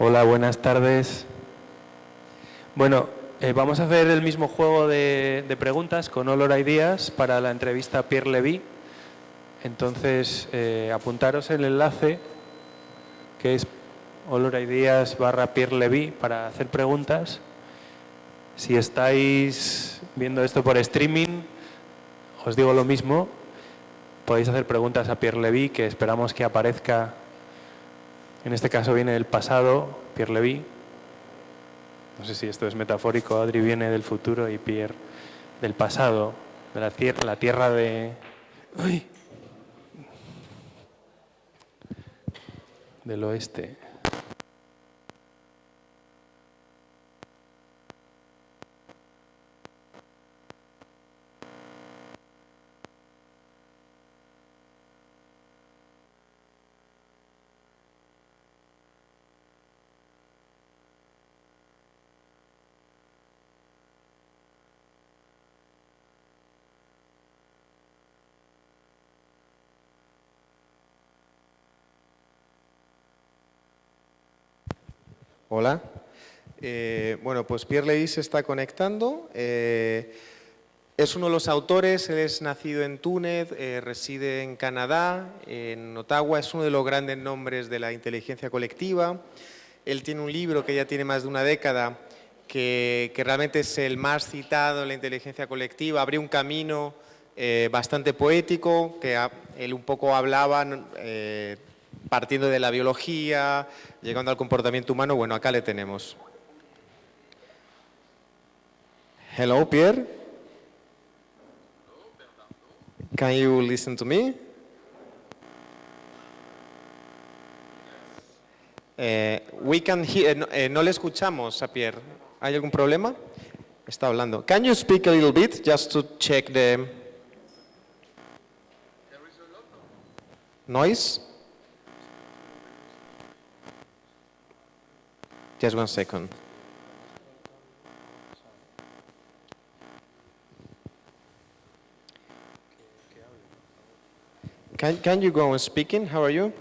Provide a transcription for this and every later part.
Hola, buenas tardes. Bueno, vamos a hacer el mismo juego de preguntas con All Our Ideas para la entrevista a Pierre Levy. Entonces, apuntaros el enlace que es All Our Ideas / Pierre Levy para hacer preguntas. Si estáis viendo esto por streaming, os digo lo mismo. Podéis hacer preguntas a Pierre Levy, que esperamos que aparezca. En este caso viene del pasado, Pierre Levy. No sé si esto es metafórico. Adri viene del futuro y Pierre del pasado, de la tierra de... ¡Uy! Del oeste. Hola. Bueno, pues Pierre Levy se está conectando. Es uno de los autores, él es nacido en Túnez, reside en Canadá, en Ottawa, es uno de los grandes nombres de la inteligencia colectiva. Él tiene un libro que ya tiene más de una década, que realmente es el más citado en la inteligencia colectiva. Abrió un camino bastante poético, que él un poco hablaba partiendo de la biología, llegando al comportamiento humano. Bueno, acá le tenemos. Hello, Pierre. Can you listen to me? We can hear, no le escuchamos a Pierre. ¿Hay algún problema? Está hablando. Can you speak a little bit just to check the noise? Just 1 second. Can you go on speaking? How are you?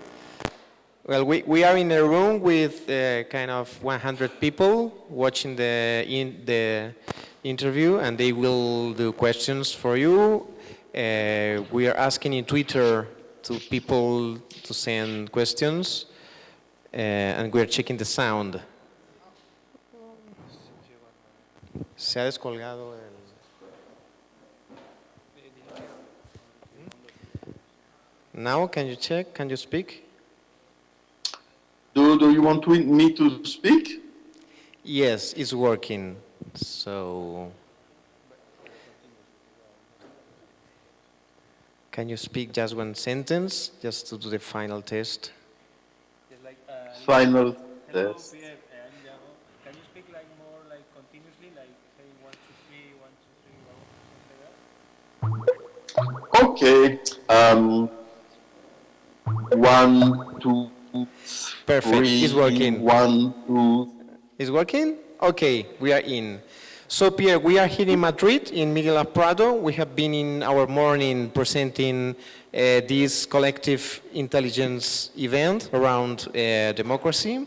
Well, we are in a room with kind of 100 people watching the interview, and they will do questions for you. We are asking in Twitter to people to send questions, and we are checking the sound. Se ha descolgado el... Now, can you check? Can you speak? Do you want me to speak? Yes, it's working. So, can you speak just 1 sentence, just to do the final test? Final test. Can you speak like more like continuously, like say 1, 2, 3, 1, 2, 3, Okay. 1, 2, Perfect. 3, It's working. 1, 2. Is working? Okay, we are in. So Pierre, we are here in Madrid, in Medialab-Prado. We have been in our morning presenting this collective intelligence event around democracy.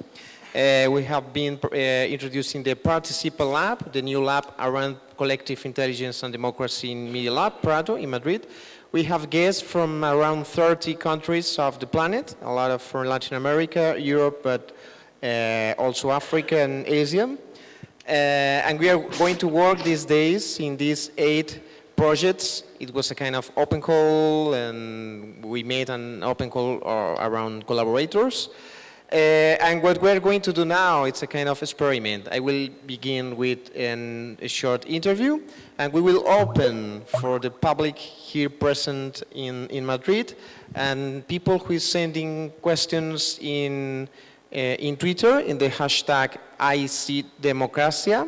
We have been introducing the Participation Lab, the new lab around collective intelligence and democracy in Medialab-Prado in Madrid. We have guests from around 30 countries of the planet, a lot of from Latin America, Europe, but also Africa and Asia. And we are going to work these days in these 8 projects. It was a kind of open call, and we made an open call around collaborators. And what we're going to do now, it's a kind of experiment. I will begin with a short interview, and we will open for the public here present in Madrid, and people who is sending questions in Twitter, in the hashtag #ICDemocracia.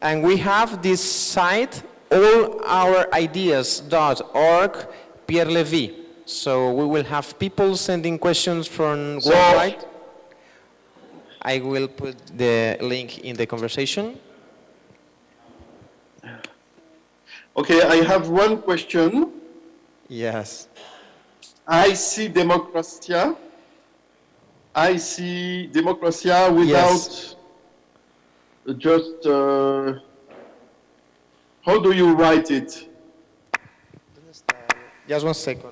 And we have this site, allOurIdeas.org, Pierre Levy. So we will have people sending questions from worldwide. I will put the link in the conversation. Okay, I have one question. Yes. I see Democracia. I see Democracia without just, how do you write it? Just one second.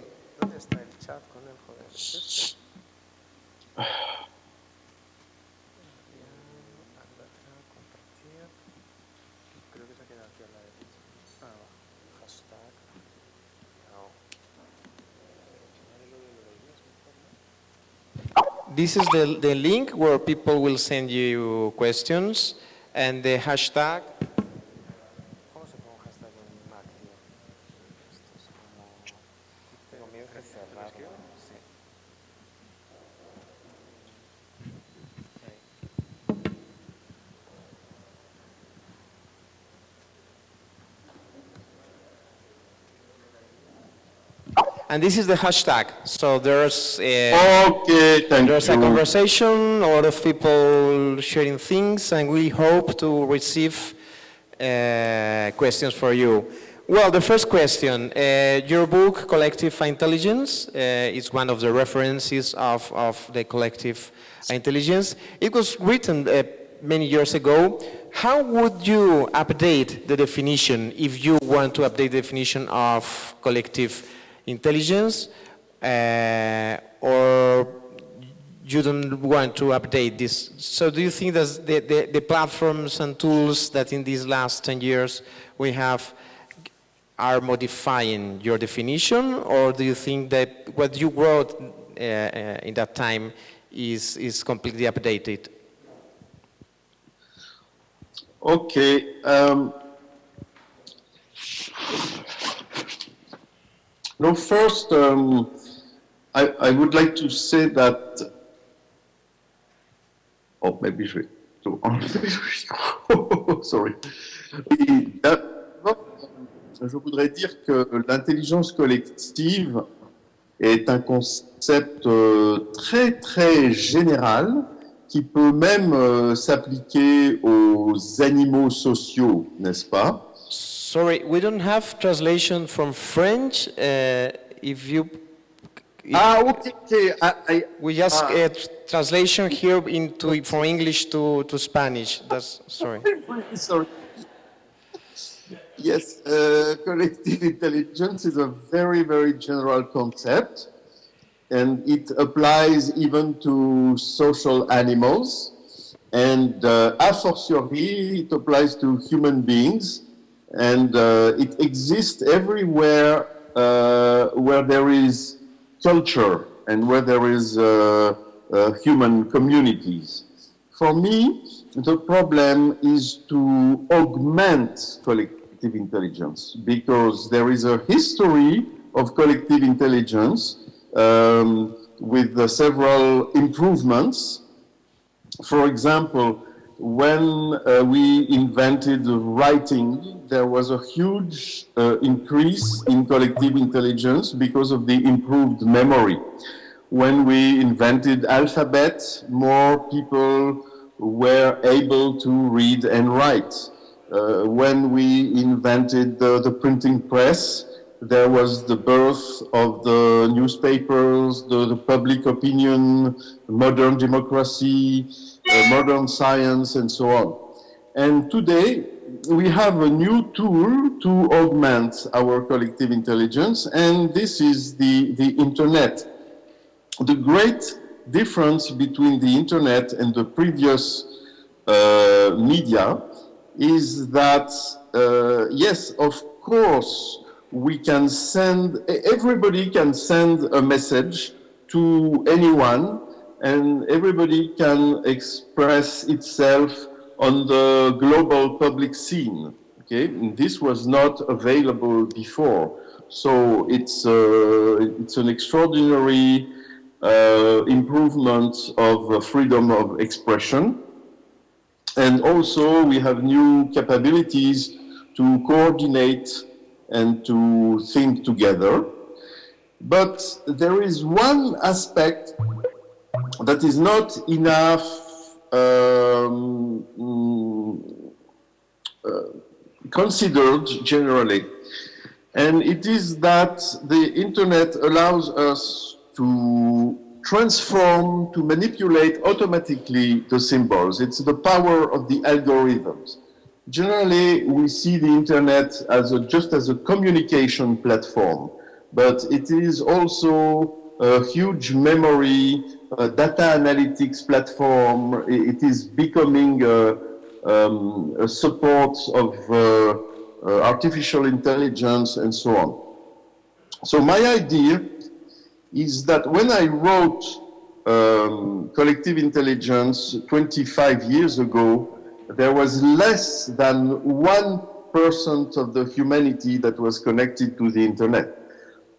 This is the link where people will send you questions and the hashtag. ¿Cómo se pone un hashtag en Mac, tío? Esto es como... Tengo miedo de cerrarlo. Sí. And this is the hashtag. So there's there's a conversation, a lot of people sharing things, and we hope to receive questions for you. Well, the first question, your book, Collective Intelligence, is one of the references of the collective intelligence. It was written many years ago. How would you update the definition if you want to update the definition of collective intelligence, or you don't want to update this? So do you think that the platforms and tools that in these last 10 years we have are modifying your definition, or do you think that what you wrote in that time is completely updated? Okay. No, first, I would like to say that. Oh, maybe je vais tout enlever. Sorry. Je voudrais dire que l'intelligence collective est un concept très, très général qui peut même s'appliquer aux animaux sociaux, n'est-ce pas? Sorry, we don't have translation from French. If you... Okay. We just translation here from English to Spanish. That's, sorry. Sorry. Yes, collective intelligence is a very, very general concept, and it applies even to social animals, and a fortiori, it applies to human beings, and it exists everywhere where there is culture and where there is human communities. For me, the problem is to augment collective intelligence, because there is a history of collective intelligence with several improvements. For example, when we invented writing, there was a huge increase in collective intelligence because of the improved memory. When we invented alphabet, more people were able to read and write. When we invented the printing press, there was the birth of the newspapers, the public opinion, modern democracy, modern science, and so on. And today, we have a new tool to augment our collective intelligence, and this is the internet. The great difference between the internet and the previous media is that, yes, of course, everybody can send a message to anyone, and everybody can express itself on the global public scene. Okay, and this was not available before, so it's an extraordinary improvement of freedom of expression. And also we have new capabilities to coordinate and to think together. But there is one aspect that is not enough considered generally. And it is that the internet allows us to transform, to manipulate automatically the symbols. It's the power of the algorithms. Generally, we see the internet as just as a communication platform, but it is also a huge memory, data analytics platform. It is becoming a support of artificial intelligence and so on. So my idea is that when I wrote Collective Intelligence 25 years ago, there was less than 1% of the humanity that was connected to the internet.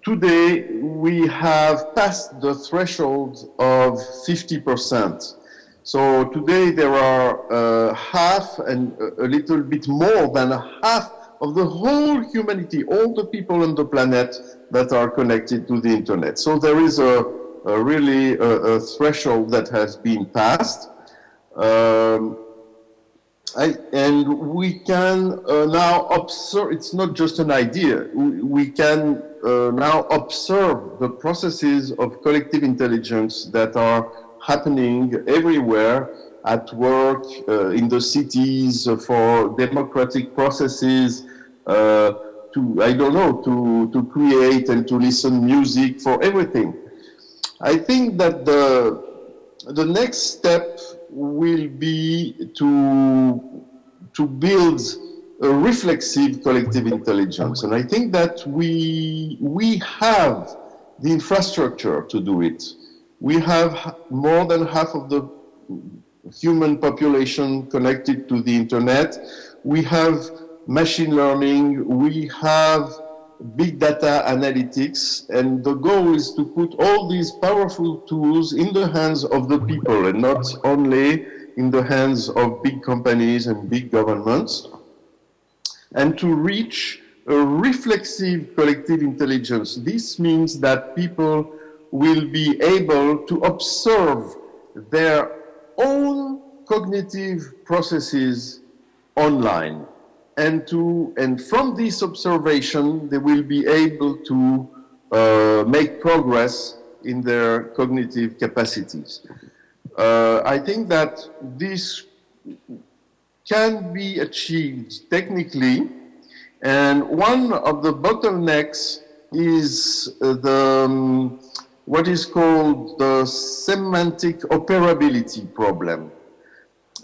Today, we have passed the threshold of 50%. So today there are half and a little bit more than half of the whole humanity, all the people on the planet that are connected to the internet. So there is a really a threshold that has been passed. And we can now observe, it's not just an idea, we can now observe the processes of collective intelligence that are happening everywhere, at work, in the cities, for democratic processes, to create and to listen music, for everything. I think that the next step will be to build a reflexive collective intelligence. And I think that we have the infrastructure to do it. We have more than half of the human population connected to the internet. We have machine learning, we have big data analytics, and the goal is to put all these powerful tools in the hands of the people and not only in the hands of big companies and big governments, and to reach a reflexive collective intelligence. This means that people will be able to observe their own cognitive processes online. And from this observation, they will be able to make progress in their cognitive capacities. I think that this can be achieved technically, and one of the bottlenecks is what is called the semantic operability problem.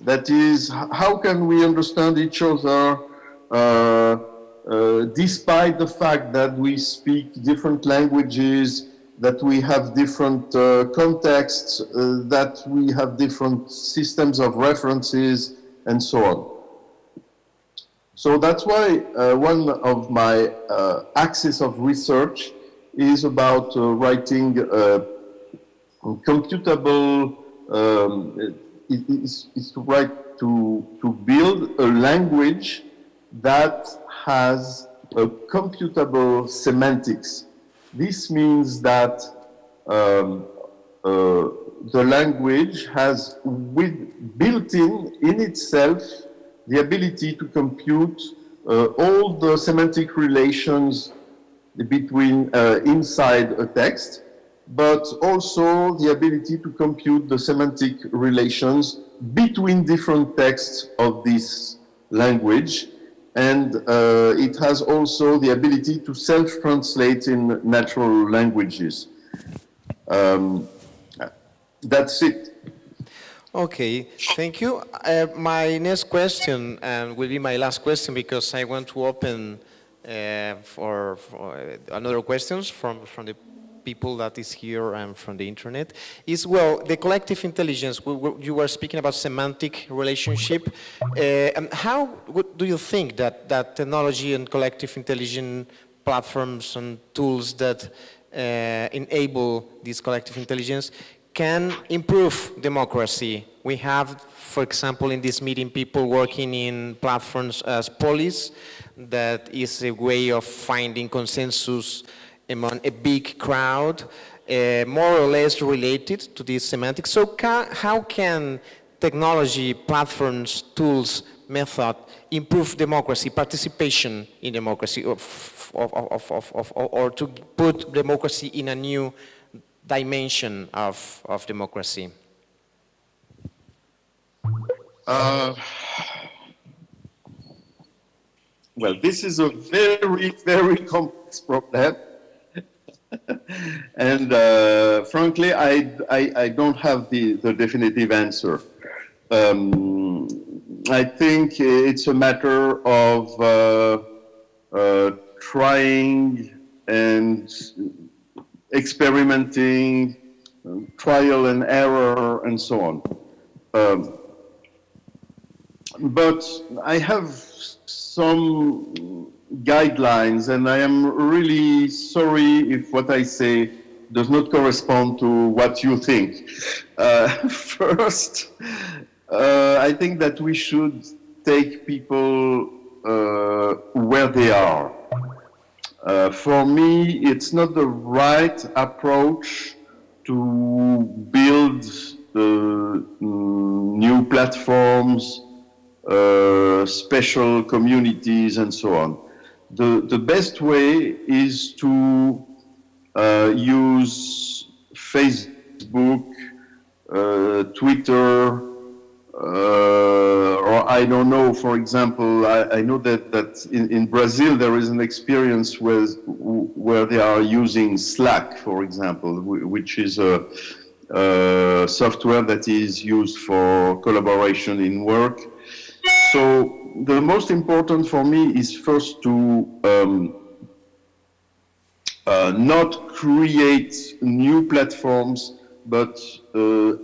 That is, how can we understand each other despite the fact that we speak different languages, that we have different contexts, that we have different systems of references, and so on. So that's why one of my axes of research is about writing computable, is to write, to build a language that has a computable semantics. This means that the language has built in itself the ability to compute all the semantic relations between inside a text, but also the ability to compute the semantic relations between different texts of this language. And it has also the ability to self-translate in natural languages. That's it. Okay, thank you. My next question will be my last question, because I want to open for another questions from the people that is here and from the internet. Is, well, the collective intelligence, you were speaking about semantic relationship. And how do you think that technology and collective intelligence platforms and tools that enable this collective intelligence can improve democracy? We have, for example, in this meeting, people working in platforms as Polis, that is a way of finding consensus among a big crowd, more or less related to this semantics. So how can technology, platforms, tools, method improve democracy, participation in democracy, or to put democracy in a new dimension of democracy? Well, this is a very, very complex problem. And frankly, I don't have the definitive answer. I think it's a matter of trying and experimenting, trial and error, and so on. But I have some guidelines, and I am really sorry if what I say does not correspond to what you think. First, I think that we should take people where they are. For me, it's not the right approach to build new platforms, special communities, and so on. The best way is to use Facebook, Twitter, or I don't know, for example, I know that in Brazil there is an experience where they are using Slack, for example, which is a software that is used for collaboration in work. So the most important for me is first to not create new platforms, but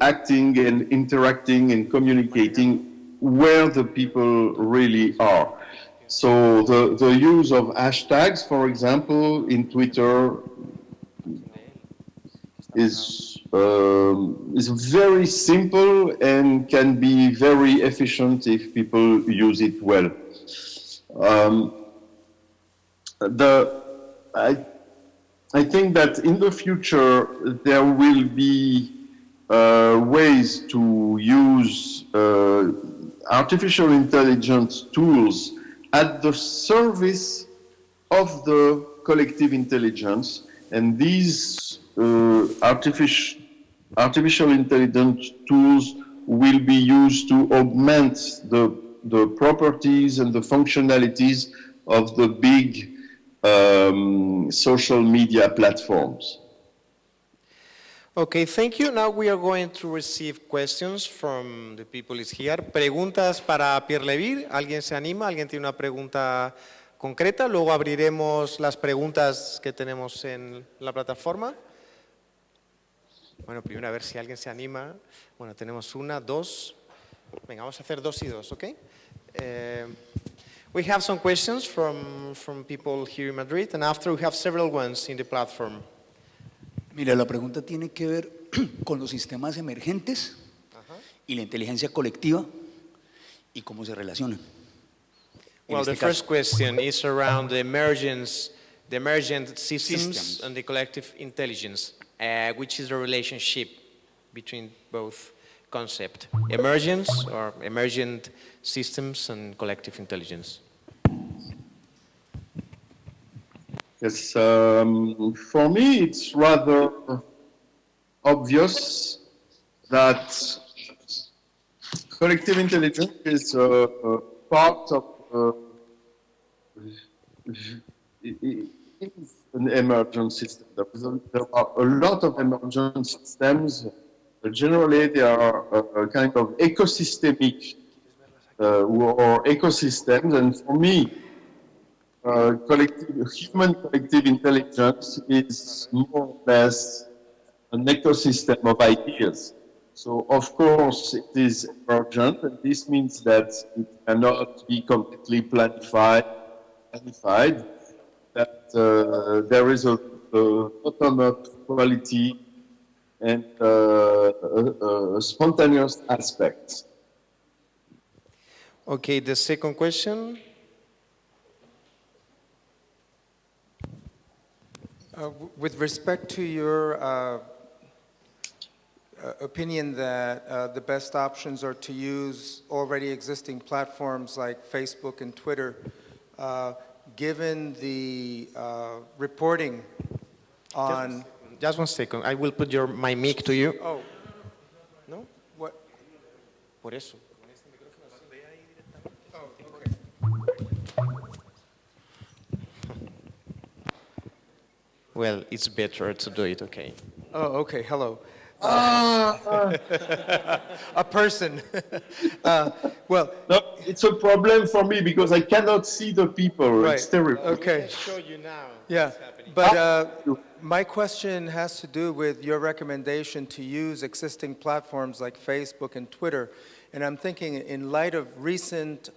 acting and interacting and communicating where the people really are. So the use of hashtags, for example, in Twitter is very simple and can be very efficient if people use it well. I think that in the future there will be ways to use artificial intelligence tools at the service of the collective intelligence, and these artificial intelligence tools will be used to augment the properties and the functionalities of the big social media platforms. Okay, thank you. Now we are going to receive questions from the people is here. Preguntas para Pierre Levy. ¿Alguien se anima? ¿Alguien tiene una pregunta concreta? Luego abriremos las preguntas que tenemos en la plataforma. Bueno, primero a ver si alguien se anima. Bueno, tenemos una, dos. Venga, vamos a hacer dos y dos, ¿ok? We have some questions from people here in Madrid, and after we have several ones in the platform. Mira, la pregunta tiene que ver con los sistemas emergentes y la inteligencia colectiva y cómo se relacionan. Well, the first question is around the emergent systems and the collective intelligence. Which is the relationship between both concepts, emergence or emergent systems and collective intelligence? Yes, for me it's rather obvious that collective intelligence is a part of an emergent system. There are a lot of emergent systems. Generally, they are a kind of ecosystemic or ecosystems. And for me, human collective intelligence is more or less an ecosystem of ideas. So, of course, it is emergent, and this means that it cannot be completely planified. That there is a bottom-up quality and a spontaneous aspect. Okay, the second question. With respect to your opinion that the best options are to use already existing platforms like Facebook and Twitter, given the reporting on Just 1 second. I will put my mic to you. Oh, No? what? Por eso. Oh, okay. Well, it's better to do it, okay. Oh, okay, hello. A person. Well, No, it's a problem for me because I cannot see the people. right, It's terrible. okay. Show you now. Yeah, but my question has to do with your recommendation to use existing platforms like Facebook and Twitter. And I'm thinking in light of recent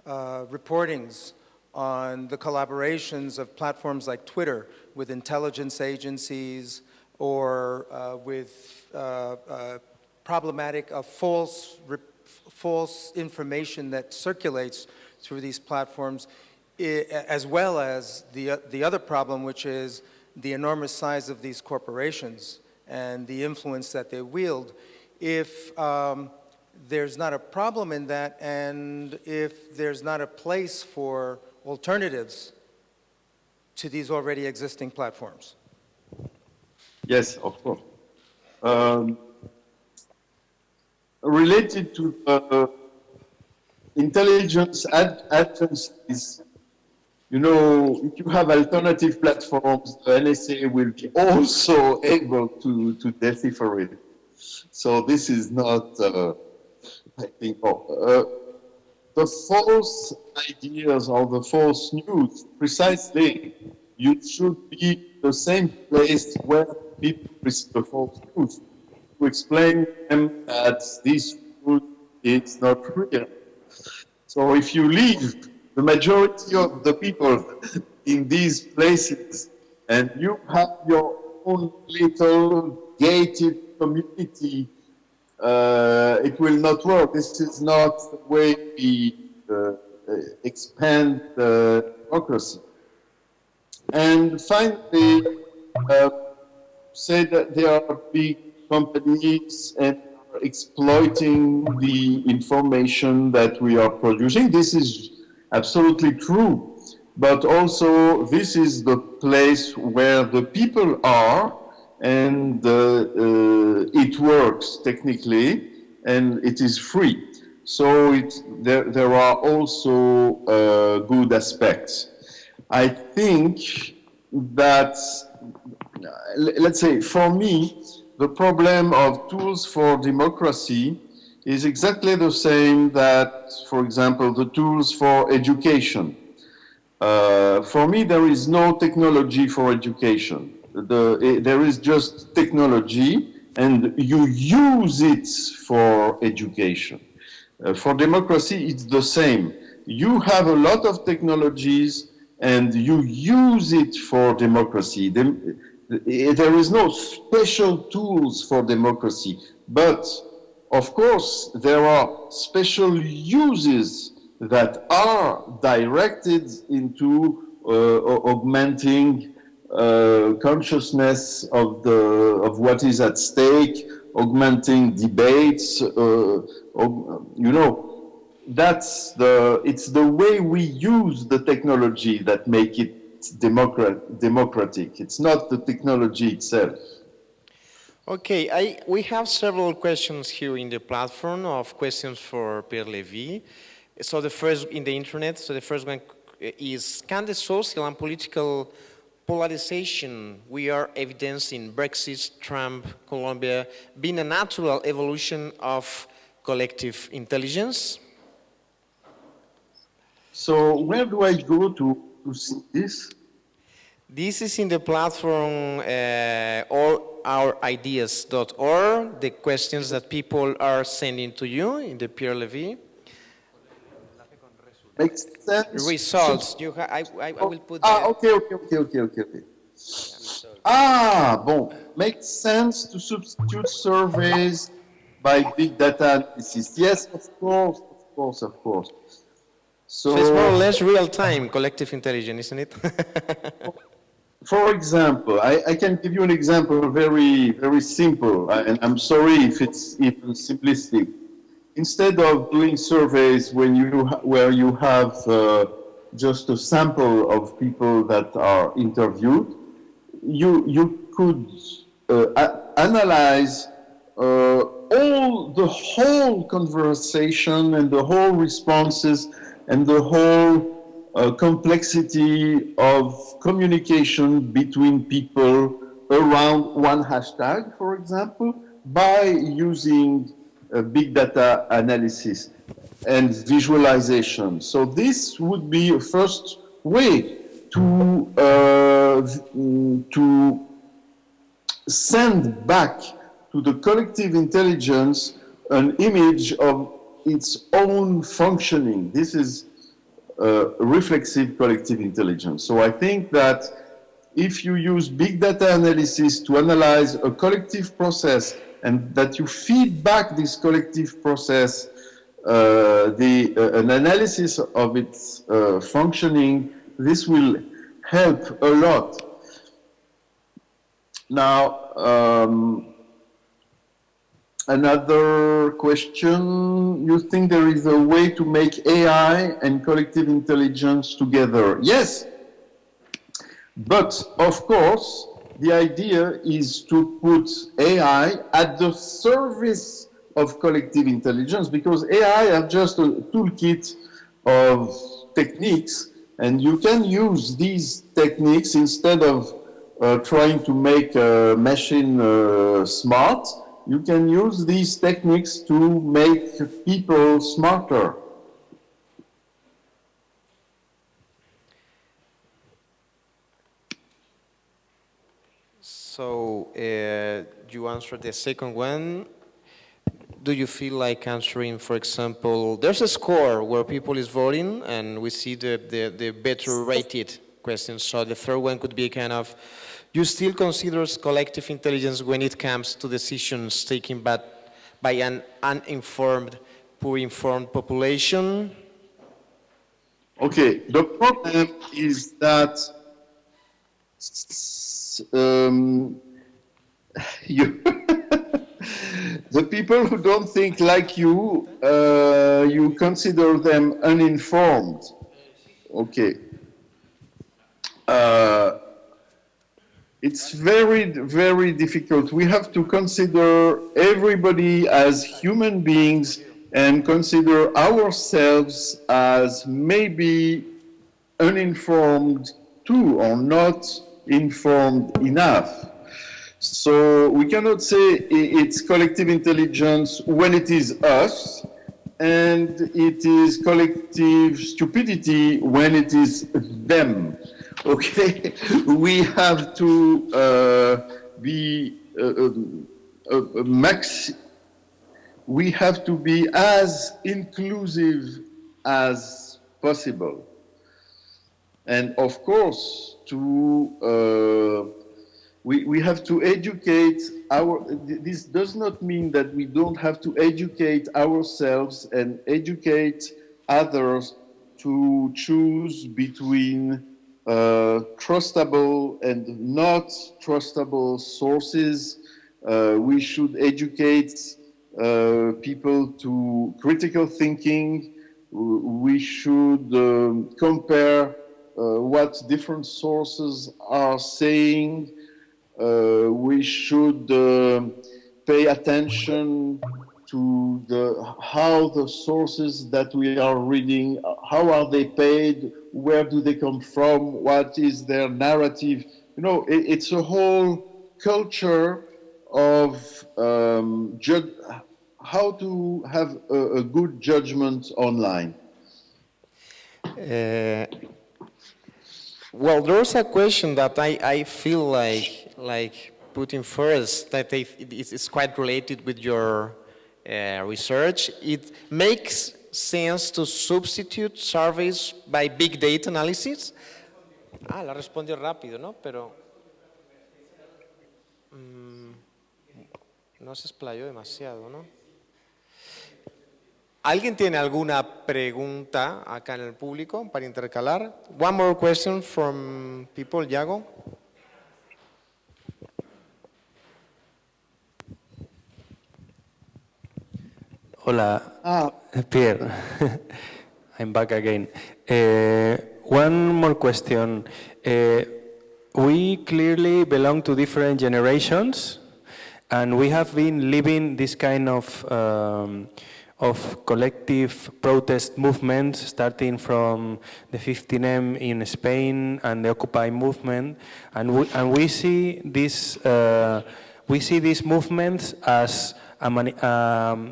reportings on the collaborations of platforms like Twitter with intelligence agencies or with problematic false information that circulates through these platforms, as well as the other problem, which is the enormous size of these corporations and the influence that they wield. If there's not a problem in that, and if there's not a place for alternatives to these already existing platforms. Yes, of course. Related to intelligence agencies, you know, if you have alternative platforms, the NSA will be also able to decipher it. So this is not, I think, the false ideas or the false news, precisely, you should be the same place where people receive the false news to explain them that this news is not real. So if you leave the majority of the people in these places and you have your own little gated community, it will not work. This is not the way we expand democracy. And finally, say that there are big companies and are exploiting the information that we are producing. This is absolutely true. But also, this is the place where the people are, and it works technically, and it is free. So there are also good aspects. I think that, let's say, for me, the problem of tools for democracy is exactly the same that, for example, the tools for education. For me, there is no technology for education. There is just technology, and you use it for education. For democracy, it's the same. You have a lot of technologies, and you use it for democracy. There is no special tools for democracy, but of course there are special uses that are directed into augmenting consciousness of what is at stake, augmenting debates. You know, it's the way we use the technology that make it democratic. It's not the technology itself. Okay, we have several questions here in the platform of questions for Pierre Levy. So the first in the internet, so the first one is, can the social and political polarization we are evidencing Brexit, Trump, Colombia, being a natural evolution of collective intelligence? So where do I go to see this? This is in the platform allOurIdeas.org, the questions that people are sending to you in the Pierre Levy. Makes sense. Results. I will put that. Okay. Bon. Makes sense to substitute surveys by big data analysis. Yes, of course. So it's more or less real-time collective intelligence, isn't it? For example, I can give you an example, very, very simple, and I'm sorry if it's even simplistic. Instead of doing surveys where you have just a sample of people that are interviewed, you could analyze the whole conversation and the whole responses and the whole complexity of communication between people around one hashtag, for example, by using big data analysis and visualization. So this would be a first way to send back to the collective intelligence an image of its own functioning. This is reflexive collective intelligence. So I think that if you use big data analysis to analyze a collective process and that you feed back this collective process an analysis of its functioning, this will help a lot. Now, another question, you think there is a way to make AI and collective intelligence together? Yes, but of course, the idea is to put AI at the service of collective intelligence, because AI are just a toolkit of techniques, and you can use these techniques instead of trying to make a machine smart. You can use these techniques to make people smarter. So you answered the second one. Do you feel like answering, for example, there's a score where people is voting and we see the better rated questions. So the third one could be kind of, you still consider collective intelligence when it comes to decisions taken by an uninformed, poor informed population? Okay, the problem is that the people who don't think like you, you consider them uninformed. Okay. It's very, very difficult. We have to consider everybody as human beings and consider ourselves as maybe uninformed too, or not informed enough. So we cannot say it's collective intelligence when it is us, and it is collective stupidity when it is them. Okay, we have to we have to be as inclusive as possible, and of course we have to educate this does not mean that we don't have to educate ourselves and educate others to choose between trustable and not trustable sources. We should educate people to critical thinking. We should compare what different sources are saying. We should pay attention to how the sources that we are reading, how are they paid, where do they come from, what is their narrative. You know, it's a whole culture of how to have a good judgment online. Well, there's a question that I feel like putting first, that it's quite related with your research. It makes sense to substitute surveys by big data analysis. La respondió rápido, ¿no? Pero no se explayó demasiado, ¿no? ¿Alguien tiene alguna pregunta acá en el público para intercalar? One more question from people, Yago. Hola, Pierre. I'm back again. One more question. we clearly belong to different generations, and we have been living this kind of collective protest movements, starting from the 15M in Spain and the Occupy movement, and we see these movements as a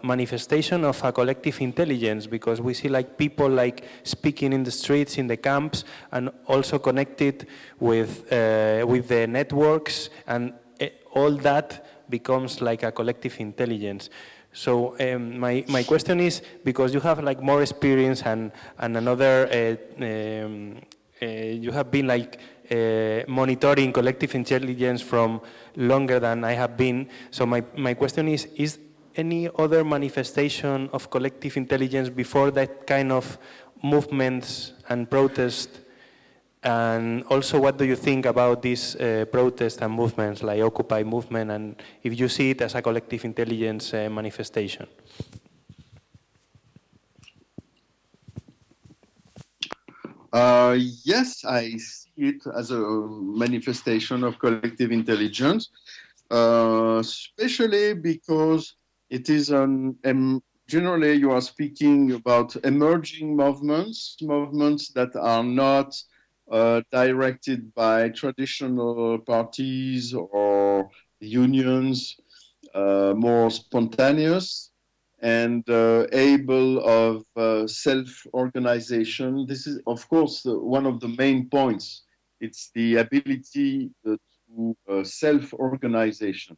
manifestation of a collective intelligence, because we see like people like speaking in the streets, in the camps, and also connected with the networks, and all that becomes like a collective intelligence. So my question is, because you have like more experience and another, you have been like monitoring collective intelligence from longer than I have been. So my question is any other manifestation of collective intelligence before that kind of movements and protests? And also, what do you think about these protests and movements like Occupy movement, and if you see it as a collective intelligence manifestation? Yes, I see it as a manifestation of collective intelligence, especially because it is generally you are speaking about emerging movements that are not directed by traditional parties or unions, more spontaneous and able of self-organization. This is, of course, one of the main points. It's the ability to self-organization.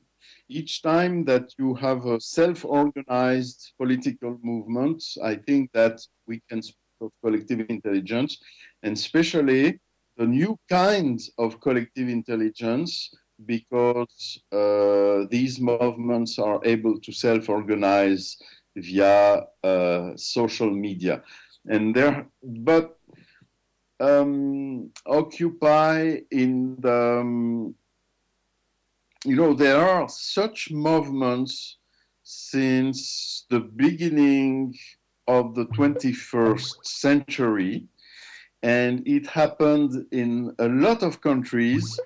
Each time that you have a self-organized political movement, I think that we can speak of collective intelligence, and especially the new kinds of collective intelligence, because these movements are able to self-organize via social media. And Occupy in the, there are such movements since the beginning of the 21st century, and it happened in a lot of countries,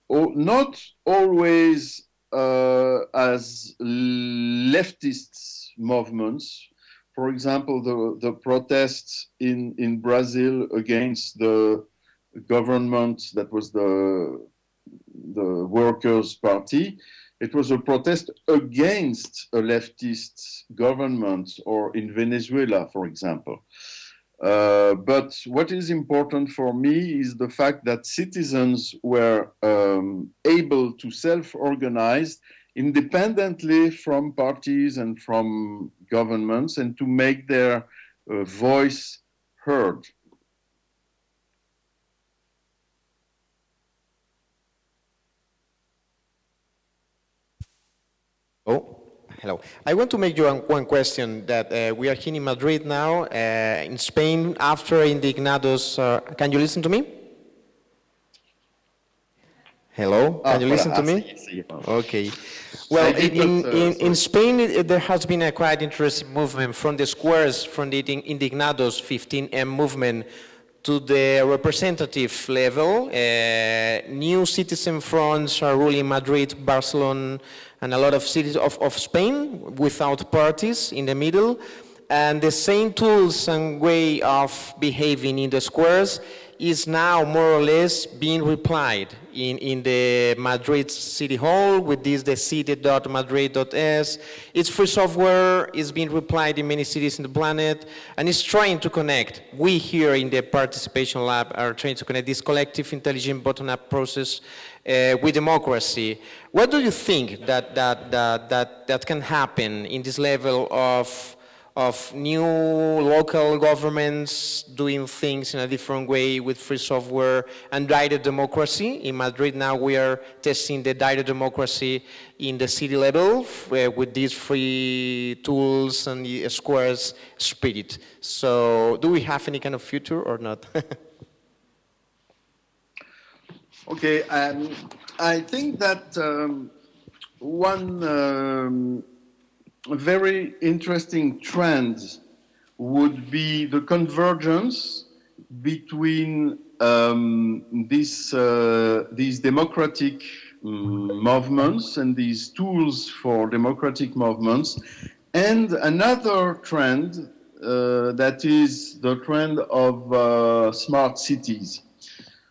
not always as leftist movements. For example, the protests in Brazil against the government that was the Workers' Party. It was a protest against a leftist government, or in Venezuela, for example. But what is important for me is the fact that citizens were able to self-organize independently from parties and from governments, and to make their voice heard. Oh, hello. I want to make you one question that we are here in Madrid now, in Spain, after Indignados. Can you listen to me? Hello, can you listen to me? Okay. Well, in Spain, there has been a quite interesting movement from the squares, from the Indignados 15M movement to the representative level. New citizen fronts are ruling Madrid, Barcelona, and a lot of cities of Spain without parties in the middle. And the same tools and way of behaving in the squares is now more or less being replied in the Madrid City Hall with this, the city.madrid.es. It's free software, it's being replied in many cities in the planet, and it's trying to connect. We here in the Participation Lab are trying to connect this collective, intelligent, bottom-up process with democracy. What do you think that can happen in this level of new local governments doing things in a different way with free software and direct democracy? In Madrid now we are testing the direct democracy in the city level with these free tools and the squares spirit. So do we have any kind of future or not? Okay, I think that one very interesting trend would be the convergence between these democratic movements and these tools for democratic movements, and another trend that is the trend of smart cities.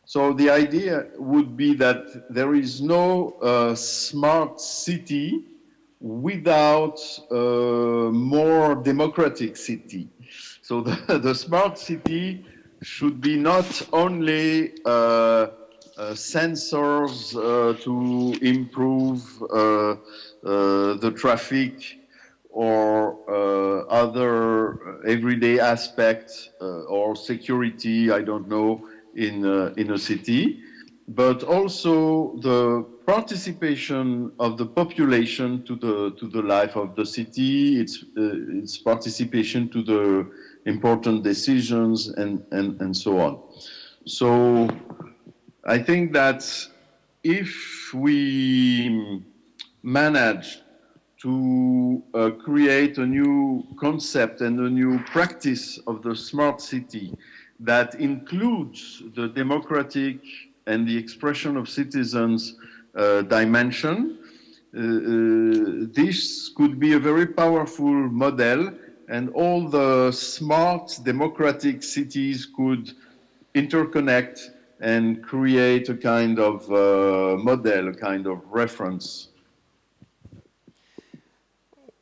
So the idea would be that there is no smart city without more democratic city. So the smart city should be not only sensors to improve the traffic or other everyday aspects or security, I don't know, in a city, but also the participation of the population to the life of the city, its participation to the important decisions and so on. So I think that if we manage to create a new concept and a new practice of the smart city that includes the democratic and the expression of citizens dimension, this could be a very powerful model, and all the smart democratic cities could interconnect and create a kind of model, a kind of reference.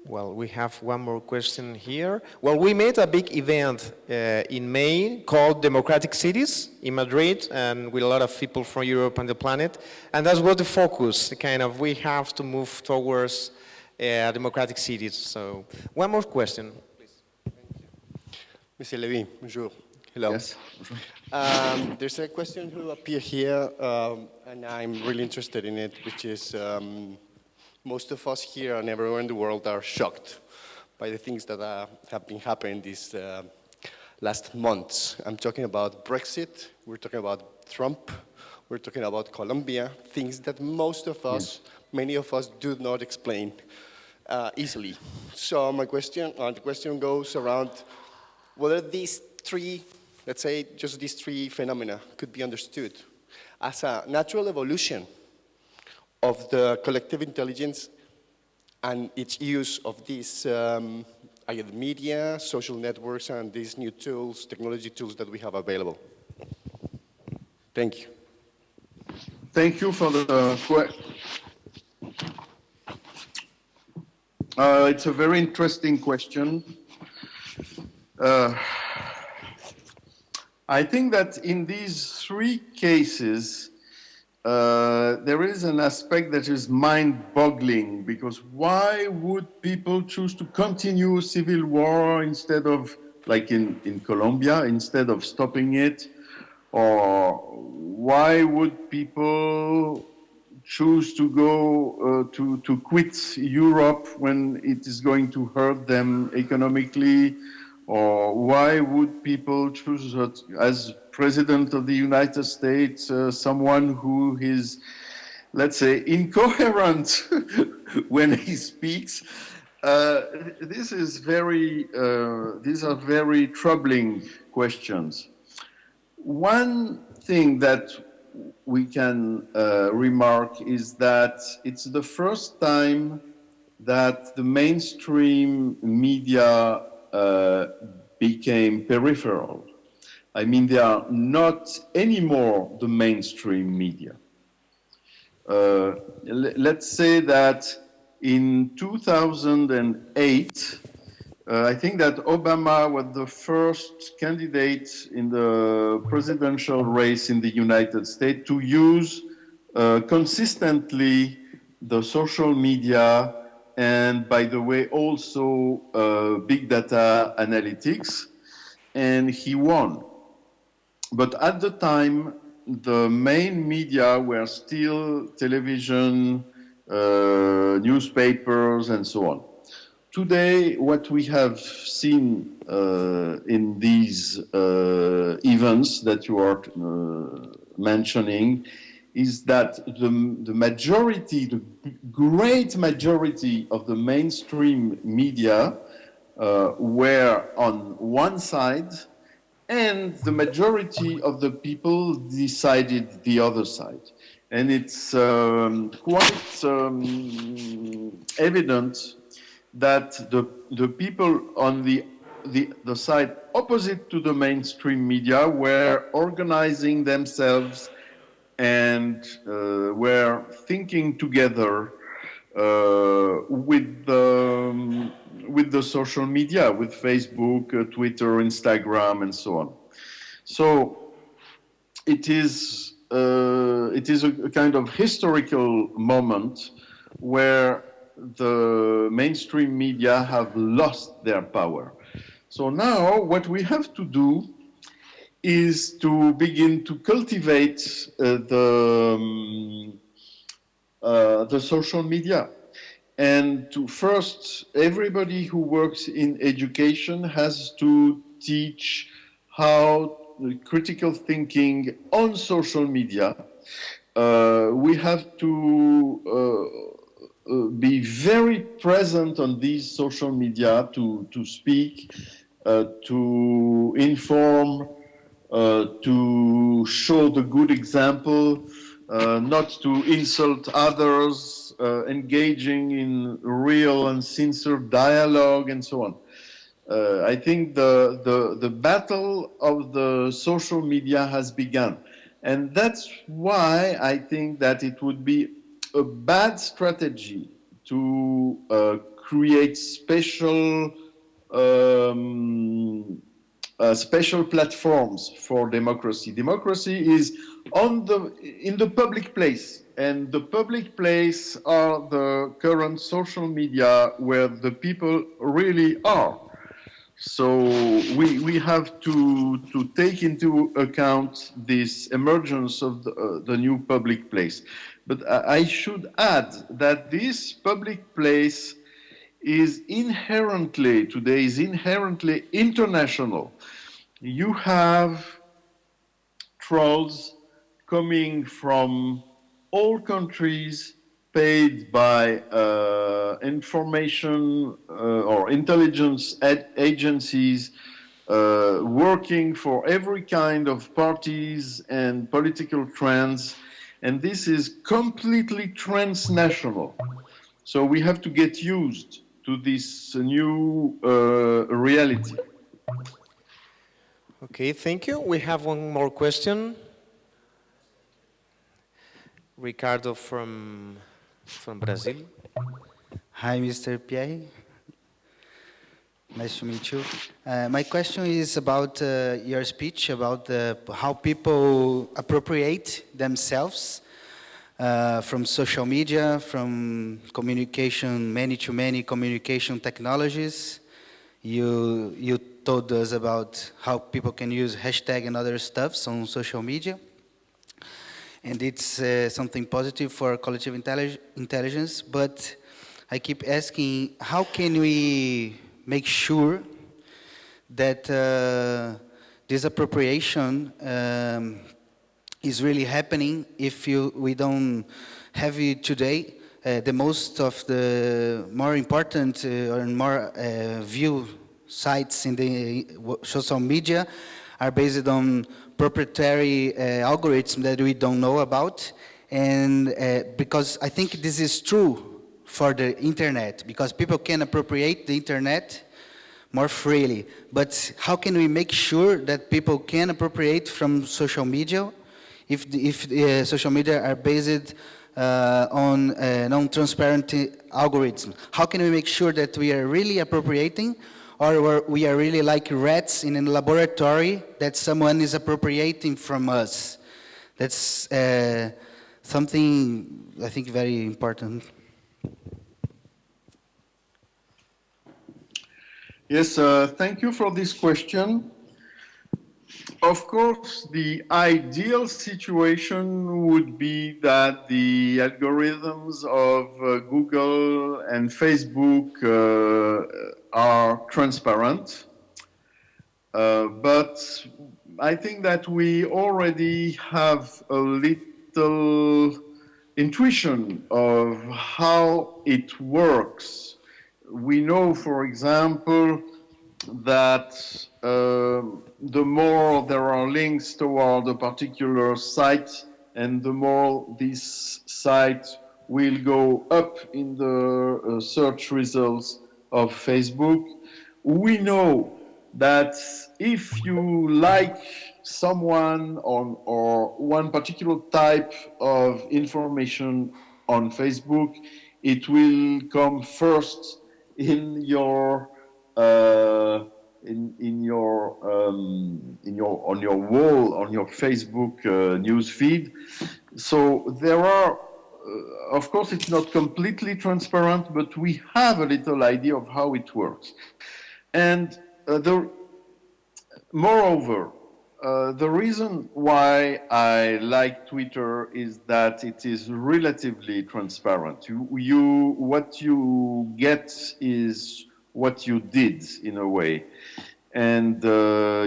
Well, we have one more question here. Well, we made a big event in May called Democratic Cities in Madrid, and with a lot of people from Europe and the planet. And that was the focus, kind of, we have to move towards democratic cities. So, one more question, please. Monsieur Levy, bonjour. Hello. Yes. There's a question who appeared here, and I'm really interested in it, which is, most of us here and everywhere in the world are shocked by the things that have been happening these last months. I'm talking about Brexit, we're talking about Trump, we're talking about Colombia, things that most of us, many of us do not explain easily. So my question, the question goes around whether these three, let's say just these three phenomena could be understood as a natural evolution of the collective intelligence and its use of these either media, social networks, and these new tools, technology tools that we have available. Thank you. Thank you for the question. It's a very interesting question. I think that in these three cases, there is an aspect that is mind-boggling, because why would people choose to continue civil war instead of, like in Colombia, instead of stopping it? Or why would people choose to go to quit Europe when it is going to hurt them economically? Or why would people choose as President of the United States someone who is, let's say, incoherent when he speaks? These are very troubling questions. One thing that we can remark is that it's the first time that the mainstream media became peripheral. I mean, they are not anymore the mainstream media. Let's say that in 2008, I think that Obama was the first candidate in the presidential race in the United States to use consistently the social media and, by the way, also big data analytics, and he won. But at the time, the main media were still television, newspapers, and so on. Today, what we have seen in these events that you are mentioning is that the majority, the great majority of the mainstream media were on one side and the majority of the people decided the other side. And it's quite evident that the people on the side opposite to the mainstream media were organizing themselves and were thinking together with the social media, with Facebook, Twitter, Instagram, and so on. So it is a kind of historical moment where the mainstream media have lost their power. So now what we have to do is to begin to cultivate the social media. And to first, everybody who works in education has to teach how critical thinking on social media. We have to be very present on these social media to speak, to inform, to show the good example, not to insult others, engaging in real and sincere dialogue, and so on. I think the battle of the social media has begun. And that's why I think that it would be a bad strategy to create special platforms for democracy. Democracy is in the public place, and the public place are the current social media where the people really are. So we have to take into account this emergence of the new public place. But I should add that this public place is inherently international. You have trolls coming from all countries, paid by information or intelligence agencies, working for every kind of parties and political trends, and this is completely transnational. So we have to get used to this new reality. Okay, thank you. We have one more question. Ricardo from Brazil. Hi, Mr. Pierre. Nice to meet you. My question is about your speech about how people appropriate themselves from social media, from communication, many-to-many communication technologies. You told us about how people can use hashtag and other stuffs on social media. And it's something positive for collective intelligence, but I keep asking, how can we make sure that this appropriation is really happening if we don't have it today? The most of the more important or more view sites in the social media are based on proprietary algorithms that we don't know about. And because I think this is true for the internet, because people can appropriate the internet more freely. But how can we make sure that people can appropriate from social media if social media are based on non-transparent algorithms? How can we make sure that we are really appropriating, or we are really like rats in a laboratory that someone is appropriating from us? That's something I think very important. Yes, thank you for this question. Of course, the ideal situation would be that the algorithms of Google and Facebook are transparent. But I think that we already have a little intuition of how it works. We know, for example, that the more there are links toward a particular site, and the more this site will go up in the search results of Facebook. We know that if you like someone or one particular type of information on Facebook, it will come first in your on your wall, on your Facebook news feed. So there are, of course, it's not completely transparent, but we have a little idea of how it works. And moreover, the reason why I like Twitter is that it is relatively transparent. What you get is what you did, in a way. And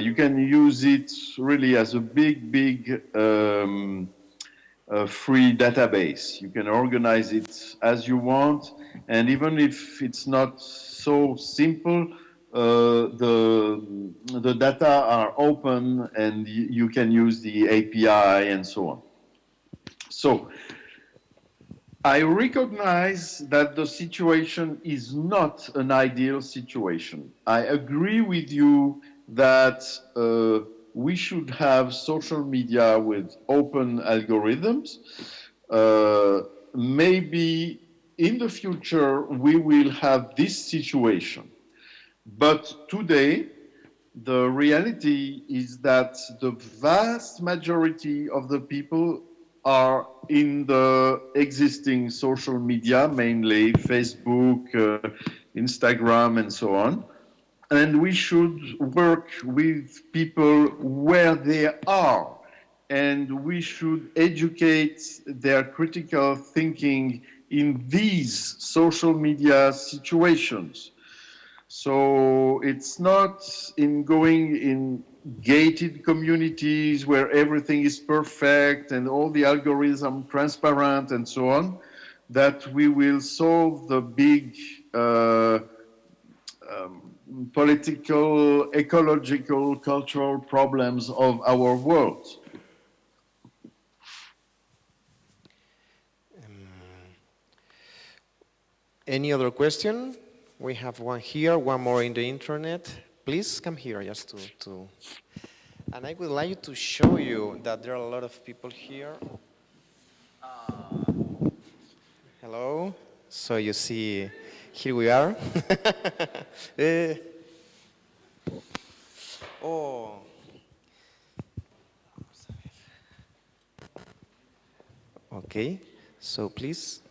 you can use it really as a big free database. You can organize it as you want, and even if it's not so simple, the data are open and you can use the API and so on. So I recognize that the situation is not an ideal situation. I agree with you that we should have social media with open algorithms. Maybe in the future we will have this situation. But today, the reality is that the vast majority of the people are in the existing social media, mainly Facebook, Instagram, and so on. And we should work with people where they are, and we should educate their critical thinking in these social media situations. So it's not in going in gated communities where everything is perfect and all the algorithms transparent and so on, that we will solve the big political, ecological, cultural problems of our world. Any other question? We have one here, one more in the internet. Please come here just to... And I would like to show you that there are a lot of people here. Hello. So you see, here we are. Oh. Okay, so please.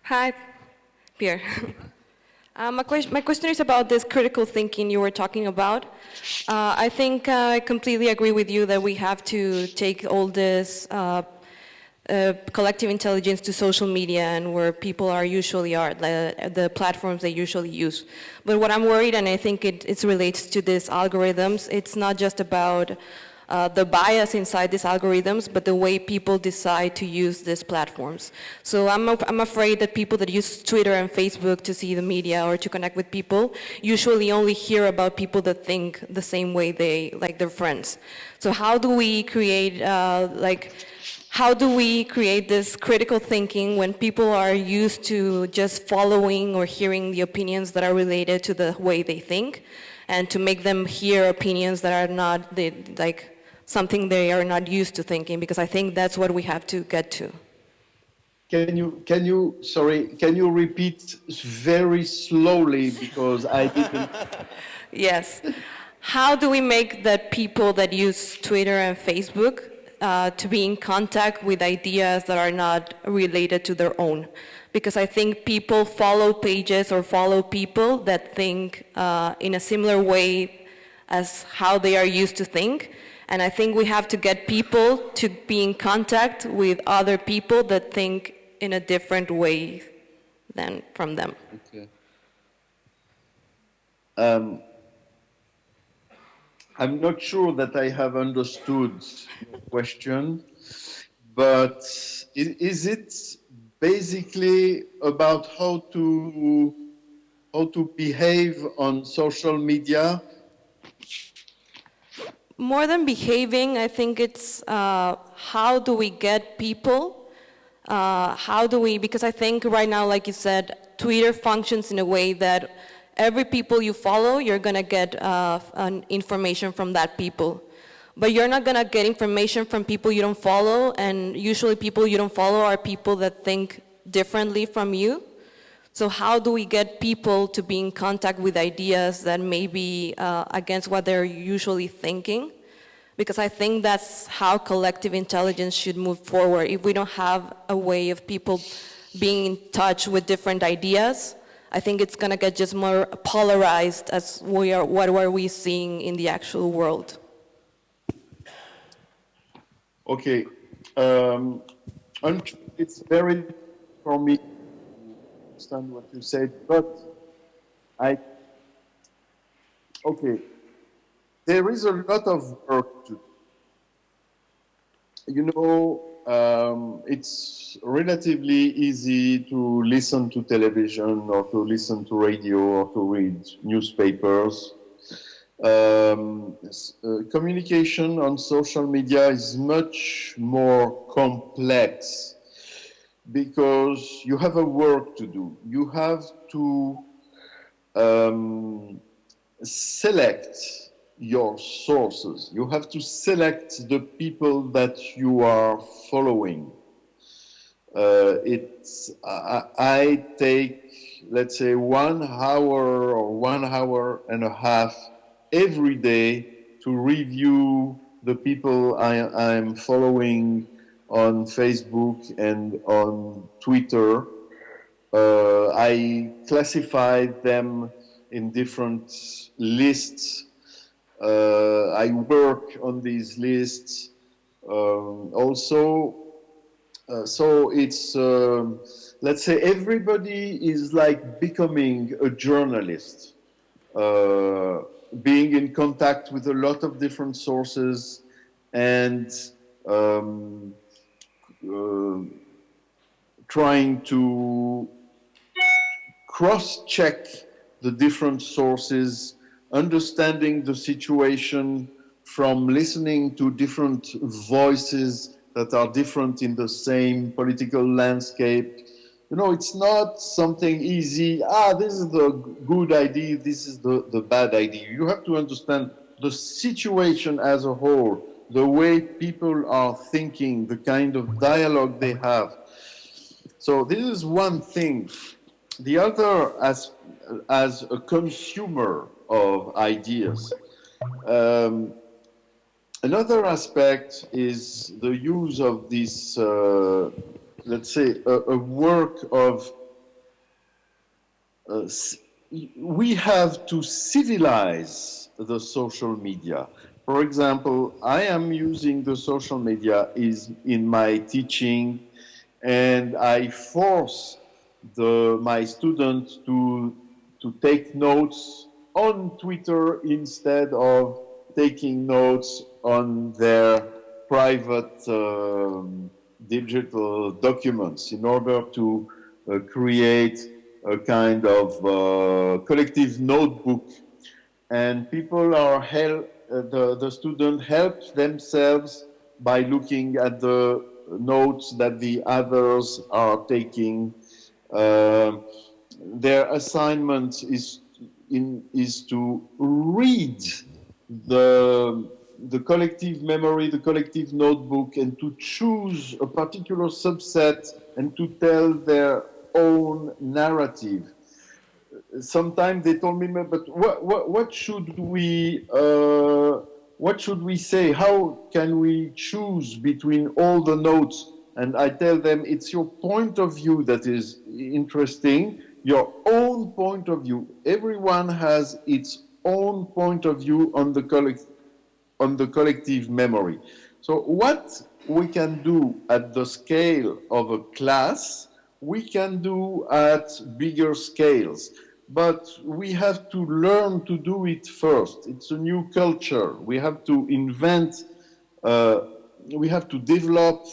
Hi, Pierre. My question is about this critical thinking you were talking about. I think I completely agree with you that we have to take all this collective intelligence to social media and where people usually are, the platforms they usually use. But what I'm worried, and I think it relates to these algorithms, it's not just about the bias inside these algorithms, but the way people decide to use these platforms. So I'm afraid that people that use Twitter and Facebook to see the media or to connect with people usually only hear about people that think the same way like their friends. So how do we create this critical thinking when people are used to just following or hearing the opinions that are related to the way they think, and to make them hear opinions that are not something they are not used to thinking? Because I think that's what we have to get to. Can you repeat very slowly, because I didn't... Yes. How do we make the people that use Twitter and Facebook to be in contact with ideas that are not related to their own? Because I think people follow pages or follow people that think in a similar way as how they are used to think. And I think we have to get people to be in contact with other people that think in a different way than from them. Okay. I'm not sure that I have understood your question, but is it basically about how to behave on social media More than behaving, I think it's how do we get people? Because I think right now, like you said, Twitter functions in a way that every people you follow, you're gonna get information from that people. But you're not gonna get information from people you don't follow, and usually people you don't follow are people that think differently from you. So how do we get people to be in contact with ideas that may be against what they're usually thinking? Because I think that's how collective intelligence should move forward. If we don't have a way of people being in touch with different ideas, I think it's gonna get just more polarized as what are we seeing in the actual world. Okay, it's very for me understand what you said, but there is a lot of work to do. You know, it's relatively easy to listen to television or to listen to radio or to read newspapers. Communication on social media is much more complex because you have a work to do. You have to select your sources. You have to select the people that you are following. I take, let's say, 1 hour or 1 hour and a half every day to review the people I'm following on Facebook and on Twitter. I classified them in different lists. I work on these lists also. So it's, let's say everybody is like becoming a journalist, being in contact with a lot of different sources and trying to cross-check the different sources, understanding the situation from listening to different voices that are different in the same political landscape. You know, it's not something easy, this is the good idea, this is the bad idea. You have to understand the situation as a whole, the way people are thinking, the kind of dialogue they have. So this is one thing. The other, as a consumer of ideas, another aspect is the use of this, let's say, a work of, we have to civilize the social media. For example, I am using the social media in my teaching, and I force my students to take notes on Twitter instead of taking notes on their private digital documents in order to create a kind of collective notebook. And people are the student helps themselves by looking at the notes that the others are taking. Their assignment is to read the collective memory, the collective notebook, and to choose a particular subset and to tell their own narrative. Sometimes they told me, but what should we say? How can we choose between all the notes? And I tell them, it's your point of view that is interesting, your own point of view. Everyone has its own point of view on the collective memory. So what we can do at the scale of a class, we can do at bigger scales. But we have to learn to do it first. It's a new culture. We have to invent, we have to develop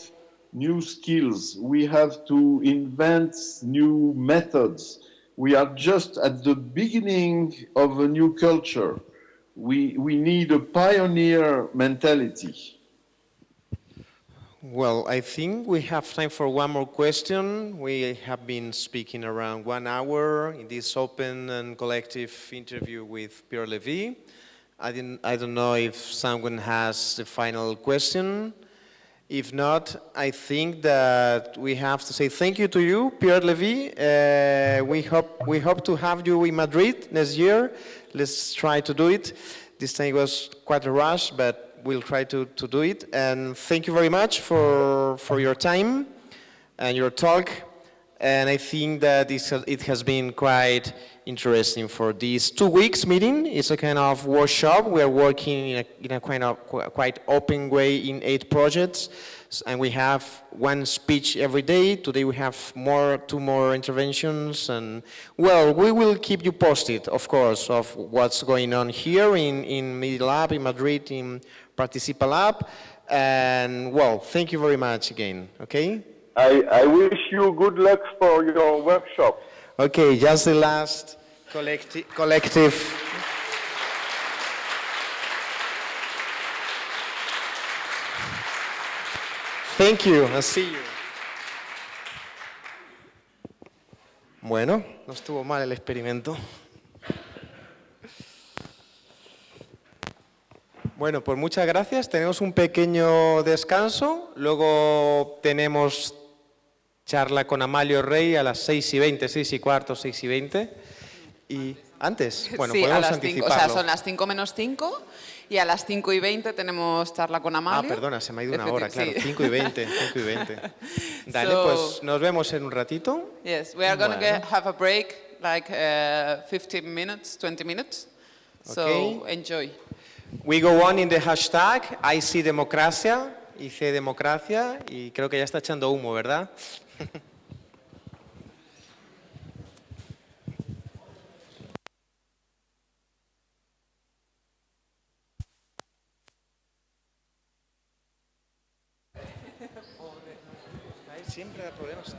new skills. We have to invent new methods. We are just at the beginning of a new culture. we need a pioneer mentality. Well, I think we have time for one more question. We have been speaking around 1 hour in this open and collective interview with Pierre Levy. I don't know if someone has the final question. If not, I think that we have to say thank you to you, Pierre Levy. We hope to have you in Madrid next year. Let's try to do it. This time it was quite a rush, but we'll try to do it. And thank you very much for your time and your talk. And I think that it has been quite interesting for these 2 weeks meeting. It's a kind of workshop. We are working in a kind of quite open way in 8 projects. And we have 1 speech every day. Today we have 2 more interventions. And well, we will keep you posted, of course, of what's going on here in Medialab, in Madrid, in Participalab. And well, thank you very much again, okay? I wish you good luck for your workshop. Okay, just the last collective. Thank you, I'll see you. Bueno, no estuvo mal el experimento. Bueno, pues muchas gracias. Tenemos un pequeño descanso. Luego tenemos charla con Amalio Rey a las 6:20, 6:15, 6:20. Y antes, bueno, sí, podemos a las 5, anticiparlo. o sea, son las 5 menos 5 y a las 5:20 tenemos charla con Amalio. Ah, perdona, se me ha ido una hora, claro. Sí. 5:20, 5:20. Dale, pues nos vemos en un ratito. Yes, we are going to have a break, like 15 minutes, 20 minutes. So enjoy. We go on in the hashtag #ICDemocracia, Democracia, y creo que ya está echando humo, ¿verdad? Siempre da problemas.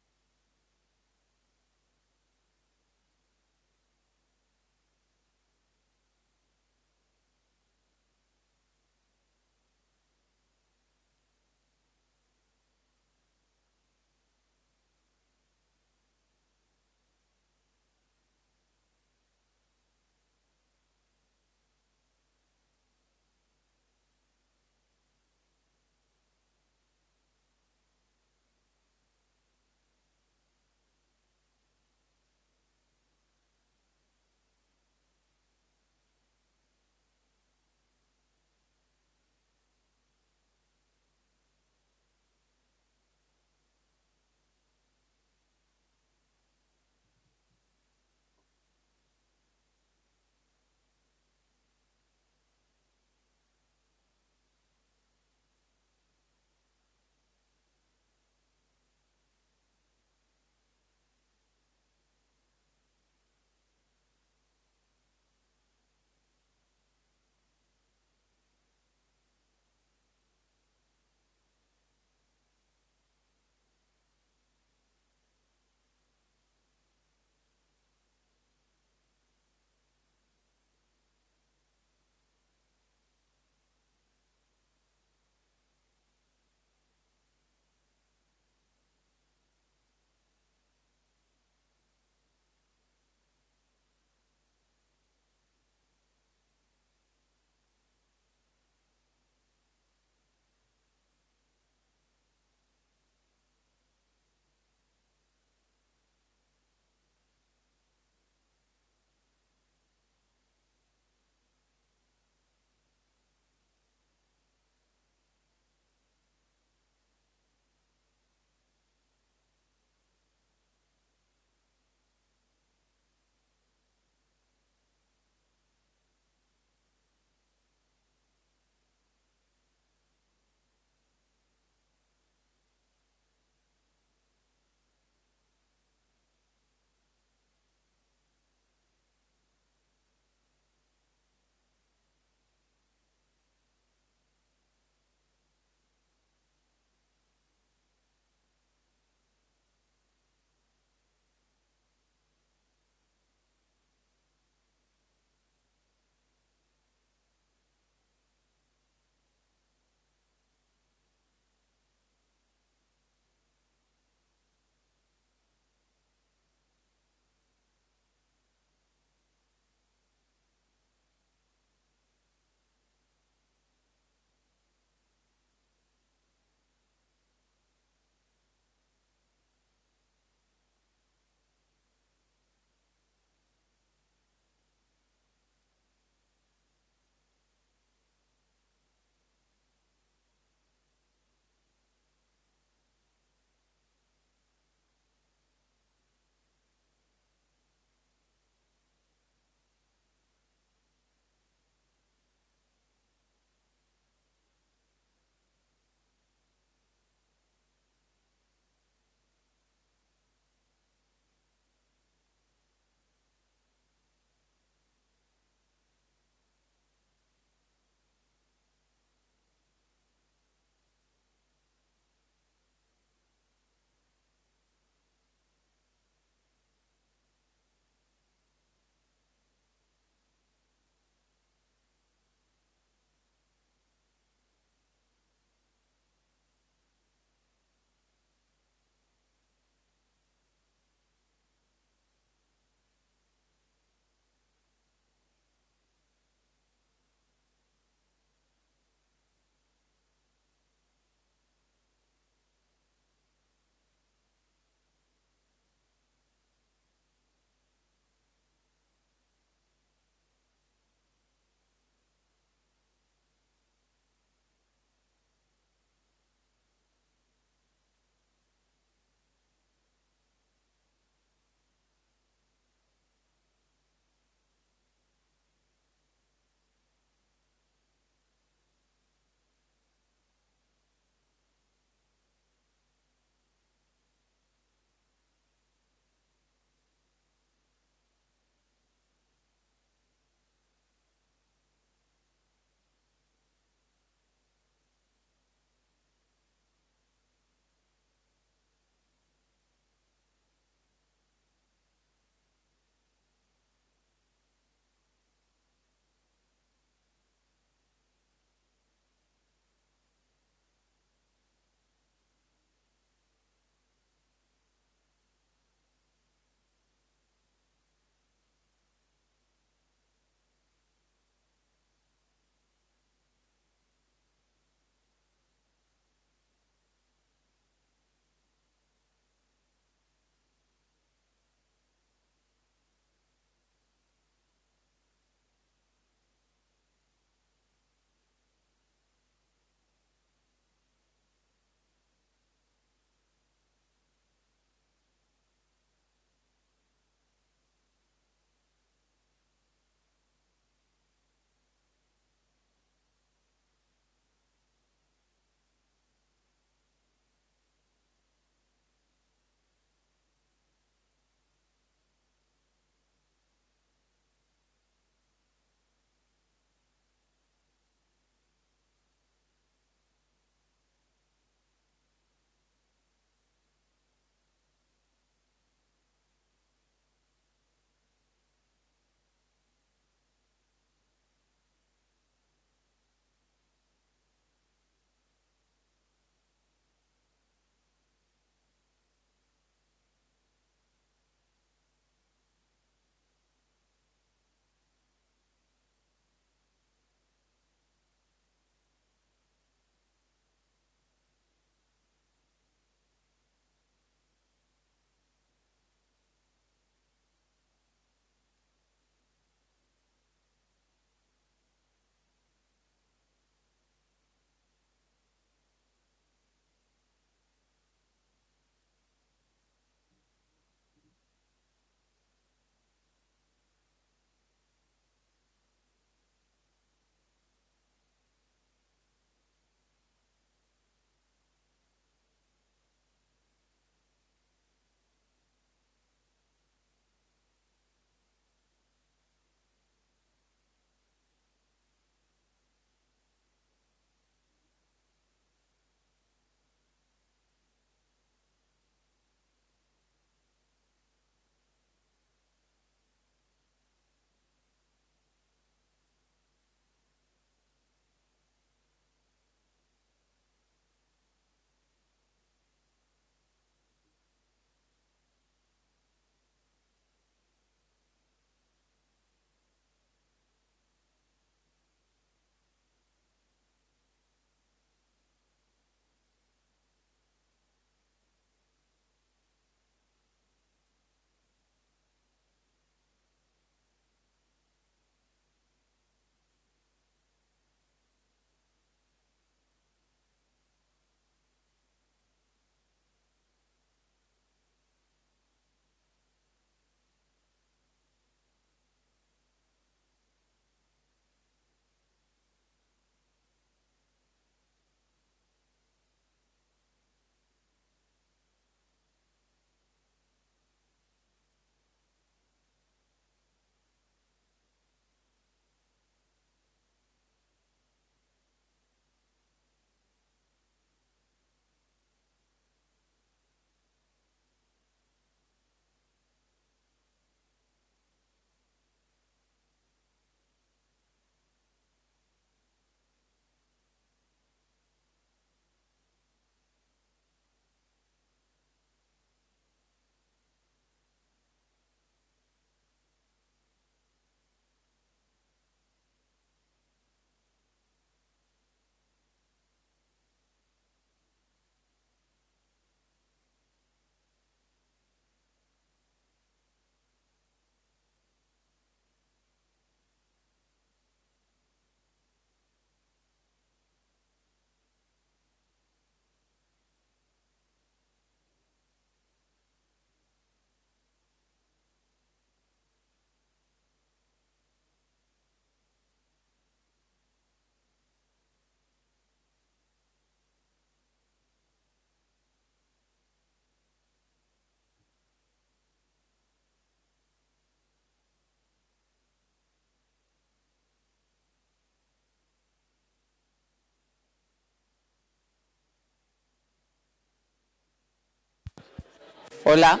Hola.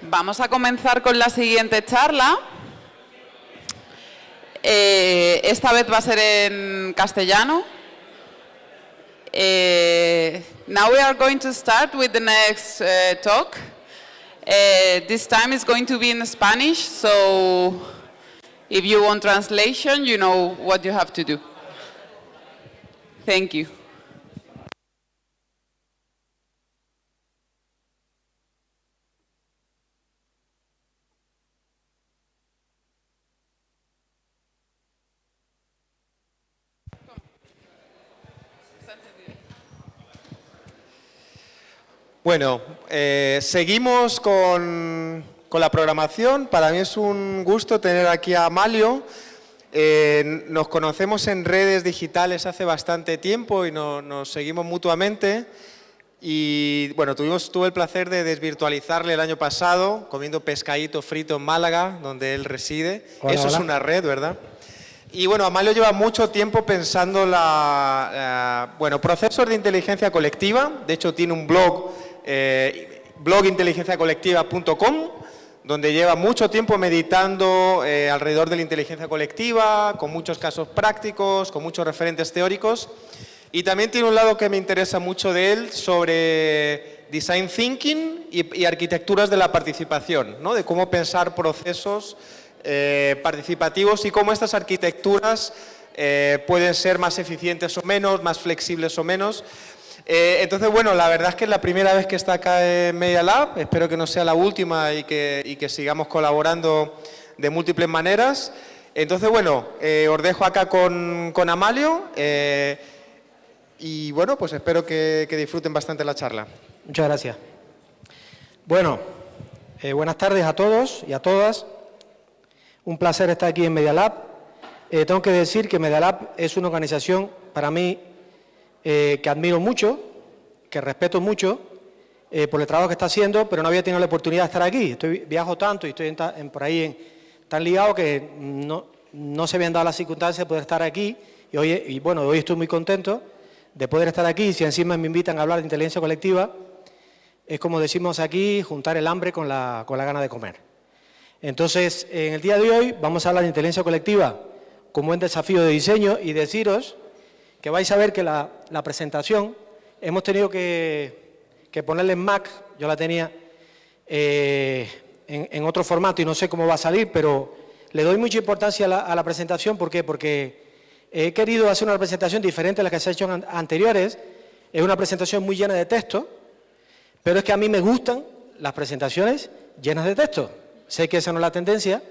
Vamos a comenzar con la siguiente charla. Esta vez va a ser en castellano. Now we are going to start with the next talk. This time is going to be in Spanish, so if you want translation, you know what you have to do. Thank you. Bueno, seguimos con la programación. Para mí es un gusto tener aquí a Amalio. Nos conocemos en redes digitales hace bastante tiempo y nos seguimos mutuamente. Y bueno, tuve el placer de desvirtualizarle el año pasado, comiendo pescadito frito en Málaga, donde él reside. Hola, Eso hola. es una red, ¿verdad? Y bueno, Amalio lleva mucho tiempo pensando procesos de inteligencia colectiva. De hecho, tiene un blog, inteligenciacolectiva.com, donde lleva mucho tiempo meditando alrededor de la inteligencia colectiva, con muchos casos prácticos, con muchos referentes teóricos. Y también tiene un lado que me interesa mucho de él sobre design thinking y arquitecturas de la participación, ¿no? De cómo pensar procesos participativos y cómo estas arquitecturas pueden ser más eficientes o menos, más flexibles o menos. Entonces, bueno, la verdad es que es la primera vez que está acá en Medialab. Espero que no sea la última y que sigamos colaborando de múltiples maneras. Entonces, bueno, os dejo acá con Amalio y, bueno, pues espero que disfruten bastante la charla. Muchas gracias. Bueno, buenas tardes a todos y a todas. Un placer estar aquí en Medialab. Tengo que decir que Medialab es una organización, para mí, que admiro mucho, que respeto mucho por el trabajo que está haciendo, pero no había tenido la oportunidad de estar aquí. Viajo tanto y estoy por ahí tan ligado que no se habían dado las circunstancias de poder estar aquí. Y hoy estoy muy contento de poder estar aquí. Si encima me invitan a hablar de inteligencia colectiva, es como decimos aquí, juntar el hambre con la gana de comer. Entonces, en el día de hoy vamos a hablar de inteligencia colectiva como un desafío de diseño y deciros que vais a ver que la presentación hemos tenido que ponerle en Mac, yo la tenía en otro formato y no sé cómo va a salir, pero le doy mucha importancia a la presentación. ¿Por qué? Porque he querido hacer una presentación diferente a la que se ha hecho anteriores. Es una presentación muy llena de texto, pero es que a mí me gustan las presentaciones llenas de texto. Sé que esa no es la tendencia,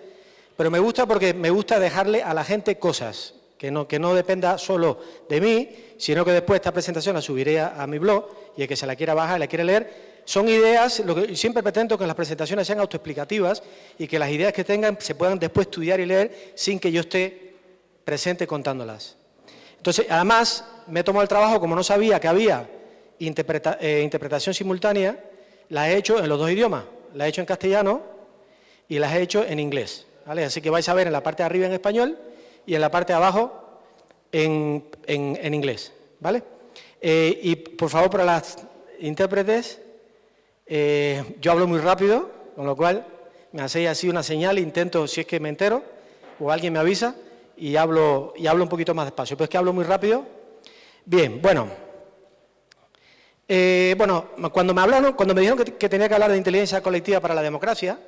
pero me gusta porque me gusta dejarle a la gente cosas, que no dependa solo de mí, sino que después esta presentación la subiré a mi blog y el que se la quiera bajar, la quiera leer. Son ideas, lo que siempre pretendo que las presentaciones sean autoexplicativas y que las ideas que tengan se puedan después estudiar y leer sin que yo esté presente contándolas. Entonces, además, me he tomado el trabajo, como no sabía que había interpretación simultánea, la he hecho en los dos idiomas, la he hecho en castellano y las he hecho en inglés, ¿vale? Así que vais a ver en la parte de arriba en español y en la parte de abajo en inglés, ¿vale? Y por favor, para las intérpretes, yo hablo muy rápido, con lo cual me hacéis así una señal, intento, si es que me entero, o alguien me avisa, y hablo un poquito más despacio. Pero es que hablo muy rápido. Bien, bueno. Cuando me dijeron que tenía que hablar de inteligencia colectiva para la democracia,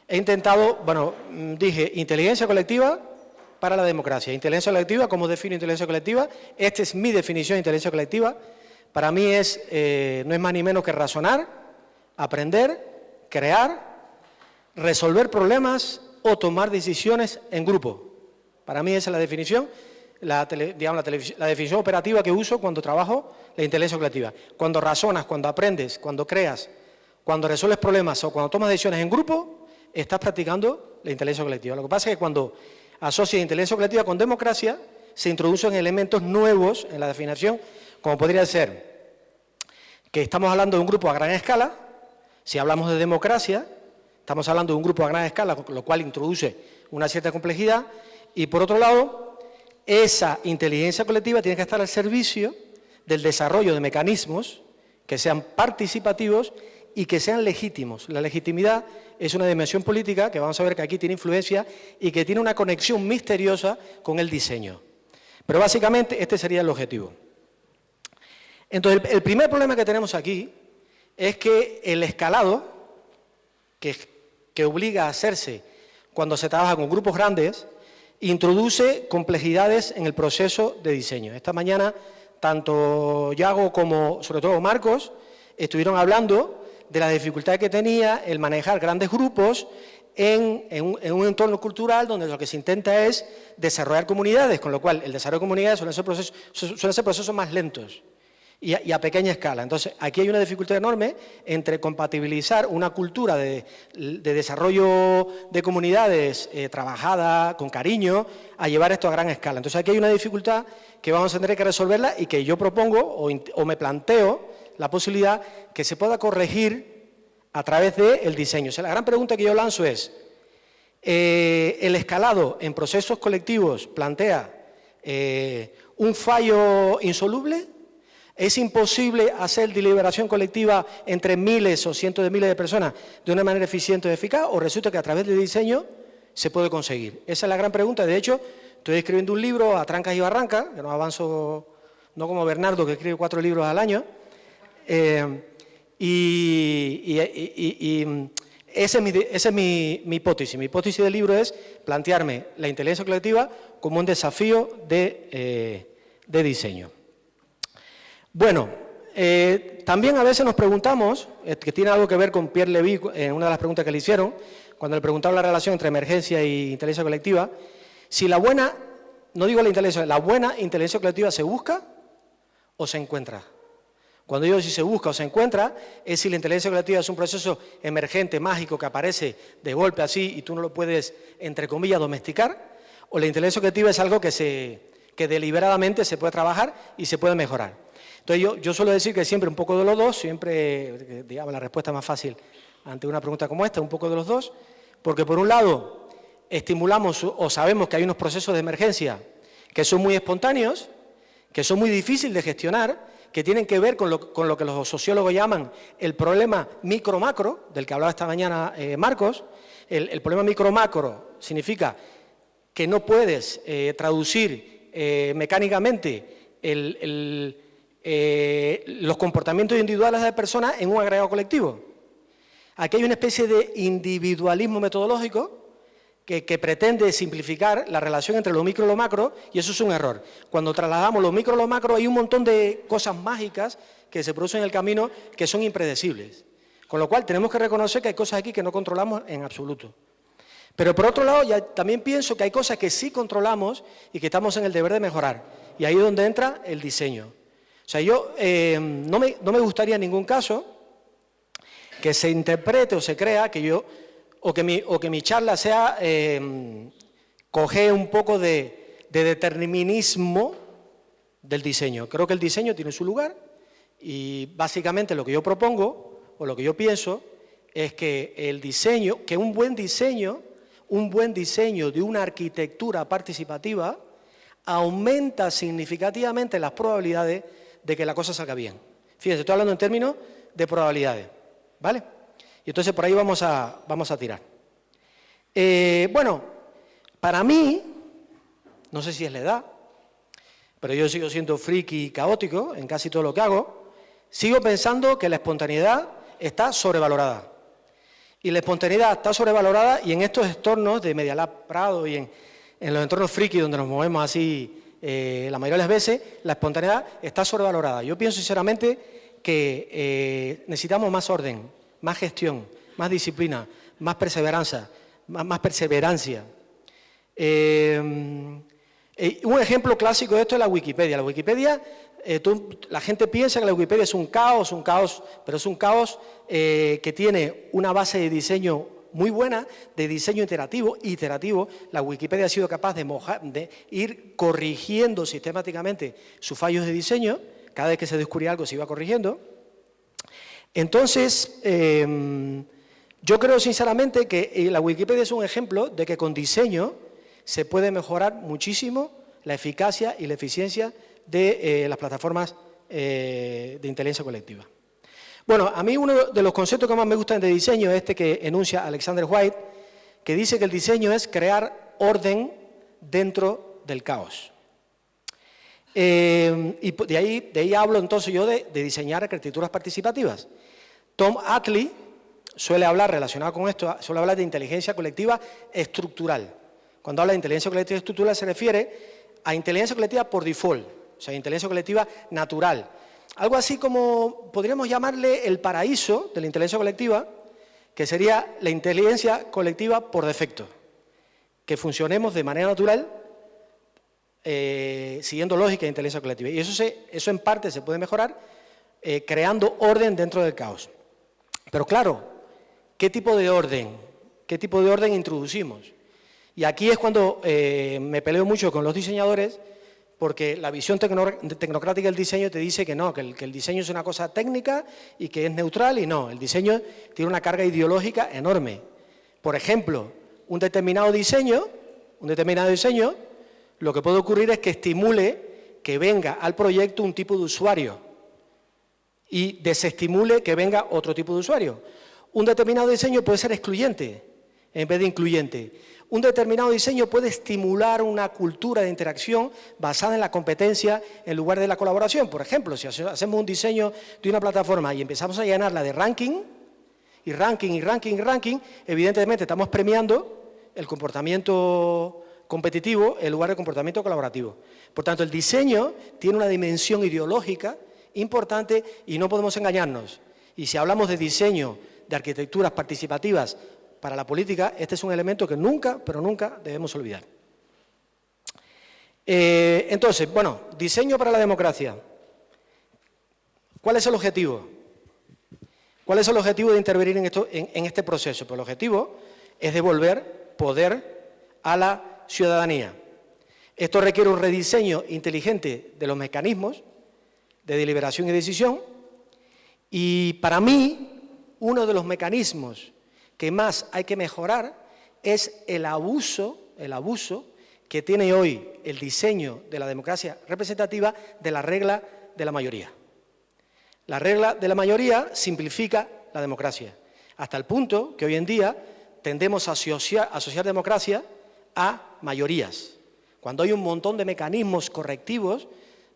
he intentado, dije inteligencia colectiva para la democracia. Inteligencia colectiva, ¿cómo defino inteligencia colectiva? Esta es mi definición de inteligencia colectiva. Para mí no es más ni menos que razonar, aprender, crear, resolver problemas o tomar decisiones en grupo. Para mí esa es la definición, la definición operativa que uso cuando trabajo la inteligencia colectiva. Cuando razonas, cuando aprendes, cuando creas, cuando resuelves problemas o cuando tomas decisiones en grupo, estás practicando la inteligencia colectiva. Lo que pasa es que cuando asocias inteligencia colectiva con democracia, se introducen elementos nuevos en la definición, como podría ser que estamos hablando de un grupo a gran escala. Si hablamos de democracia, estamos hablando de un grupo a gran escala, lo cual introduce una cierta complejidad. Y por otro lado, esa inteligencia colectiva tiene que estar al servicio del desarrollo de mecanismos que sean participativos y que sean legítimos. La legitimidad es una dimensión política que vamos a ver que aquí tiene influencia y que tiene una conexión misteriosa con el diseño. Pero básicamente este sería el objetivo. Entonces, el primer problema que tenemos aquí es que el escalado, que obliga a hacerse cuando se trabaja con grupos grandes, introduce complejidades en el proceso de diseño. Esta mañana, tanto Yago como, sobre todo, Marcos, estuvieron hablando de la dificultad que tenía el manejar grandes grupos en un entorno cultural donde lo que se intenta es desarrollar comunidades, con lo cual el desarrollo de comunidades suelen ser procesos más lentos y a pequeña escala. Entonces, aquí hay una dificultad enorme entre compatibilizar una cultura de desarrollo de comunidades trabajada con cariño a llevar esto a gran escala. Entonces, aquí hay una dificultad que vamos a tener que resolverla y que yo propongo o me planteo la posibilidad que se pueda corregir a través del diseño. O sea, la gran pregunta que yo lanzo es, ¿el escalado en procesos colectivos plantea un fallo insoluble? ¿Es imposible hacer deliberación colectiva entre miles o cientos de miles de personas de una manera eficiente y eficaz? ¿O resulta que a través del diseño se puede conseguir? Esa es la gran pregunta. De hecho, estoy escribiendo un libro a trancas y barrancas, que no avanzo, no como Bernardo, que escribe 4 libros al año. Esa es mi hipótesis. Mi hipótesis del libro es plantearme la inteligencia colectiva como un desafío de diseño. Bueno, también a veces nos preguntamos, que tiene algo que ver con Pierre Levy, en una de las preguntas que le hicieron, cuando le preguntaron la relación entre emergencia y inteligencia colectiva, si la buena, no digo la inteligencia, la buena inteligencia colectiva se busca o se encuentra. Cuando digo si se busca o se encuentra, es si la inteligencia colectiva es un proceso emergente, mágico, que aparece de golpe así y tú no lo puedes, entre comillas, domesticar, o la inteligencia colectiva es algo que deliberadamente se puede trabajar y se puede mejorar. Entonces yo suelo decir que siempre un poco de los dos, siempre, digamos, la respuesta más fácil ante una pregunta como esta, un poco de los dos, porque por un lado estimulamos o sabemos que hay unos procesos de emergencia que son muy espontáneos, que son muy difíciles de gestionar, que tienen que ver con lo que los sociólogos llaman el problema micro-macro, del que hablaba esta mañana Marcos. El problema micro-macro significa que no puedes traducir mecánicamente los comportamientos individuales de personas en un agregado colectivo. Aquí hay una especie de individualismo metodológico que pretende simplificar la relación entre lo micro y lo macro, y eso es un error. Cuando trasladamos lo micro a lo macro hay un montón de cosas mágicas que se producen en el camino que son impredecibles. Con lo cual tenemos que reconocer que hay cosas aquí que no controlamos en absoluto. Pero por otro lado, ya también pienso que hay cosas que sí controlamos y que estamos en el deber de mejorar. Y ahí es donde entra el diseño. O sea, yo no me gustaría en ningún caso que se interprete o se crea que yo, o que mi charla sea coger un poco de determinismo del diseño. Creo que el diseño tiene su lugar y básicamente lo que yo propongo o lo que yo pienso es que el diseño, que un buen diseño de una arquitectura participativa aumenta significativamente las probabilidades de que la cosa salga bien. Fíjense, estoy hablando en términos de probabilidades, ¿vale? Y entonces por ahí vamos a tirar. Bueno, para mí, no sé si es la edad, pero yo sigo siendo friki y caótico en casi todo lo que hago, sigo pensando que la espontaneidad está sobrevalorada. Y la espontaneidad está sobrevalorada y en estos entornos de Medialab-Prado y en los entornos friki donde nos movemos así la mayoría de las veces, la espontaneidad está sobrevalorada. Yo pienso sinceramente que necesitamos más orden, más gestión, más disciplina, más perseverancia. Un ejemplo clásico de esto es la Wikipedia. La Wikipedia, la gente piensa que la Wikipedia es un caos, pero es un caos que tiene una base de diseño muy buena, de diseño iterativo. La Wikipedia ha sido capaz de ir corrigiendo sistemáticamente sus fallos de diseño. Cada vez que se descubría algo se iba corrigiendo. Entonces, yo creo sinceramente que la Wikipedia es un ejemplo de que con diseño se puede mejorar muchísimo la eficacia y la eficiencia de las plataformas de inteligencia colectiva. Bueno, a mí uno de los conceptos que más me gustan de diseño es este que enuncia Alexander White, que dice que el diseño es crear orden dentro del caos. Y de ahí hablo entonces yo de diseñar arquitecturas participativas. Tom Ackley suele hablar, relacionado con esto, suele hablar de inteligencia colectiva estructural. Cuando habla de inteligencia colectiva estructural se refiere a inteligencia colectiva por default, o sea, inteligencia colectiva natural. Algo así como, podríamos llamarle el paraíso de la inteligencia colectiva, que sería la inteligencia colectiva por defecto. Que funcionemos de manera natural, siguiendo lógica de inteligencia colectiva. Y eso en parte se puede mejorar creando orden dentro del caos. Pero claro, ¿qué tipo de orden? ¿Qué tipo de orden introducimos? Y aquí es cuando me peleo mucho con los diseñadores, porque la visión tecnocrática del diseño te dice que no, que el diseño es una cosa técnica y que es neutral, y no, el diseño tiene una carga ideológica enorme. Por ejemplo, un determinado diseño, lo que puede ocurrir es que estimule que venga al proyecto un tipo de usuario y desestimule que venga otro tipo de usuario. Un determinado diseño puede ser excluyente en vez de incluyente. Un determinado diseño puede estimular una cultura de interacción basada en la competencia en lugar de la colaboración. Por ejemplo, si hacemos un diseño de una plataforma y empezamos a llenarla de ranking, evidentemente estamos premiando el comportamiento competitivo en lugar del comportamiento colaborativo. Por tanto, el diseño tiene una dimensión ideológica importante y no podemos engañarnos. Y si hablamos de diseño de arquitecturas participativas para la política, este es un elemento que nunca, pero nunca debemos olvidar. Entonces, bueno, diseño para la democracia. ¿Cuál es el objetivo? ¿Cuál es el objetivo de intervenir en este proceso? Pues el objetivo es devolver poder a la ciudadanía. Esto requiere un rediseño inteligente de los mecanismos de deliberación y decisión, y para mí, uno de los mecanismos que más hay que mejorar es el abuso que tiene hoy el diseño de la democracia representativa de la regla de la mayoría. La regla de la mayoría simplifica la democracia, hasta el punto que hoy en día tendemos a asociar democracia a mayorías, cuando hay un montón de mecanismos correctivos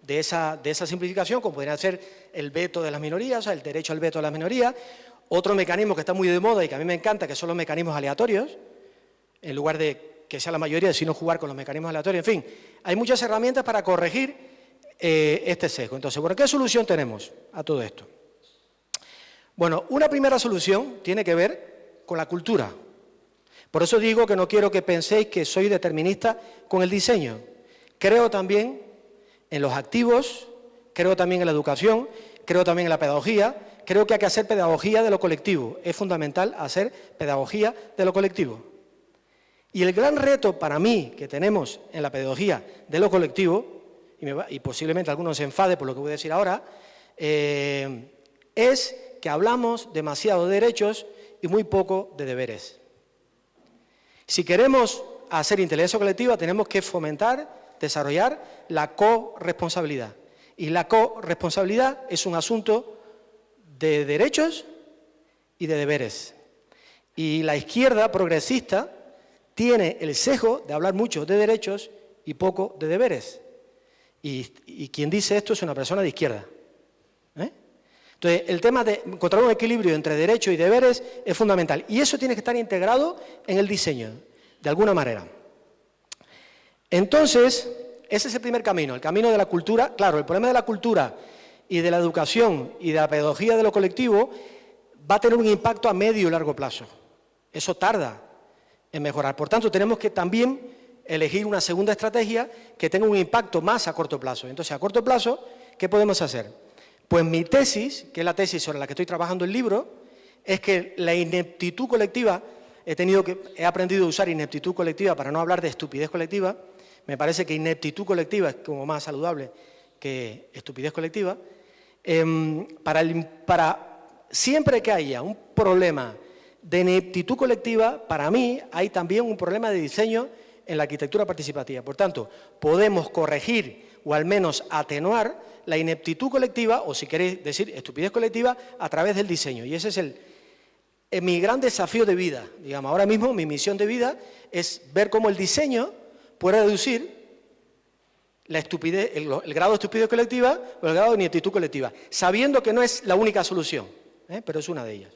de esa simplificación, como podrían ser el veto de las minorías, o sea, el derecho al veto de las minorías. Otro mecanismo que está muy de moda y que a mí me encanta, que son los mecanismos aleatorios, en lugar de que sea la mayoría, sino jugar con los mecanismos aleatorios. En fin, hay muchas herramientas para corregir este sesgo. Entonces, bueno, ¿qué solución tenemos a todo esto? Bueno, una primera solución tiene que ver con la cultura. Por eso digo que no quiero que penséis que soy determinista con el diseño. Creo también en los activos, creo también en la educación, creo también en la pedagogía. Creo que hay que hacer pedagogía de lo colectivo. Es fundamental hacer pedagogía de lo colectivo. Y el gran reto para mí que tenemos en la pedagogía de lo colectivo, y posiblemente algunos se enfade por lo que voy a decir ahora, es que hablamos demasiado de derechos y muy poco de deberes. Si queremos hacer inteligencia colectiva, tenemos que fomentar, desarrollar la corresponsabilidad. Y la corresponsabilidad es un asunto de derechos y de deberes. Y la izquierda progresista tiene el sesgo de hablar mucho de derechos y poco de deberes. Y quien dice esto es una persona de izquierda. Entonces, el tema de encontrar un equilibrio entre derechos y deberes es fundamental. Y eso tiene que estar integrado en el diseño, de alguna manera. Entonces, ese es el primer camino, el camino de la cultura. Claro, el problema de la cultura y de la educación y de la pedagogía de lo colectivo va a tener un impacto a medio y largo plazo. Eso tarda en mejorar. Por tanto, tenemos que también elegir una segunda estrategia que tenga un impacto más a corto plazo. Entonces, a corto plazo, ¿qué podemos hacer? Pues mi tesis, que es la tesis sobre la que estoy trabajando el libro, es que la ineptitud colectiva, he aprendido a usar ineptitud colectiva para no hablar de estupidez colectiva. Me parece que ineptitud colectiva es como más saludable que estupidez colectiva. Siempre que haya un problema de ineptitud colectiva, para mí hay también un problema de diseño en la arquitectura participativa. Por tanto, podemos corregir o al menos atenuar la ineptitud colectiva, o si queréis decir estupidez colectiva, a través del diseño. Y ese es mi gran desafío de vida. Digamos, ahora mismo mi misión de vida es ver cómo el diseño puede reducir la estupidez, el grado de estupidez colectiva o el grado de ineptitud colectiva, sabiendo que no es la única solución, pero es una de ellas.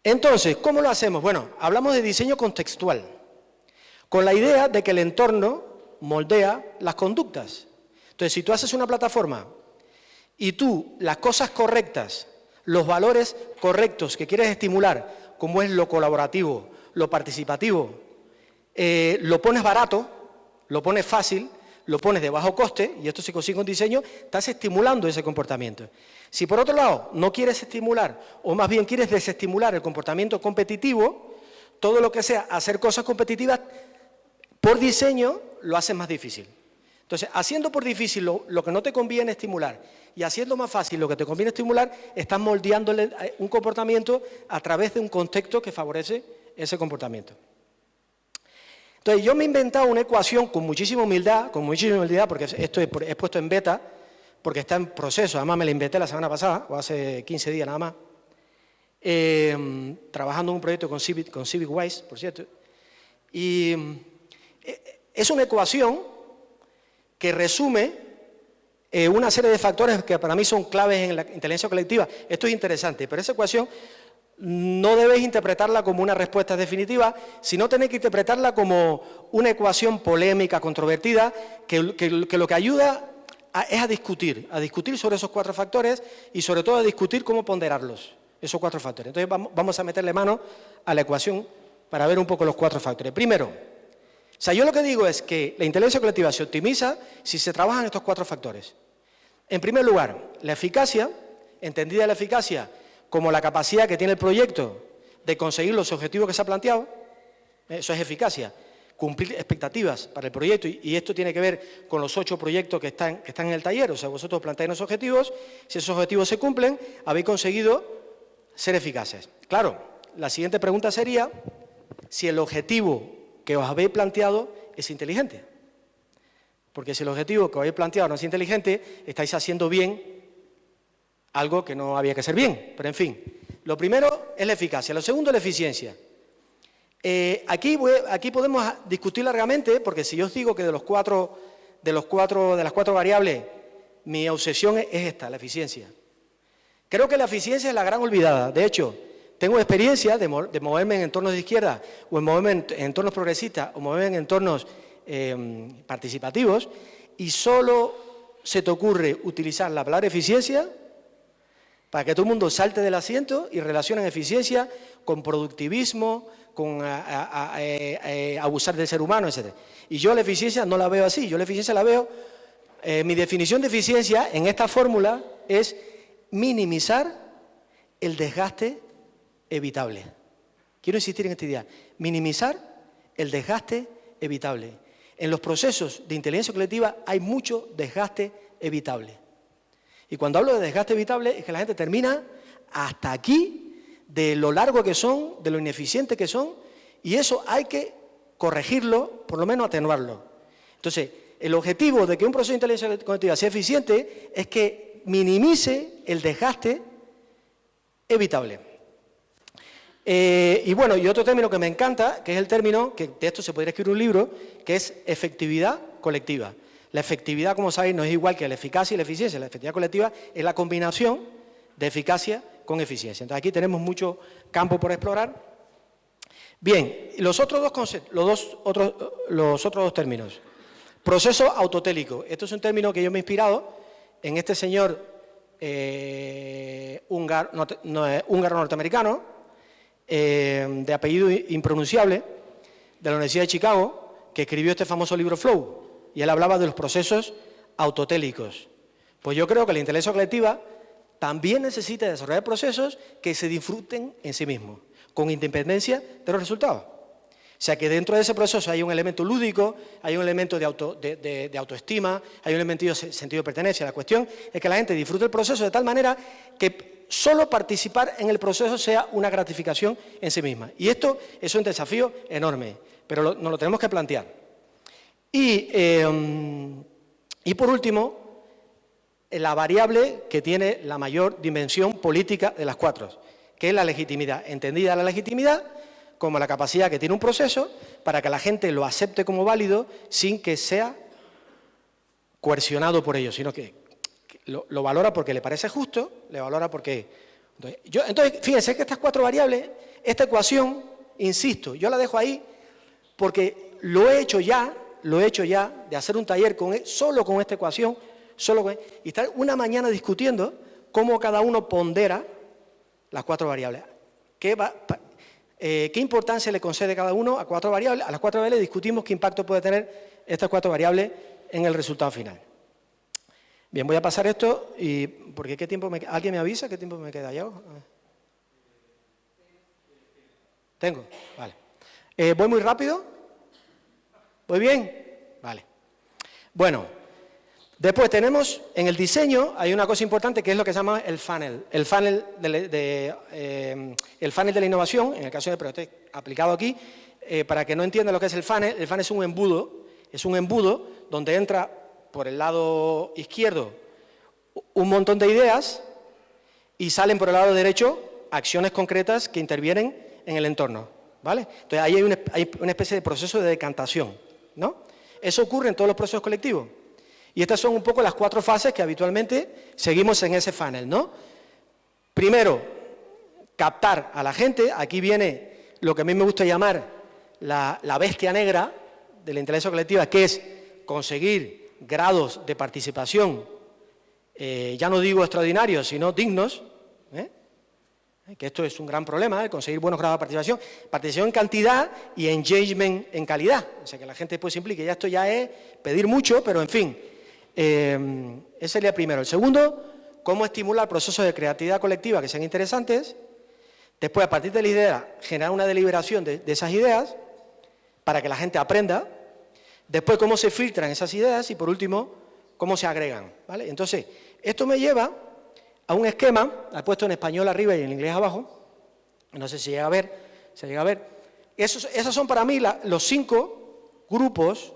Entonces, ¿cómo lo hacemos? Bueno, hablamos de diseño contextual, con la idea de que el entorno moldea las conductas. Entonces, si tú haces una plataforma y tú las cosas correctas, los valores correctos que quieres estimular, como es lo colaborativo, lo participativo, lo pones barato, lo pones fácil, lo pones de bajo coste, y esto se consigue con diseño, estás estimulando ese comportamiento. Si por otro lado no quieres estimular, o más bien quieres desestimular el comportamiento competitivo, todo lo que sea hacer cosas competitivas, por diseño lo haces más difícil. Entonces, haciendo por difícil lo que no te conviene estimular y haciendo más fácil lo que te conviene estimular, estás moldeándole un comportamiento a través de un contexto que favorece ese comportamiento. Entonces, yo me he inventado una ecuación con muchísima humildad, porque esto es puesto en beta, porque está en proceso, además me la inventé la semana pasada, o hace 15 días nada más, trabajando en un proyecto con CivicWise, por cierto, y es una ecuación que resume una serie de factores que para mí son claves en la inteligencia colectiva. Esto es interesante, pero esa ecuación no debéis interpretarla como una respuesta definitiva, sino tenéis que interpretarla como una ecuación polémica, controvertida, que lo que ayuda es a discutir sobre esos 4 factores y sobre todo a discutir cómo ponderarlos, esos 4 factores. Entonces vamos a meterle mano a la ecuación para ver un poco los 4 factores. Primero, yo lo que digo es que la inteligencia colectiva se optimiza si se trabajan estos 4 factores. En primer lugar, la eficacia, entendida la eficacia como la capacidad que tiene el proyecto de conseguir los objetivos que se ha planteado, eso es eficacia, cumplir expectativas para el proyecto, y esto tiene que ver con los 8 proyectos que están en el taller. O sea, vosotros planteáis los objetivos, si esos objetivos se cumplen, habéis conseguido ser eficaces. Claro, la siguiente pregunta sería si el objetivo que os habéis planteado es inteligente. Porque si el objetivo que os habéis planteado no es inteligente, estáis haciendo bien algo que no había que hacer bien. Pero en fin, lo primero es la eficacia, lo segundo es la eficiencia. Aquí podemos discutir largamente, porque si yo os digo que de las 4 variables, mi obsesión es esta, la eficiencia. Creo que la eficiencia es la gran olvidada. De hecho, tengo experiencia de moverme en entornos de izquierda, o en moverme en entornos progresistas, o moverme en entornos participativos, y solo se te ocurre utilizar la palabra eficiencia para que todo el mundo salte del asiento y relacionen eficiencia con productivismo, con abusar del ser humano, etc. Y yo la eficiencia no la veo así, yo la eficiencia la veo, mi definición de eficiencia en esta fórmula es minimizar el desgaste evitable. Quiero insistir en esta idea, minimizar el desgaste evitable. En los procesos de inteligencia colectiva hay mucho desgaste evitable. Y cuando hablo de desgaste evitable es que la gente termina hasta aquí de lo largo que son, de lo ineficiente que son, y eso hay que corregirlo, por lo menos atenuarlo. Entonces, el objetivo de que un proceso de inteligencia colectiva sea eficiente es que minimice el desgaste evitable. Y bueno, y otro término que me encanta, que es el término, que de esto se podría escribir un libro, que es efectividad colectiva. La efectividad, como sabéis, no es igual que la eficacia y la eficiencia. La efectividad colectiva es la combinación de eficacia con eficiencia. Entonces aquí tenemos mucho campo por explorar. Bien, los otros dos conceptos, los otros dos términos. Proceso autotélico. Esto es un término que yo me he inspirado en este señor húngaro-norteamericano, de apellido impronunciable, de la Universidad de Chicago, que escribió este famoso libro Flow, y él hablaba de los procesos autotélicos. Pues yo creo que la inteligencia colectiva también necesita desarrollar procesos que se disfruten en sí mismos, con independencia de los resultados. O sea, que dentro de ese proceso hay un elemento lúdico, hay un elemento de autoestima, hay un elemento de sentido de pertenencia. La cuestión es que la gente disfrute el proceso de tal manera que solo participar en el proceso sea una gratificación en sí misma. Y esto es un desafío enorme, pero nos lo tenemos que plantear. Y Y por último, la variable que tiene la mayor dimensión política de las cuatro, que es la legitimidad. Entendida la legitimidad como la capacidad que tiene un proceso para que la gente lo acepte como válido sin que sea coercionado por ello, sino que lo valora porque le parece justo, le valora porque... Entonces, fíjense que estas cuatro variables, esta ecuación, insisto, yo la dejo ahí porque lo he hecho ya de hacer un taller solo con esta ecuación, y estar una mañana discutiendo cómo cada uno pondera las cuatro variables. ¿Qué importancia le concede cada uno a cuatro variables? A las cuatro variables discutimos qué impacto puede tener estas cuatro variables en el resultado final. Bien, voy a pasar esto y... porque ¿qué tiempo me queda? ¿Alguien me avisa qué tiempo me queda ya? ¿Tengo? Vale. ¿Voy muy rápido? ¿Voy bien? Vale. Bueno, después tenemos en el diseño, hay una cosa importante que es lo que se llama el funnel. El funnel de la innovación, en el caso de proyecto aplicado aquí, para que no entiendan lo que es el funnel es un embudo donde entra por el lado izquierdo un montón de ideas y salen por el lado derecho acciones concretas que intervienen en el entorno, ¿vale? Entonces ahí hay una especie de proceso de decantación, ¿no? Eso ocurre en todos los procesos colectivos. Y estas son un poco las cuatro fases que habitualmente seguimos en ese funnel, ¿no? Primero, captar a la gente. Aquí viene lo que a mí me gusta llamar la bestia negra de la inteligencia colectiva, que es conseguir grados de participación, ya no digo extraordinarios, sino dignos, que esto es un gran problema, conseguir buenos grados de participación en cantidad y engagement en calidad, o sea, que la gente después se implique. Ya esto ya es pedir mucho, pero en fin, ese sería el primero. El segundo, cómo estimular procesos de creatividad colectiva que sean interesantes. Después, a partir de la idea, generar una deliberación de esas ideas para que la gente aprenda. Después, cómo se filtran esas ideas y, por último, cómo se agregan, ¿vale? Entonces, esto me lleva a un esquema, he puesto en español arriba y en inglés abajo, no sé si llega a ver, esos son para mí los cinco grupos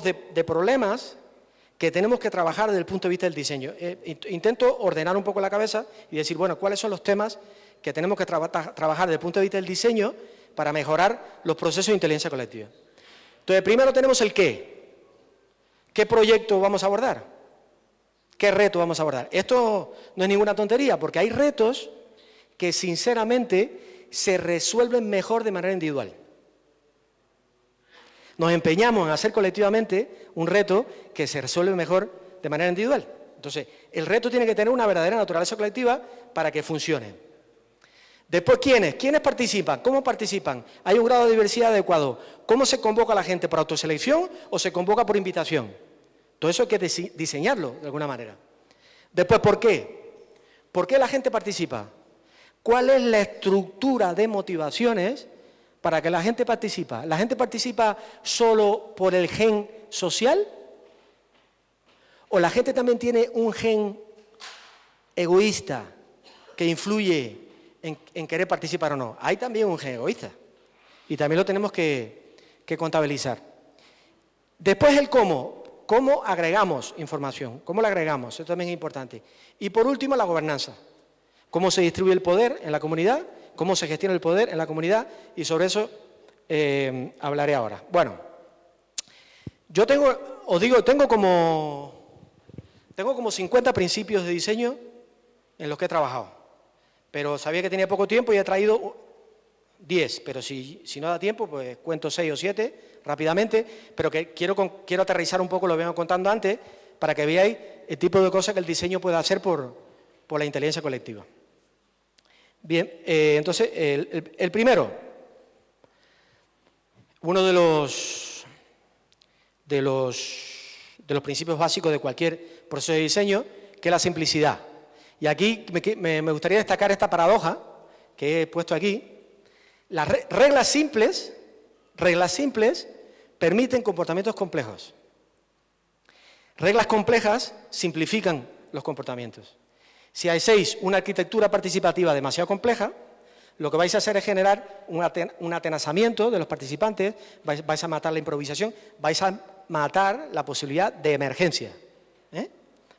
de problemas que tenemos que trabajar desde el punto de vista del diseño. Intento ordenar un poco la cabeza y decir, bueno, ¿cuáles son los temas que tenemos que trabajar desde el punto de vista del diseño para mejorar los procesos de inteligencia colectiva? Entonces, primero tenemos el qué. ¿Qué proyecto vamos a abordar? ¿Qué reto vamos a abordar? Esto no es ninguna tontería, porque hay retos que, sinceramente, se resuelven mejor de manera individual. Nos empeñamos en hacer colectivamente un reto que se resuelve mejor de manera individual. Entonces, el reto tiene que tener una verdadera naturaleza colectiva para que funcione. Después, ¿quiénes? ¿Quiénes participan? ¿Cómo participan? ¿Hay un grado de diversidad adecuado? ¿Cómo se convoca a la gente? ¿Por autoselección o se convoca por invitación? Todo eso hay que diseñarlo de alguna manera. Después, ¿por qué? ¿Por qué la gente participa? ¿Cuál es la estructura de motivaciones para que la gente participe? ¿La gente participa solo por el gen social? ¿O la gente también tiene un gen egoísta que influye en querer participar o no? Hay también un gen egoísta y también lo tenemos que contabilizar. Después el cómo. ¿Cómo agregamos información? ¿Cómo la agregamos? Eso también es importante. Y por último, la gobernanza. ¿Cómo se distribuye el poder en la comunidad? ¿Cómo se gestiona el poder en la comunidad? Y sobre eso hablaré ahora. Bueno, yo tengo como 50 principios de diseño en los que he trabajado. Pero sabía que tenía poco tiempo y he traído 10, pero si no da tiempo, pues cuento 6 o 7 rápidamente, pero que quiero aterrizar un poco lo que vengo contando antes para que veáis el tipo de cosas que el diseño puede hacer por la inteligencia colectiva. Bien, entonces, el primero, uno de los principios básicos de cualquier proceso de diseño, que es la simplicidad. Y aquí me gustaría destacar esta paradoja que he puesto aquí. Las reglas simples permiten comportamientos complejos. Reglas complejas simplifican los comportamientos. Si hacéis una arquitectura participativa demasiado compleja, lo que vais a hacer es generar un atenazamiento de los participantes, vais a matar la improvisación, vais a matar la posibilidad de emergencia,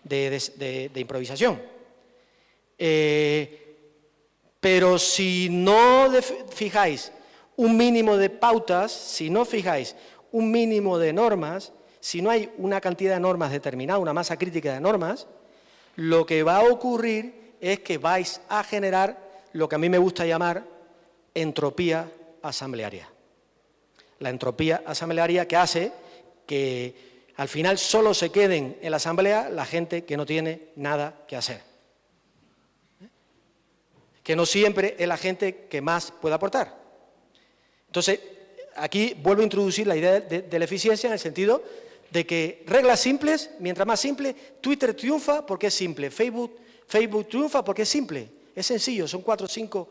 de improvisación. Pero si no fijáis un mínimo de pautas, si no fijáis un mínimo de normas, si no hay una cantidad de normas determinada, una masa crítica de normas, lo que va a ocurrir es que vais a generar lo que a mí me gusta llamar entropía asamblearia. La entropía asamblearia que hace que al final solo se queden en la asamblea la gente que no tiene nada que hacer. Que no siempre es la gente que más puede aportar. Entonces, aquí vuelvo a introducir la idea de la eficiencia en el sentido de que reglas simples, mientras más simple, Twitter triunfa porque es simple, Facebook triunfa porque es simple, es sencillo, son 4 o 5.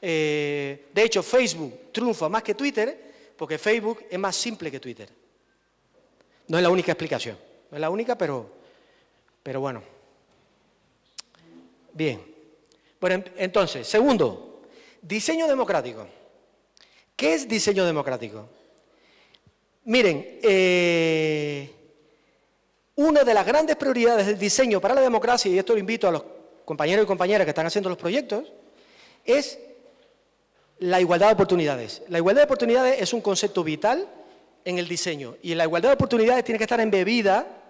De hecho, Facebook triunfa más que Twitter porque Facebook es más simple que Twitter. No es la única explicación, no es la única, pero bueno. Bien. Bueno, entonces, segundo, diseño democrático. ¿Qué es diseño democrático? Miren, una de las grandes prioridades del diseño para la democracia, y esto lo invito a los compañeros y compañeras que están haciendo los proyectos, es la igualdad de oportunidades. La igualdad de oportunidades es un concepto vital en el diseño, y la igualdad de oportunidades tiene que estar embebida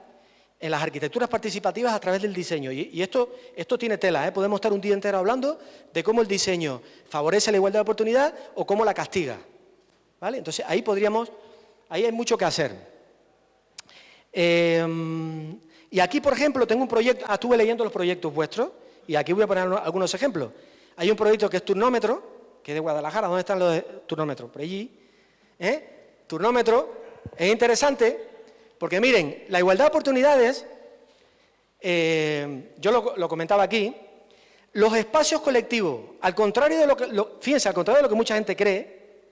en las arquitecturas participativas a través del diseño. Y esto tiene tela, podemos estar un día entero hablando de cómo el diseño favorece la igualdad de oportunidad o cómo la castiga, ¿vale? Entonces, ahí hay mucho que hacer. Y aquí, por ejemplo, tengo un proyecto, estuve leyendo los proyectos vuestros, y aquí voy a poner algunos ejemplos. Hay un proyecto que es Turnómetro, que es de Guadalajara. ¿Dónde están los de Turnómetro? Por allí. Turnómetro es interesante porque, miren, la igualdad de oportunidades, yo lo comentaba aquí, los espacios colectivos, al contrario de fíjense, al contrario de lo que mucha gente cree,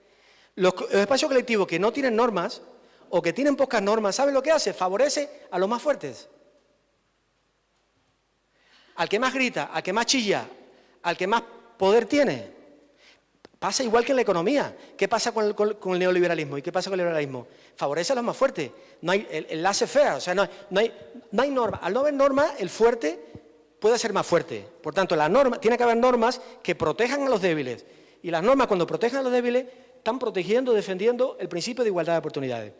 los espacios colectivos que no tienen normas o que tienen pocas normas, ¿saben lo que hace? Favorece a los más fuertes. Al que más grita, al que más chilla, al que más poder tiene. Pasa igual que en la economía. ¿Qué pasa con el neoliberalismo? ¿Y qué pasa con el liberalismo? Favorece a los más fuertes. No hay el laissez-faire, o sea, no hay norma. Al no haber norma, el fuerte puede ser más fuerte. Por tanto, tiene que haber normas que protejan a los débiles. Y las normas, cuando protegen a los débiles, están protegiendo, defendiendo el principio de igualdad de oportunidades.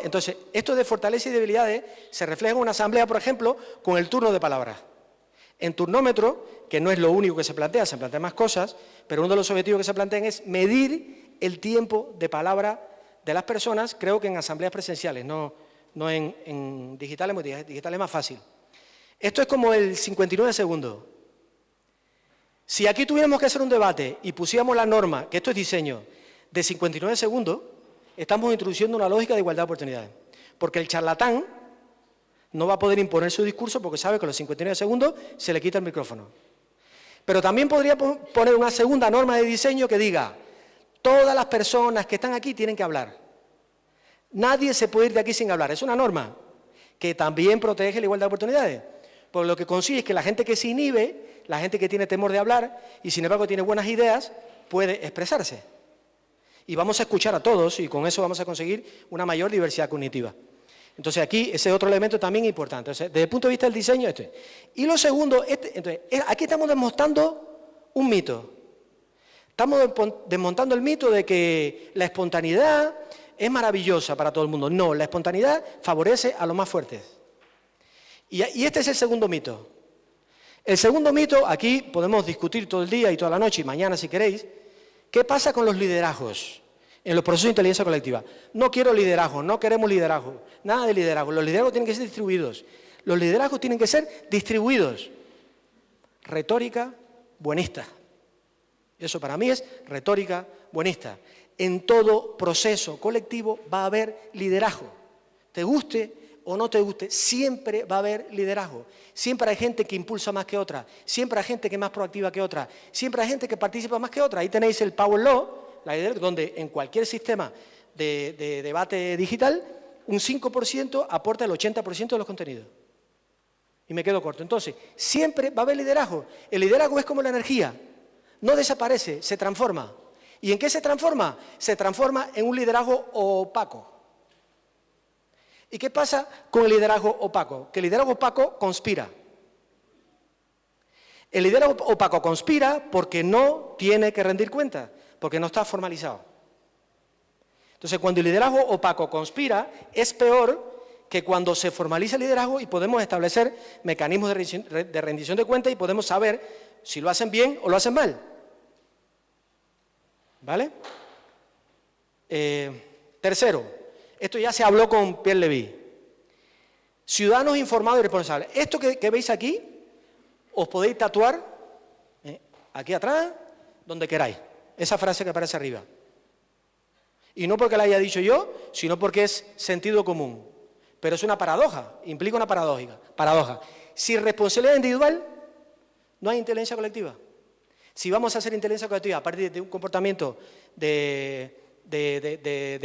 Entonces, esto de fortaleza y debilidades se refleja en una asamblea, por ejemplo, con el turno de palabras. En Turnómetro, que no es lo único que se plantean más cosas, pero uno de los objetivos que se plantean es medir el tiempo de palabra de las personas, creo que en asambleas presenciales, no en digitales, porque digitales es más fácil. Esto es como el 59 segundos. Si aquí tuviéramos que hacer un debate y pusiéramos la norma, que esto es diseño, de 59 segundos, estamos introduciendo una lógica de igualdad de oportunidades. Porque el charlatán no va a poder imponer su discurso porque sabe que a los 59 segundos se le quita el micrófono. Pero también podría poner una segunda norma de diseño que diga: todas las personas que están aquí tienen que hablar. Nadie se puede ir de aquí sin hablar. Es una norma que también protege la igualdad de oportunidades. Por lo que consigue es que la gente que se inhibe, la gente que tiene temor de hablar y sin embargo tiene buenas ideas, puede expresarse. Y vamos a escuchar a todos y con eso vamos a conseguir una mayor diversidad cognitiva. Entonces aquí ese es otro elemento también importante. Entonces, desde el punto de vista del diseño, esto es. Y lo segundo, entonces, aquí estamos desmontando un mito. Estamos desmontando el mito de que la espontaneidad es maravillosa para todo el mundo. No, la espontaneidad favorece a los más fuertes. Y este es el segundo mito. El segundo mito, aquí podemos discutir todo el día y toda la noche y mañana si queréis, ¿qué pasa con los liderazgos en los procesos de inteligencia colectiva? No quiero liderazgo, no queremos liderazgo, nada de liderazgo. Los liderazgos tienen que ser distribuidos. Los liderazgos tienen que ser distribuidos. Retórica buenista. Eso para mí es retórica buenista. En todo proceso colectivo va a haber liderazgo. Te guste o no te guste, siempre va a haber liderazgo. Siempre hay gente que impulsa más que otra, siempre hay gente que es más proactiva que otra, siempre hay gente que participa más que otra. Ahí tenéis el Power Law, la idea donde en cualquier sistema de debate digital, un 5% aporta el 80% de los contenidos. Y me quedo corto. Entonces, siempre va a haber liderazgo. El liderazgo es como la energía. no desaparece, se transforma. ¿Y en qué se transforma? Se transforma en un liderazgo opaco. ¿Y qué pasa con el liderazgo opaco? Que el liderazgo opaco conspira. El liderazgo opaco conspira porque no tiene que rendir cuentas, porque no está formalizado. Entonces, cuando el liderazgo opaco conspira, es peor que cuando se formaliza el liderazgo y podemos establecer mecanismos de rendición de cuentas y podemos saber si lo hacen bien o lo hacen mal. ¿Vale? Tercero, esto ya se habló con Pierre Levy. Ciudadanos informados y responsables. Esto que veis aquí, os podéis tatuar aquí atrás, donde queráis. Esa frase que aparece arriba. Y no porque la haya dicho yo, sino porque es sentido común. Pero es una paradoja, implica una paradoja. Sin responsabilidad individual, no hay inteligencia colectiva. Si vamos a hacer inteligencia colectiva a partir de un comportamiento de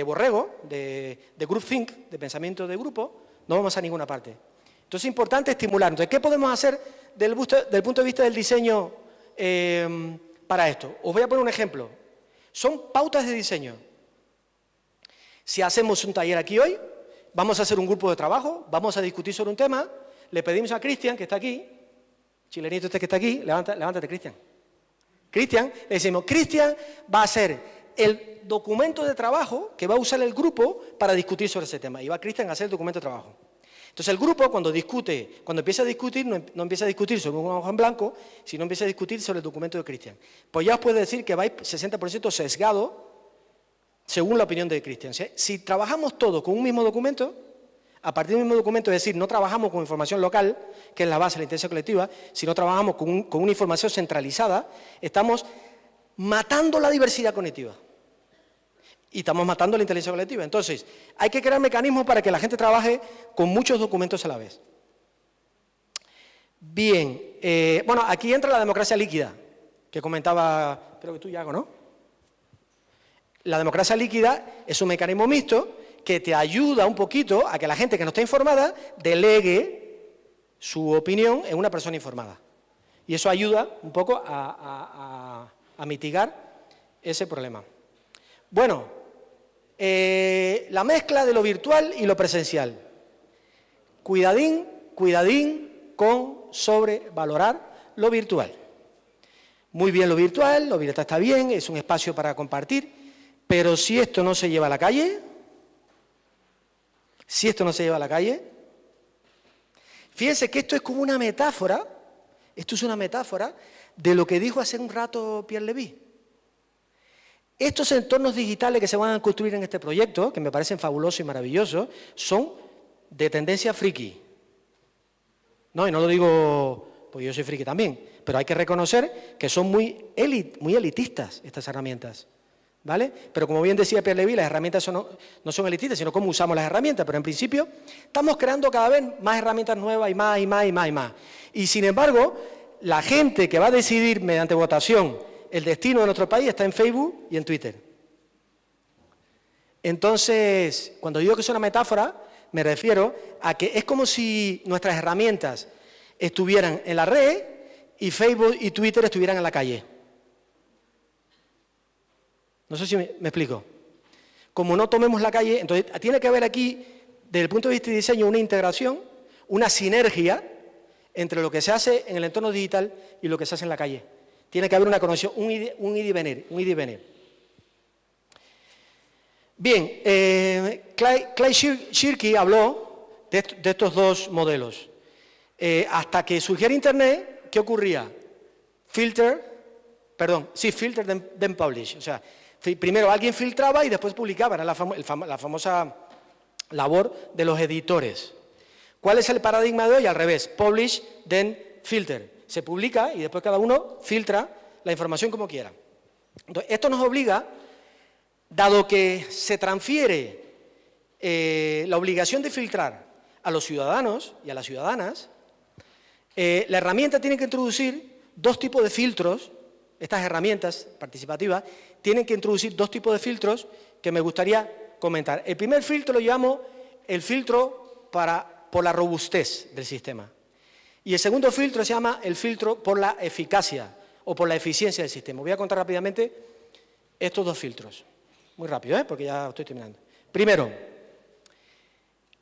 borrego, de groupthink, de pensamiento de grupo, no vamos a ninguna parte. Entonces es importante estimular. Entonces, ¿qué podemos hacer del punto de vista del diseño para esto? Os voy a poner un ejemplo. Son pautas de diseño. Si hacemos un taller aquí hoy, vamos a hacer un grupo de trabajo, vamos a discutir sobre un tema, le pedimos a Cristian, que está aquí, chilenito este que está aquí, levántate Cristian. Cristian, le decimos, Cristian va a hacer el documento de trabajo que va a usar el grupo para discutir sobre ese tema. Y va Cristian a hacer el documento de trabajo. Entonces el grupo cuando empieza a discutir, no empieza a discutir sobre un hoja en blanco, sino empieza a discutir sobre el documento de Cristian. Pues ya os puedo decir que vais 60% sesgado según la opinión de Cristian. Si trabajamos todos con un mismo documento, a partir de un mismo documento, es decir, no trabajamos con información local, que es la base de la inteligencia colectiva, sino trabajamos con una información centralizada, estamos matando la diversidad cognitiva. Y estamos matando la inteligencia colectiva. Entonces, hay que crear mecanismos para que la gente trabaje con muchos documentos a la vez. Bien, bueno, aquí entra la democracia líquida, que comentaba, creo que tú, Iago, ¿no? La democracia líquida es un mecanismo mixto que te ayuda un poquito a que la gente que no está informada delegue su opinión en una persona informada. Y eso ayuda un poco a mitigar ese problema. Bueno, la mezcla de lo virtual y lo presencial. Cuidadín con sobrevalorar lo virtual. Muy bien lo virtual está bien, es un espacio para compartir, pero si esto no se lleva a la calle, fíjense que esto es como una metáfora, de lo que dijo hace un rato Pierre Levy. Estos entornos digitales que se van a construir en este proyecto, que me parecen fabulosos y maravillosos, son de tendencia friki. No, y no lo digo porque yo soy friki también, pero hay que reconocer que son muy elitistas estas herramientas. ¿Vale? Pero como bien decía Pierre Levy, las herramientas no son elitistas, sino cómo usamos las herramientas. Pero en principio estamos creando cada vez más herramientas nuevas y más. Y sin embargo, la gente que va a decidir mediante votación el destino de nuestro país está en Facebook y en Twitter. Entonces, cuando digo que es una metáfora, me refiero a que es como si nuestras herramientas estuvieran en la red y Facebook y Twitter estuvieran en la calle. No sé si me explico. Como no tomemos la calle, entonces tiene que haber aquí, desde el punto de vista de diseño, una integración, una sinergia entre lo que se hace en el entorno digital y lo que se hace en la calle. Tiene que haber una conexión, un ida y venir. Bien, Clay Shirky habló de estos dos modelos. Hasta que surgiera Internet, ¿qué ocurría? Filter, then publish. O sea, primero alguien filtraba y después publicaba, era la famosa labor de los editores. ¿Cuál es el paradigma de hoy? Al revés, publish, then filter. Se publica y después cada uno filtra la información como quiera. Entonces, esto nos obliga, dado que se transfiere la obligación de filtrar a los ciudadanos y a las ciudadanas, la herramienta tiene que introducir dos tipos de filtros. Estas herramientas participativas tienen que introducir dos tipos de filtros que me gustaría comentar. El primer filtro lo llamo el filtro por la robustez del sistema. Y el segundo filtro se llama el filtro por la eficacia o por la eficiencia del sistema. Voy a contar rápidamente estos dos filtros. Muy rápido, porque ya estoy terminando. Primero,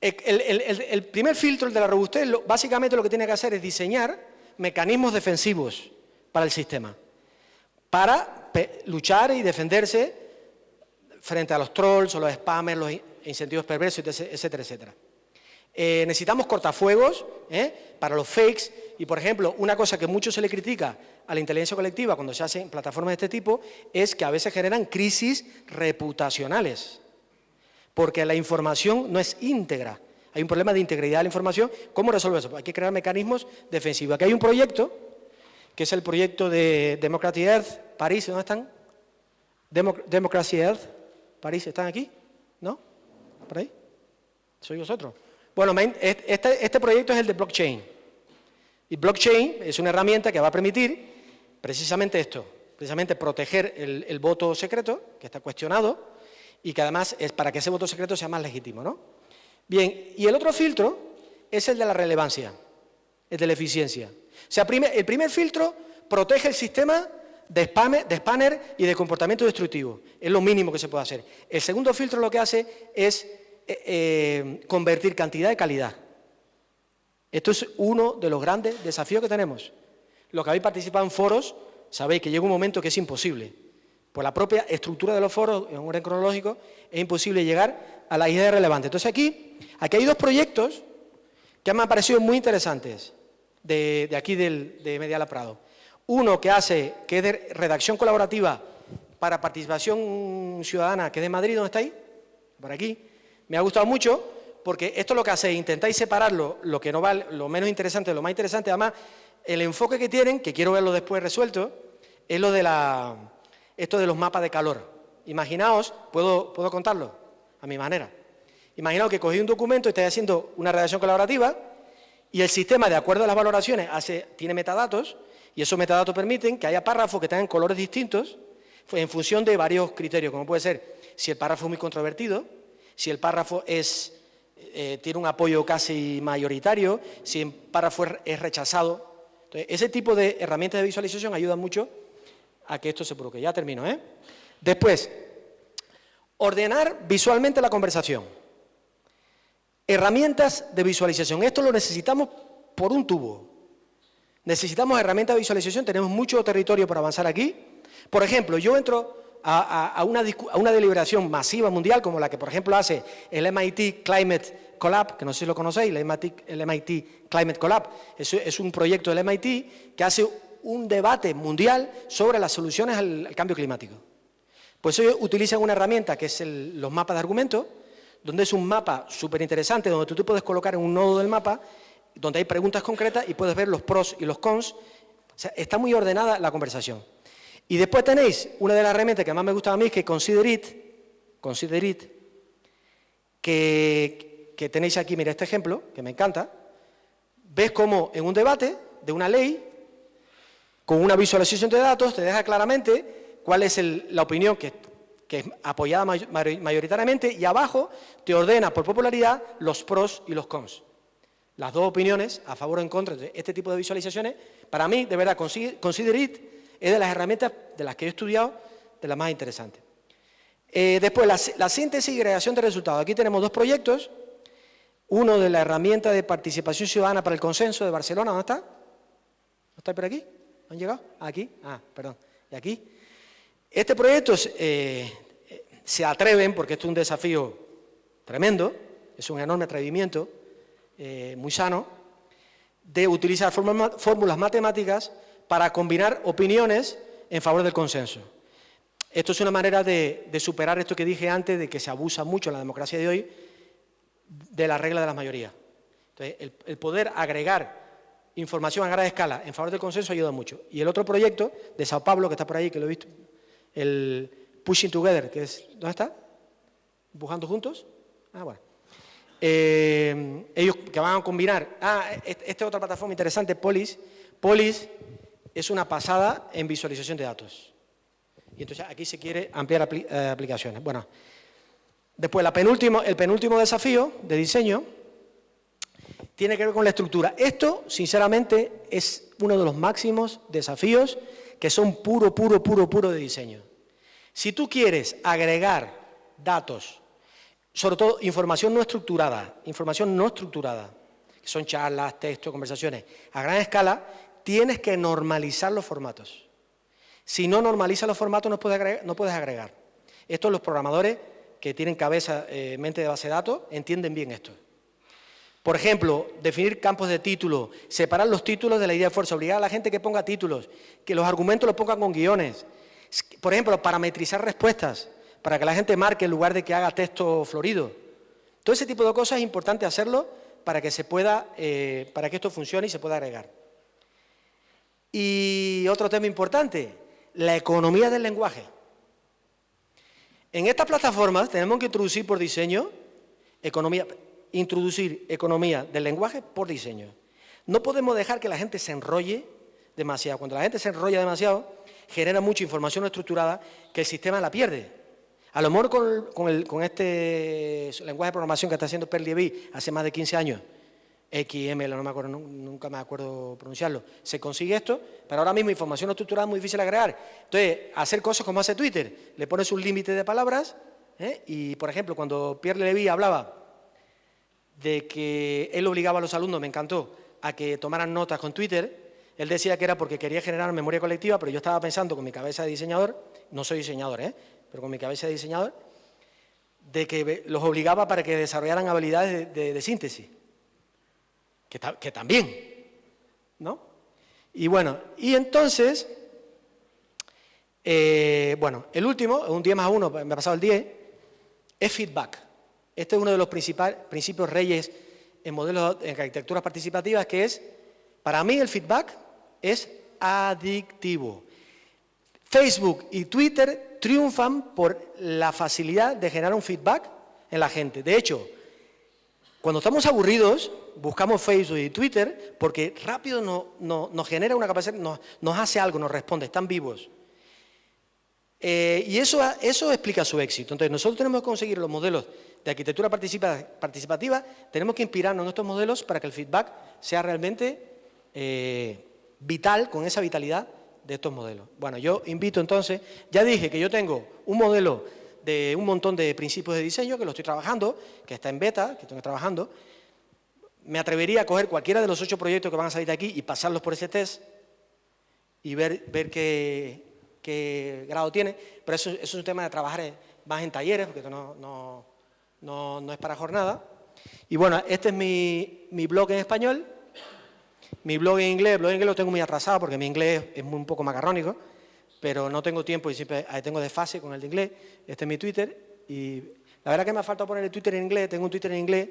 el primer filtro, el de la robustez, básicamente lo que tiene que hacer es diseñar mecanismos defensivos para el sistema, para luchar y defenderse frente a los trolls o los spammers, los incentivos perversos, etcétera, etcétera. Necesitamos cortafuegos para los fakes y, por ejemplo, una cosa que mucho se le critica a la inteligencia colectiva cuando se hacen plataformas de este tipo es que a veces generan crisis reputacionales, porque la información no es íntegra. Hay un problema de integridad de la información. ¿Cómo resolver eso? Hay que crear mecanismos defensivos. Aquí hay un proyecto, que es el proyecto de Democracia, París, ¿dónde están? Democracia, París, ¿están aquí? ¿No? ¿Por ahí? ¿Soy vosotros? Bueno, este proyecto es el de blockchain. Y blockchain es una herramienta que va a permitir precisamente esto, precisamente proteger el voto secreto, que está cuestionado, y que además es para que ese voto secreto sea más legítimo, ¿no? Bien, y el otro filtro es el de la relevancia, el de la eficiencia. O sea, el primer filtro protege el sistema de spammer y de comportamiento destructivo. Es lo mínimo que se puede hacer. El segundo filtro lo que hace es convertir cantidad en calidad. Esto es uno de los grandes desafíos que tenemos. Los que habéis participado en foros, sabéis que llega un momento que es imposible. Por la propia estructura de los foros, en un orden cronológico, es imposible llegar a la idea relevante. Entonces aquí hay dos proyectos que me han parecido muy interesantes de aquí de Medialab-Prado. Uno que es de redacción colaborativa para participación ciudadana, que es de Madrid, ¿dónde está ahí? Por aquí. Me ha gustado mucho porque esto lo que hace es intentáis separar lo que no vale, lo menos interesante de lo más interesante. Además, el enfoque que tienen, que quiero verlo después resuelto, es lo de esto de los mapas de calor. Imaginaos, ¿puedo contarlo? A mi manera. Imaginaos que cogéis un documento y estáis haciendo una redacción colaborativa y el sistema, de acuerdo a las valoraciones, tiene metadatos y esos metadatos permiten que haya párrafos que tengan colores distintos en función de varios criterios, como puede ser si el párrafo es muy controvertido, si el párrafo tiene un apoyo casi mayoritario, si el párrafo es rechazado. Entonces, ese tipo de herramientas de visualización ayudan mucho a que esto se provoque. Ya termino, Después, ordenar visualmente la conversación. Herramientas de visualización. Esto lo necesitamos por un tubo. Necesitamos herramientas de visualización, tenemos mucho territorio para avanzar aquí. Por ejemplo, yo entro a una deliberación masiva mundial, como la que, por ejemplo, hace el MIT Climate Collab, que no sé si lo conocéis, el MIT Climate Collab. Es un proyecto del MIT que hace un debate mundial sobre las soluciones al cambio climático. Pues ellos utilizan una herramienta que es los mapas de argumentos, donde es un mapa súper interesante, donde tú te puedes colocar en un nodo del mapa, donde hay preguntas concretas y puedes ver los pros y los cons. O sea, está muy ordenada la conversación. Y después tenéis una de las herramientas que más me gusta a mí, que es Consider It, que tenéis aquí, mira este ejemplo, que me encanta. Ves cómo en un debate de una ley, con una visualización de datos, te deja claramente cuál es la opinión que es apoyada mayoritariamente, y abajo te ordena por popularidad los pros y los cons. Las dos opiniones, a favor o en contra de este tipo de visualizaciones, para mí, de verdad, Consider It es de las herramientas de las que he estudiado, de las más interesantes. Después, la síntesis y agregación de resultados. Aquí tenemos dos proyectos. Uno de la herramienta de participación ciudadana para el consenso de Barcelona. ¿Dónde está? ¿No está por aquí? ¿No han llegado? ¿Aquí? Perdón. ¿Y aquí? Este proyecto se atreven, porque esto es un desafío tremendo, es un enorme atrevimiento, muy sano, de utilizar fórmulas matemáticas para combinar opiniones en favor del consenso. Esto es una manera de superar esto que dije antes, de que se abusa mucho en la democracia de hoy de la regla de las mayorías. Entonces, el poder agregar información a gran escala en favor del consenso ayuda mucho. Y el otro proyecto de Sao Paulo, que está por ahí, que lo he visto, el Pushing Together, que es, ¿dónde está? ¿Empujando juntos? Bueno. Ellos que van a combinar, esta es otra plataforma interesante, Polis. Polis es una pasada en visualización de datos. Y entonces aquí se quiere ampliar aplicaciones. Bueno, después el penúltimo desafío de diseño tiene que ver con la estructura. Esto, sinceramente, es uno de los máximos desafíos que son puro de diseño. Si tú quieres agregar datos, sobre todo información no estructurada, que son charlas, textos, conversaciones, a gran escala, tienes que normalizar los formatos. Si no normalizas los formatos, no puedes agregar. Esto los programadores que tienen cabeza, mente de base de datos, entienden bien esto. Por ejemplo, definir campos de título, separar los títulos de la idea de fuerza, obligar a la gente que ponga títulos, que los argumentos los pongan con guiones. Por ejemplo, parametrizar respuestas, para que la gente marque en lugar de que haga texto florido. Todo ese tipo de cosas es importante hacerlo para que para que esto funcione y se pueda agregar. Y otro tema importante, la economía del lenguaje. En estas plataformas tenemos que introducir por diseño introducir economía del lenguaje por diseño. No podemos dejar que la gente se enrolle demasiado. Cuando la gente se enrolla demasiado, genera mucha información no estructurada que el sistema la pierde. A lo mejor con este lenguaje de programación que está haciendo Pierre Levy hace más de 15 años, XML, no me acuerdo, nunca me acuerdo pronunciarlo, se consigue esto, pero ahora mismo información no estructurada es muy difícil agregar. Entonces, hacer cosas como hace Twitter, le pones un límite de palabras, y por ejemplo, cuando Pierre Levy hablaba de que él obligaba a los alumnos, me encantó, a que tomaran notas con Twitter, él decía que era porque quería generar memoria colectiva, pero yo estaba pensando con mi cabeza de diseñador, no soy diseñador, pero con mi cabeza de diseñador, de que los obligaba para que desarrollaran habilidades de síntesis, que también, ¿no? Y bueno, y entonces, el último, un 10 más 1, me ha pasado el 10, es feedback. Este es uno de los principios reyes en modelos en arquitecturas participativas, que es, para mí el feedback es adictivo. Facebook y Twitter triunfan por la facilidad de generar un feedback en la gente. De hecho, cuando estamos aburridos, buscamos Facebook y Twitter porque rápido nos genera una capacidad, nos hace algo, nos responde, están vivos. Y eso explica su éxito. Entonces, nosotros tenemos que conseguir los modelos de arquitectura participativa, tenemos que inspirarnos en estos modelos para que el feedback sea realmente vital, con esa vitalidad de estos modelos. Bueno, yo invito entonces, ya dije que yo tengo un modelo de un montón de principios de diseño que lo estoy trabajando, que está en beta, que estoy trabajando. Me atrevería a coger cualquiera de los 8 proyectos que van a salir de aquí y pasarlos por ese test y ver qué grado tiene, pero eso es un tema de trabajar más en talleres, porque no es para jornada. Y bueno, este es mi blog en español, mi blog en inglés lo tengo muy atrasado porque mi inglés es un poco macarrónico, pero no tengo tiempo y siempre tengo desfase con el de inglés. Este es mi Twitter y la verdad que me ha faltado poner el Twitter en inglés, tengo un Twitter en inglés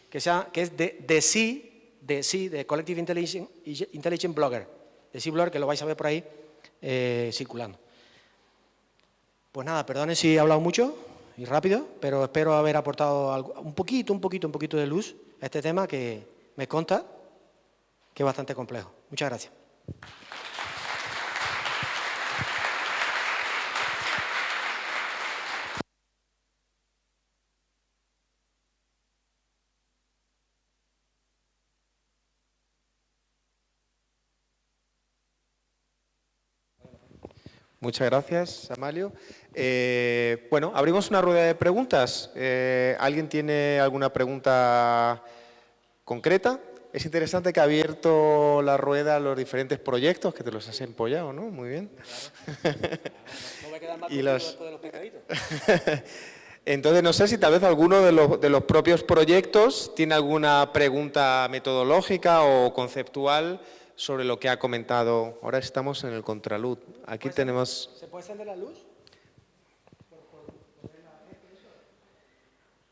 que es de Collective Intelligent Blogger, de C Blogger, que lo vais a ver por ahí circulando. Pues nada, perdone si he hablado mucho y rápido, pero espero haber aportado un poquito de luz a este tema que me consta que es bastante complejo. Muchas gracias. Muchas gracias, Amalio. Bueno, abrimos una rueda de preguntas. ¿Alguien tiene alguna pregunta concreta? Es interesante que ha abierto la rueda a los diferentes proyectos, que te los has empollado, ¿no? Muy bien. Claro. No me queda más después de los pescaditos. Entonces, no sé si tal vez alguno de los propios proyectos tiene alguna pregunta metodológica o conceptual sobre lo que ha comentado. Ahora estamos en el contraluz. Aquí tenemos... ¿Se puede encender la luz?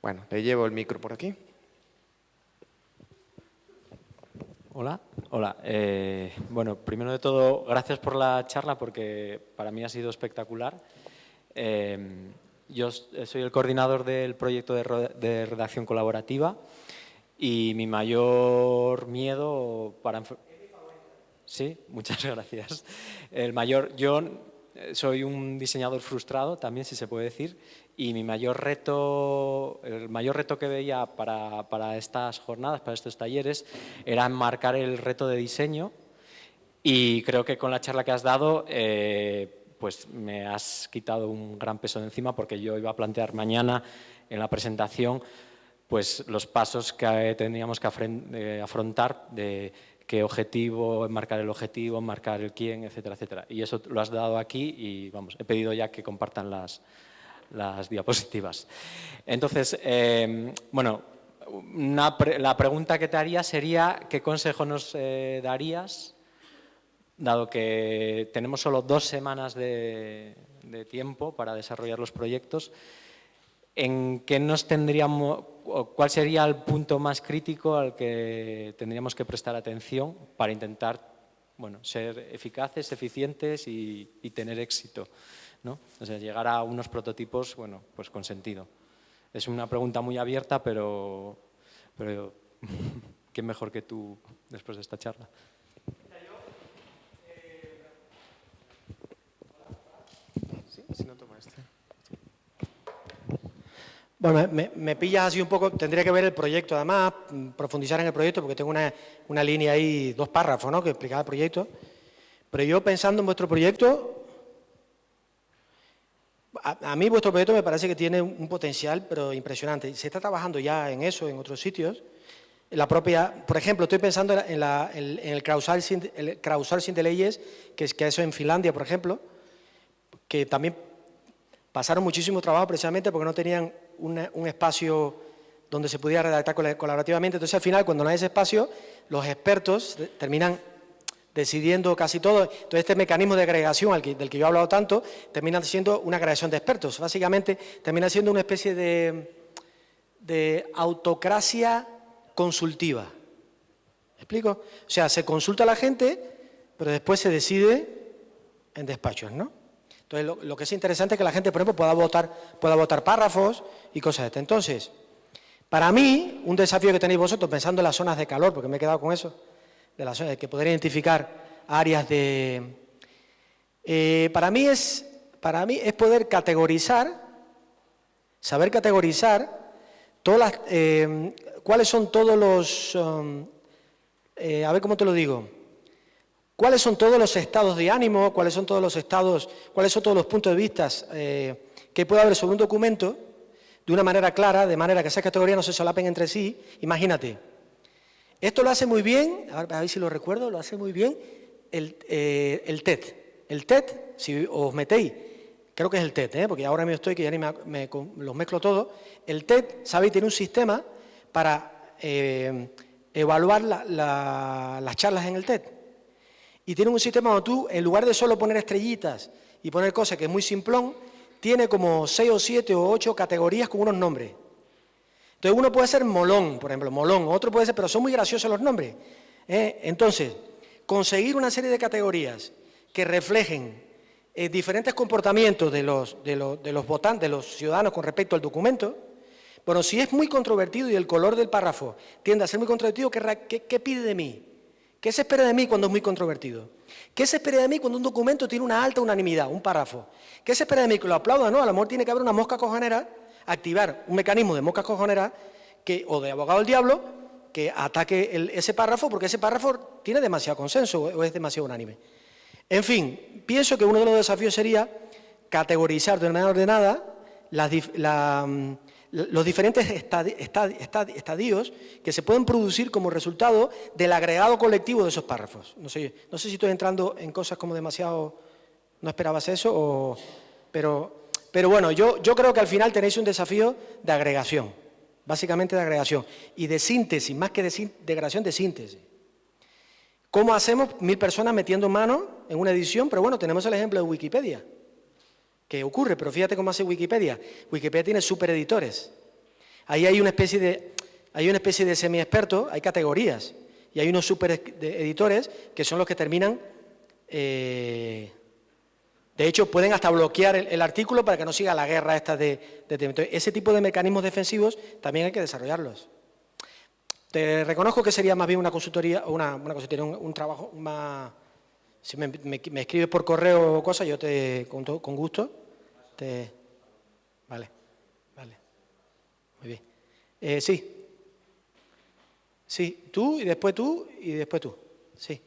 Bueno, le llevo el micro por aquí. Hola. Bueno, primero de todo, gracias por la charla porque para mí ha sido espectacular. Yo soy el coordinador del proyecto de redacción colaborativa y mi mayor miedo para... Sí, muchas gracias. Yo soy un diseñador frustrado también, si se puede decir, y el mayor reto que veía para estas jornadas, para estos talleres, era enmarcar el reto de diseño Y creo que con la charla que has dado, pues me has quitado un gran peso de encima, porque yo iba a plantear mañana en la presentación pues los pasos que tendríamos que afrontar de qué objetivo, marcar el quién, etcétera, etcétera. Y eso lo has dado aquí y, vamos, he pedido ya que compartan las diapositivas. Entonces, bueno, la pregunta que te haría sería ¿qué consejo nos darías, dado que tenemos solo 2 semanas de tiempo para desarrollar los proyectos? ¿En qué nos tendríamos, o cuál sería el punto más crítico al que tendríamos que prestar atención para intentar, bueno, ser eficaces, eficientes y tener éxito, ¿no? O sea, llegar a unos prototipos, bueno, pues con sentido. Es una pregunta muy abierta, pero ¿quién mejor que tú después de esta charla? Si no toma este. Bueno, me pillas así un poco, tendría que ver el proyecto además, profundizar en el proyecto, porque tengo una línea ahí, 2 párrafos, ¿no?, que explicaba el proyecto. Pero yo pensando en vuestro proyecto, a mí vuestro proyecto me parece que tiene un potencial, pero impresionante. Se está trabajando ya en eso, en otros sitios. La propia, por ejemplo, estoy pensando en el crowdsourcing de leyes, que eso en Finlandia, por ejemplo, que también pasaron muchísimo trabajo precisamente porque no tenían un espacio donde se pudiera redactar colaborativamente. Entonces, al final, cuando no hay ese espacio, los expertos terminan decidiendo casi todo. Entonces, este mecanismo de agregación del que yo he hablado tanto, termina siendo una agregación de expertos. Básicamente, termina siendo una especie de autocracia consultiva. ¿Me explico? O sea, se consulta a la gente, pero después se decide en despachos, ¿no? Entonces, lo que es interesante es que la gente, por ejemplo, pueda votar párrafos y cosas de estas. Entonces, para mí, un desafío que tenéis vosotros, pensando en las zonas de calor, porque me he quedado con eso, de las zonas de que poder identificar áreas de... para mí es poder categorizar, saber categorizar todas las, cuáles son todos los... a ver cómo te lo digo. ¿Cuáles son todos los estados de ánimo? ¿Cuáles son todos los puntos de vista que puede haber sobre un documento de una manera clara, de manera que esas categorías no se solapen entre sí? Imagínate. Esto lo hace muy bien, a ver si lo recuerdo, lo hace muy bien el TED. El TED, si os metéis, creo que es el TED, porque ahora mismo estoy que ya ni los mezclo todos. El TED, ¿sabéis? Tiene un sistema para evaluar las charlas en el TED. Y tiene un sistema donde tú, en lugar de solo poner estrellitas y poner cosas que es muy simplón, tiene como 6 o 7 o 8 categorías con unos nombres. Entonces uno puede ser molón, por ejemplo, molón, otro puede ser, pero son muy graciosos los nombres. Entonces, conseguir una serie de categorías que reflejen diferentes comportamientos de los votantes, de los ciudadanos con respecto al documento. Bueno, si es muy controvertido y el color del párrafo tiende a ser muy controvertido, ¿qué pide de mí? ¿Qué se espera de mí cuando es muy controvertido? ¿Qué se espera de mí cuando un documento tiene una alta unanimidad, un párrafo? ¿Qué se espera de mí? Que lo aplauda, ¿no? A lo mejor tiene que haber una mosca cojonera, activar un mecanismo de mosca cojonera o de abogado del diablo que ataque ese párrafo porque ese párrafo tiene demasiado consenso o es demasiado unánime. En fin, pienso que uno de los desafíos sería categorizar de manera ordenada los diferentes estadios que se pueden producir como resultado del agregado colectivo de esos párrafos. No sé si estoy entrando en cosas como demasiado... ¿No esperabas eso? Pero bueno, yo creo que al final tenéis un desafío de agregación, básicamente de agregación, y de síntesis, más que de agregación, de síntesis. ¿Cómo hacemos 1000 personas metiendo mano en una edición? Pero bueno, tenemos el ejemplo de Wikipedia. ¿Qué ocurre? Pero fíjate cómo hace Wikipedia. Wikipedia tiene supereditores. Ahí hay una especie de semi-experto, hay categorías. Y hay unos supereditores que son los que terminan... de hecho, pueden hasta bloquear el artículo para que no siga la guerra esta de... Entonces, ese tipo de mecanismos defensivos también hay que desarrollarlos. Te reconozco que sería más bien una consultoría, un trabajo más... Si me escribes por correo o cosas, yo con gusto te... Vale. Muy bien. Sí, tú y después tú y después tú. Sí.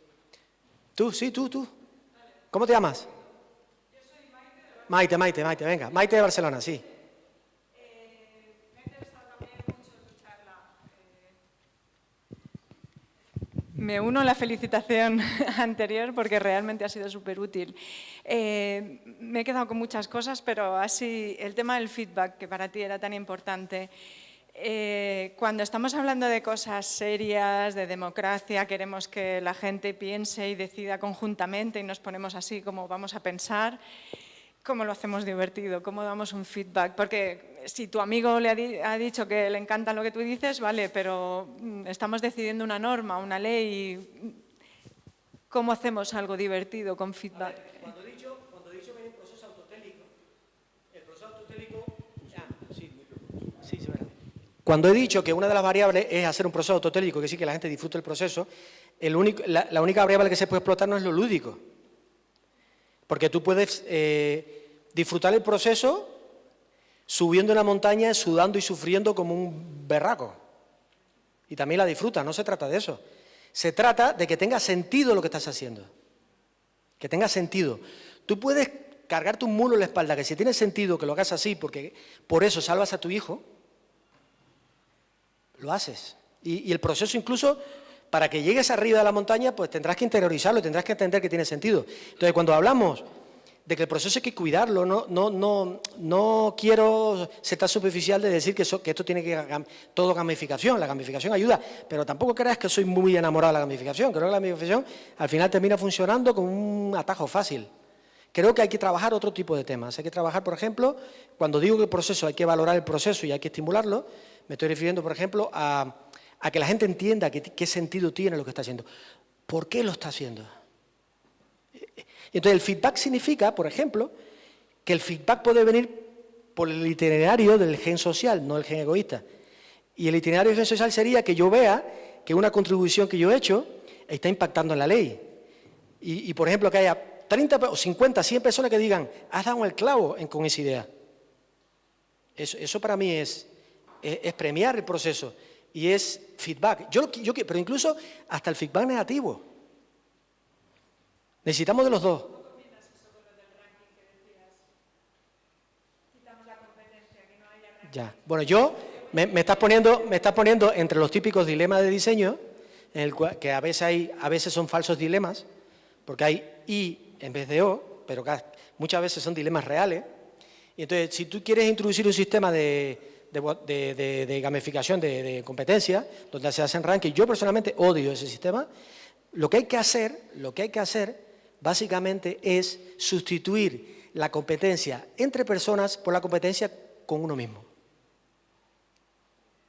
Tú, sí, tú. ¿Cómo te llamas? Yo soy Maite, venga. Maite de Barcelona, sí. Me ha interesado también mucho escucharla. Me uno a la felicitación anterior porque realmente ha sido súper útil. Me he quedado con muchas cosas, pero así el tema del feedback, que para ti era tan importante. Cuando estamos hablando de cosas serias, de democracia, queremos que la gente piense y decida conjuntamente y nos ponemos así como vamos a pensar. ¿Cómo lo hacemos divertido? ¿Cómo damos un feedback? Porque si tu amigo le ha dicho que le encanta lo que tú dices, vale, pero estamos decidiendo una norma, una ley. ¿Cómo hacemos algo divertido con feedback? Cuando he dicho que hay un proceso autotélico, el proceso autotélico... Sí, verdad. Cuando he dicho que una de las variables es hacer un proceso autotélico, que sí que la gente disfrute el proceso, la única variable que se puede explotar no es lo lúdico. Porque tú puedes disfrutar el proceso subiendo una montaña, sudando y sufriendo como un berraco. Y también la disfrutas, no se trata de eso. Se trata de que tenga sentido lo que estás haciendo. Que tenga sentido. Tú puedes cargarte un mulo en la espalda, que si tiene sentido que lo hagas así, porque por eso salvas a tu hijo, lo haces. Y el proceso incluso, para que llegues arriba de la montaña, pues tendrás que interiorizarlo, tendrás que entender que tiene sentido. Entonces, cuando hablamos de que el proceso hay que cuidarlo, no quiero ser tan superficial de decir que esto tiene que todo gamificación. La gamificación ayuda, pero tampoco creas que soy muy enamorado de la gamificación. Creo que la gamificación al final termina funcionando como un atajo fácil. Creo que hay que trabajar otro tipo de temas. Hay que trabajar, por ejemplo, cuando digo que el proceso hay que valorar el proceso y hay que estimularlo, me estoy refiriendo, por ejemplo, a que la gente entienda qué sentido tiene lo que está haciendo. ¿Por qué lo está haciendo? Entonces, el feedback significa, por ejemplo, que el feedback puede venir por el itinerario del gen social, no el gen egoísta. Y el itinerario del gen social sería que yo vea que una contribución que yo he hecho está impactando en la ley. Y por ejemplo, que haya 30 o 50, 100 personas que digan, has dado el clavo con esa idea. Eso para mí es premiar el proceso y es feedback. Pero incluso hasta el feedback negativo. Necesitamos de los dos. ¿Cómo combinas eso con lo del ranking que decías? Quitamos la competencia, que no haya ranking. Ya. Bueno, me estás poniendo entre los típicos dilemas de diseño, en el cual, que a veces son falsos dilemas, porque hay I en vez de O, pero muchas veces son dilemas reales. Y entonces, si tú quieres introducir un sistema de gamificación de competencia, donde se hacen rankings, yo personalmente odio ese sistema. Lo que hay que hacer básicamente es sustituir la competencia entre personas por la competencia con uno mismo.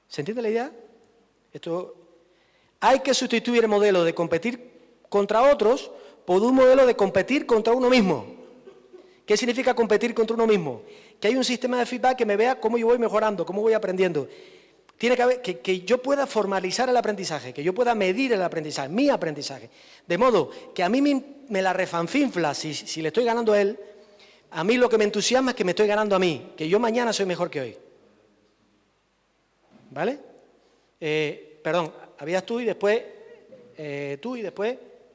¿Se entiende la idea? Hay que sustituir el modelo de competir contra otros por un modelo de competir contra uno mismo. ¿Qué significa competir contra uno mismo? Que hay un sistema de feedback que me vea cómo yo voy mejorando, cómo voy aprendiendo. Tiene que haber que yo pueda formalizar el aprendizaje, que yo pueda medir el aprendizaje, mi aprendizaje. De modo que a mí me la refanfinfla si le estoy ganando a él. A mí lo que me entusiasma es que me estoy ganando a mí, que yo mañana soy mejor que hoy. ¿Vale? Perdón, habías tú y después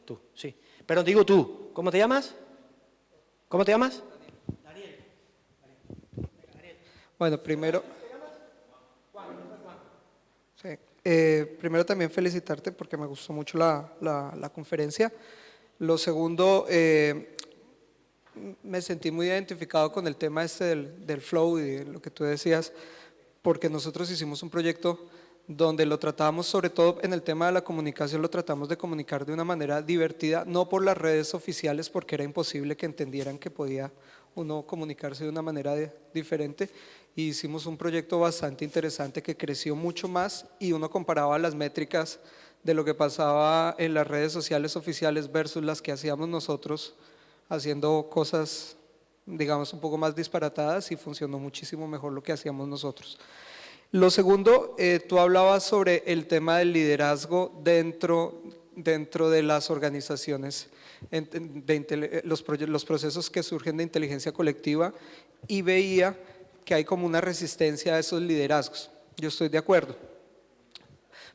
tú, sí. Pero digo tú, ¿cómo te llamas? ¿Cómo te llamas? Daniel. Bueno, primero... Sí. Primero también felicitarte porque me gustó mucho la conferencia. Lo segundo, me sentí muy identificado con el tema del flow y de lo que tú decías, porque nosotros hicimos un proyecto donde lo tratamos, sobre todo en el tema de la comunicación, lo tratamos de comunicar de una manera divertida, no por las redes oficiales, porque era imposible que entendieran que podía uno comunicarse de una manera diferente. Y hicimos un proyecto bastante interesante que creció mucho más y uno comparaba las métricas de lo que pasaba en las redes sociales oficiales versus las que hacíamos nosotros haciendo cosas, digamos, un poco más disparatadas, y funcionó muchísimo mejor lo que hacíamos nosotros. Lo segundo, tú hablabas sobre el tema del liderazgo dentro de las organizaciones, los procesos que surgen de inteligencia colectiva, y veía que hay como una resistencia a esos liderazgos. Yo estoy de acuerdo.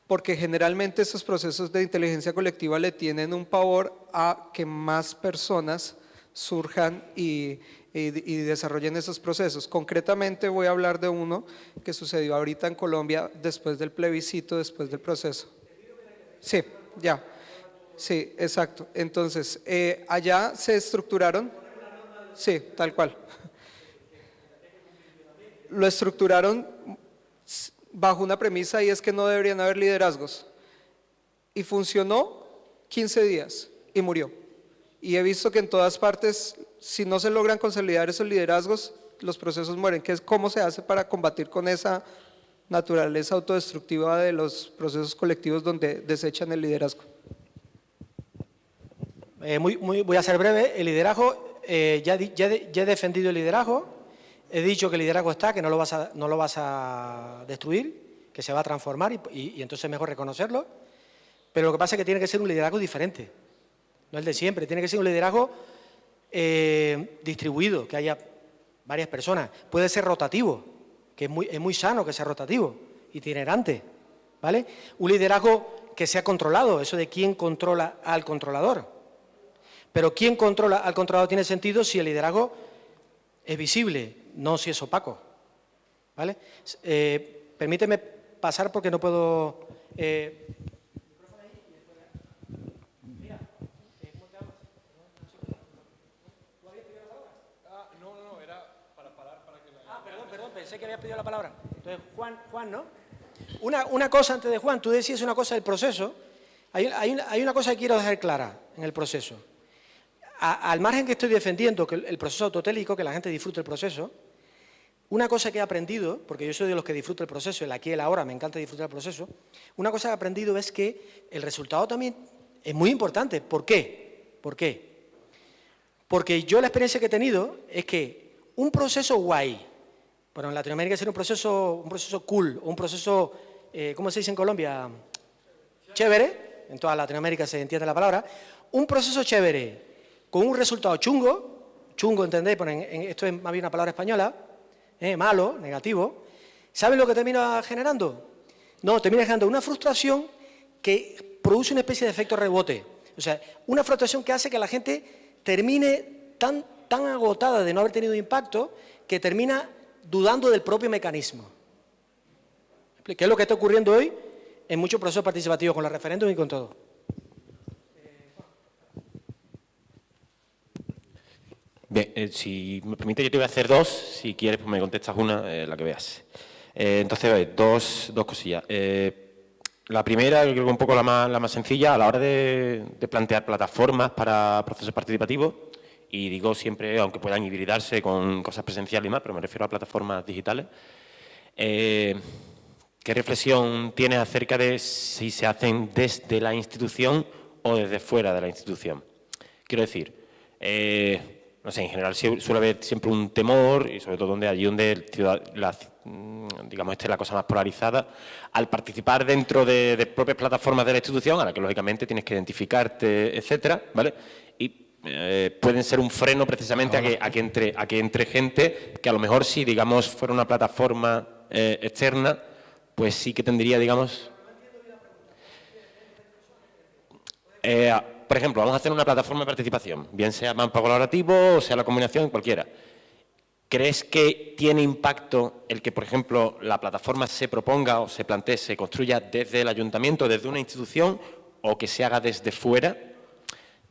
porque generalmente estos procesos de inteligencia colectiva le tienen un pavor a que más personas surjan y desarrollen esos procesos. Concretamente voy a hablar de uno que sucedió ahorita en Colombia después del plebiscito, después del proceso. Sí, ya. Sí, exacto. Entonces, allá se estructuraron, sí, tal cual. Lo estructuraron bajo una premisa y es que no deberían haber liderazgos. Y funcionó 15 días y murió. Y he visto que en todas partes, si no se logran consolidar esos liderazgos, los procesos mueren. ¿Qué es cómo se hace para combatir con esa naturaleza autodestructiva de los procesos colectivos donde desechan el liderazgo? Voy a ser breve. El liderazgo, ya he defendido el liderazgo. He dicho que el liderazgo está, que no lo vas a destruir, que se va a transformar y entonces es mejor reconocerlo. Pero lo que pasa es que tiene que ser un liderazgo diferente, no el de siempre. Tiene que ser un liderazgo distribuido, que haya varias personas. Puede ser rotativo, que es muy sano que sea rotativo, itinerante, ¿vale? Un liderazgo que sea controlado, eso de quién controla al controlador. Pero quién controla al controlador tiene sentido si el liderazgo es visible, no si es opaco, ¿vale? Permíteme pasar porque no puedo... No, era para parar para que... Perdón, pensé que había pedido la palabra. Entonces, Juan, ¿no? Una cosa antes de Juan, tú decías una cosa del proceso. Hay una cosa que quiero dejar clara en el proceso. Al margen que estoy defendiendo que el proceso autotélico, que la gente disfrute el proceso, una cosa que he aprendido, porque yo soy de los que disfruto el proceso, el aquí y el ahora, me encanta disfrutar el proceso, una cosa que he aprendido es que el resultado también es muy importante. ¿Por qué? Porque yo la experiencia que he tenido es que un proceso guay, bueno, en Latinoamérica sería un proceso cool, o un proceso, ¿cómo se dice en Colombia? Chévere, en toda Latinoamérica se entiende la palabra, un proceso chévere, con un resultado chungo, ¿entendéis? Esto es más bien una palabra española, malo, negativo. ¿Saben lo que termina generando? No, termina generando una frustración que produce una especie de efecto rebote. O sea, una frustración que hace que la gente termine tan agotada de no haber tenido impacto que termina dudando del propio mecanismo. ¿Qué es lo que está ocurriendo hoy en muchos procesos participativos, con los referéndums y con todo? Bien, si me permite, yo te voy a hacer dos. Si quieres, pues me contestas una, la que veas. Entonces, dos cosillas. La primera, yo creo que un poco la más sencilla, a la hora de plantear plataformas para procesos participativos, y digo siempre, aunque puedan hibridarse con cosas presenciales y más, pero me refiero a plataformas digitales, ¿qué reflexión tienes acerca de si se hacen desde la institución o desde fuera de la institución? Quiero decir, no sé, en general suele haber siempre un temor, y sobre todo donde digamos, esta es la cosa más polarizada, al participar dentro de propias plataformas de la institución, a la que lógicamente tienes que identificarte, etcétera, ¿vale? Y pueden ser un freno precisamente a que entre gente que a lo mejor si, digamos, fuera una plataforma externa, pues sí que tendría, digamos... por ejemplo, vamos a hacer una plataforma de participación, bien sea mapa colaborativo o sea la combinación, cualquiera. ¿Crees que tiene impacto el que, por ejemplo, la plataforma se proponga o se plantee, se construya desde el ayuntamiento, desde una institución, o que se haga desde fuera?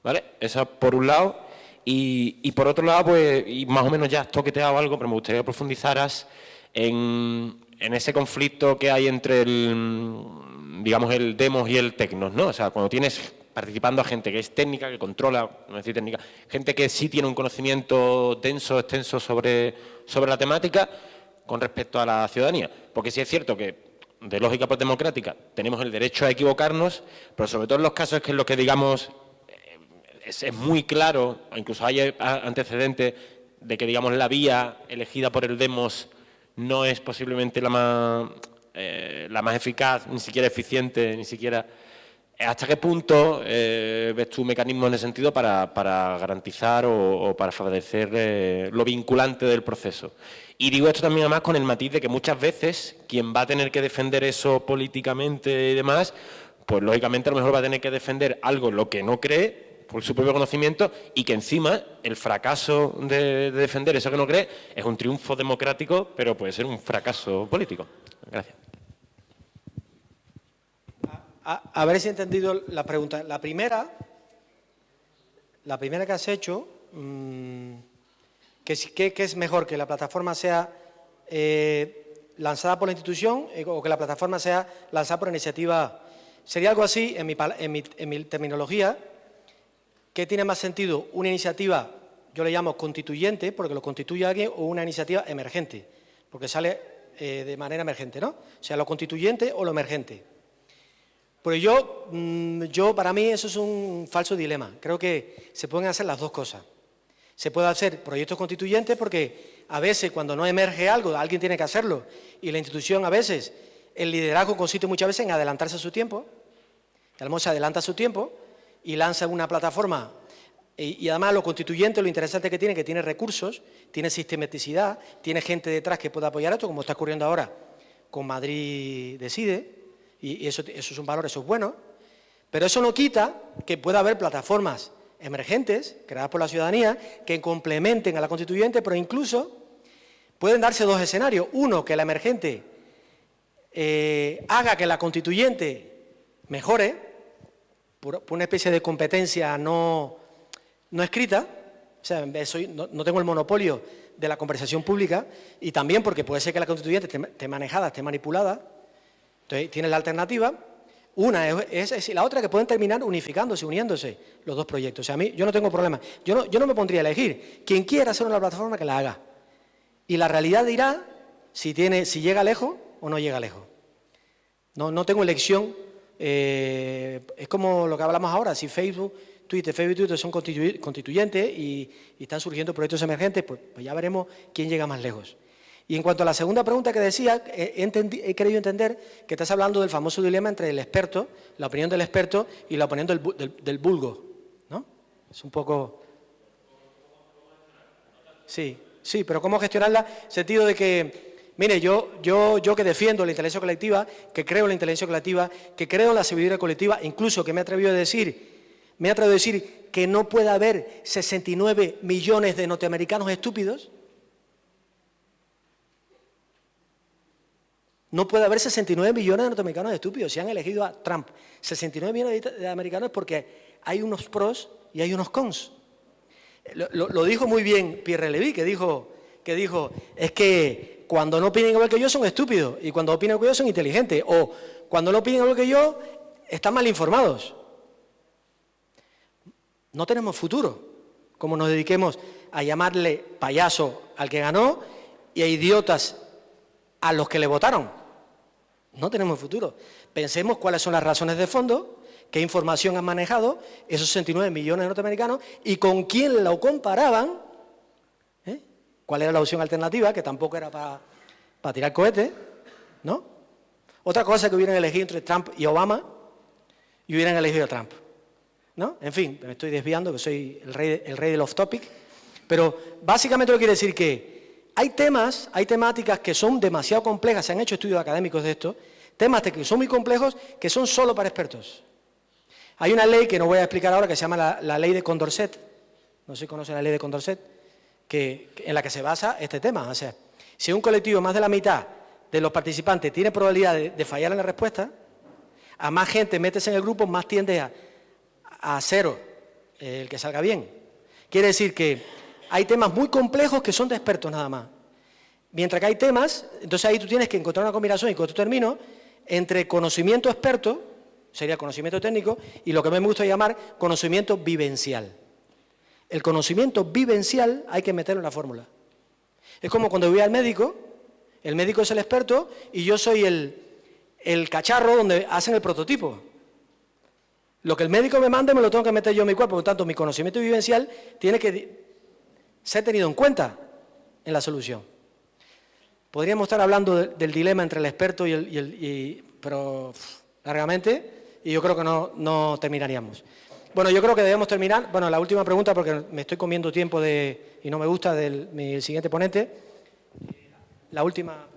¿Vale? Eso por un lado. Y por otro lado, pues, y más o menos ya has toqueteado algo, pero me gustaría que profundizaras en ese conflicto que hay entre digamos, el demos y el tecnos, ¿no? O sea, cuando tienes participando a gente que es técnica, que controla, no decir técnica, gente que sí tiene un conocimiento denso, extenso sobre la temática con respecto a la ciudadanía. Porque sí es cierto que, de lógica pues democrática, tenemos el derecho a equivocarnos, pero sobre todo en los casos que es lo que, digamos, es muy claro, incluso hay antecedentes de que, digamos, la vía elegida por el demos no es posiblemente la más eficaz, ni siquiera eficiente, ni siquiera... ¿Hasta qué punto ves tu mecanismo en ese sentido para garantizar o para favorecer lo vinculante del proceso? Y digo esto también además con el matiz de que muchas veces quien va a tener que defender eso políticamente y demás, pues lógicamente a lo mejor va a tener que defender algo lo que no cree por su propio conocimiento y que encima el fracaso de defender eso que no cree es un triunfo democrático, pero puede ser un fracaso político. Gracias. A ver si he entendido la pregunta. La primera que has hecho, ¿qué es mejor? ¿Que la plataforma sea lanzada por la institución o que la plataforma sea lanzada por iniciativa? Sería algo así, en mi terminología, ¿qué tiene más sentido? Una iniciativa, yo le llamo constituyente, porque lo constituye alguien, o una iniciativa emergente, porque sale de manera emergente, ¿no? O sea, lo constituyente o lo emergente. Pero para mí eso es un falso dilema. Creo que se pueden hacer las dos cosas. Se puede hacer proyectos constituyentes porque a veces cuando no emerge algo, alguien tiene que hacerlo. Y la institución a veces, el liderazgo consiste muchas veces en adelantarse a su tiempo. A lo mejor se adelanta a su tiempo y lanza una plataforma. Y además lo constituyente, lo interesante que tiene recursos, tiene sistematicidad, tiene gente detrás que pueda apoyar esto, como está ocurriendo ahora con Madrid Decide. Y eso es un valor, eso es bueno, pero eso no quita que pueda haber plataformas emergentes, creadas por la ciudadanía, que complementen a la constituyente, pero incluso pueden darse dos escenarios. Uno, que la emergente haga que la constituyente mejore, por una especie de competencia no escrita, o sea, no tengo el monopolio de la conversación pública, y también porque puede ser que la constituyente esté manejada, esté manipulada. Entonces, tiene la alternativa, una es y la otra que pueden terminar unificándose, uniéndose los dos proyectos. O sea, a mí, yo no tengo problema. Yo no me pondría a elegir. Quien quiera hacer una plataforma, que la haga. Y la realidad dirá si llega lejos o no llega lejos. No tengo elección. Es como lo que hablamos ahora. Si Facebook y Twitter son constituyentes y están surgiendo proyectos emergentes, pues ya veremos quién llega más lejos. Y en cuanto a la segunda pregunta que decía, he querido entender que estás hablando del famoso dilema entre el experto, la opinión del experto y la opinión del vulgo, ¿no? Es un poco... Sí, pero ¿cómo gestionarla? En el sentido de que, mire, yo que defiendo la inteligencia colectiva, que creo en la inteligencia colectiva, que creo en la sabiduría colectiva, incluso que me atrevo a decir que no puede haber 69 millones de norteamericanos estúpidos. No puede haber 69 millones de norteamericanos estúpidos. Si han elegido a Trump 69 millones de americanos porque hay unos pros y hay unos cons. Lo dijo muy bien Pierre Levy, que dijo, es que cuando no opinan igual que yo son estúpidos y cuando opinan igual que yo son inteligentes, o cuando no opinan igual que yo están mal informados. No tenemos futuro, como nos dediquemos a llamarle payaso al que ganó y a idiotas a los que le votaron. No tenemos futuro. Pensemos cuáles son las razones de fondo, qué información han manejado esos 69 millones de norteamericanos y con quién lo comparaban, cuál era la opción alternativa, que tampoco era para tirar cohetes, ¿no? Otra cosa que hubieran elegido entre Trump y Obama y hubieran elegido a Trump, ¿no? En fin, me estoy desviando, que soy el rey del off-topic, pero básicamente lo quiere decir que hay temáticas que son demasiado complejas, se han hecho estudios académicos de esto, temas que son muy complejos, que son solo para expertos. Hay una ley que no voy a explicar ahora, que se llama la ley de Condorcet, no sé si conocen la ley de Condorcet, en la que se basa este tema. O sea, si un colectivo, más de la mitad de los participantes tiene probabilidad de fallar en la respuesta, a más gente metes en el grupo, más tiende a cero el que salga bien. Quiere decir que hay temas muy complejos que son de expertos nada más. Mientras que hay temas, entonces ahí tú tienes que encontrar una combinación, y con esto termino, entre conocimiento experto, sería conocimiento técnico, y lo que me gusta llamar conocimiento vivencial. El conocimiento vivencial hay que meterlo en la fórmula. Es como cuando voy al médico, el médico es el experto y yo soy el cacharro donde hacen el prototipo. Lo que el médico me mande me lo tengo que meter yo en mi cuerpo, por lo tanto mi conocimiento vivencial tiene que ser tenido en cuenta en la solución. Podríamos estar hablando del dilema entre el experto pero largamente, y yo creo que no terminaríamos. Bueno, yo creo que debemos terminar. Bueno, la última pregunta, porque me estoy comiendo tiempo y no me gusta mi siguiente ponente. La última.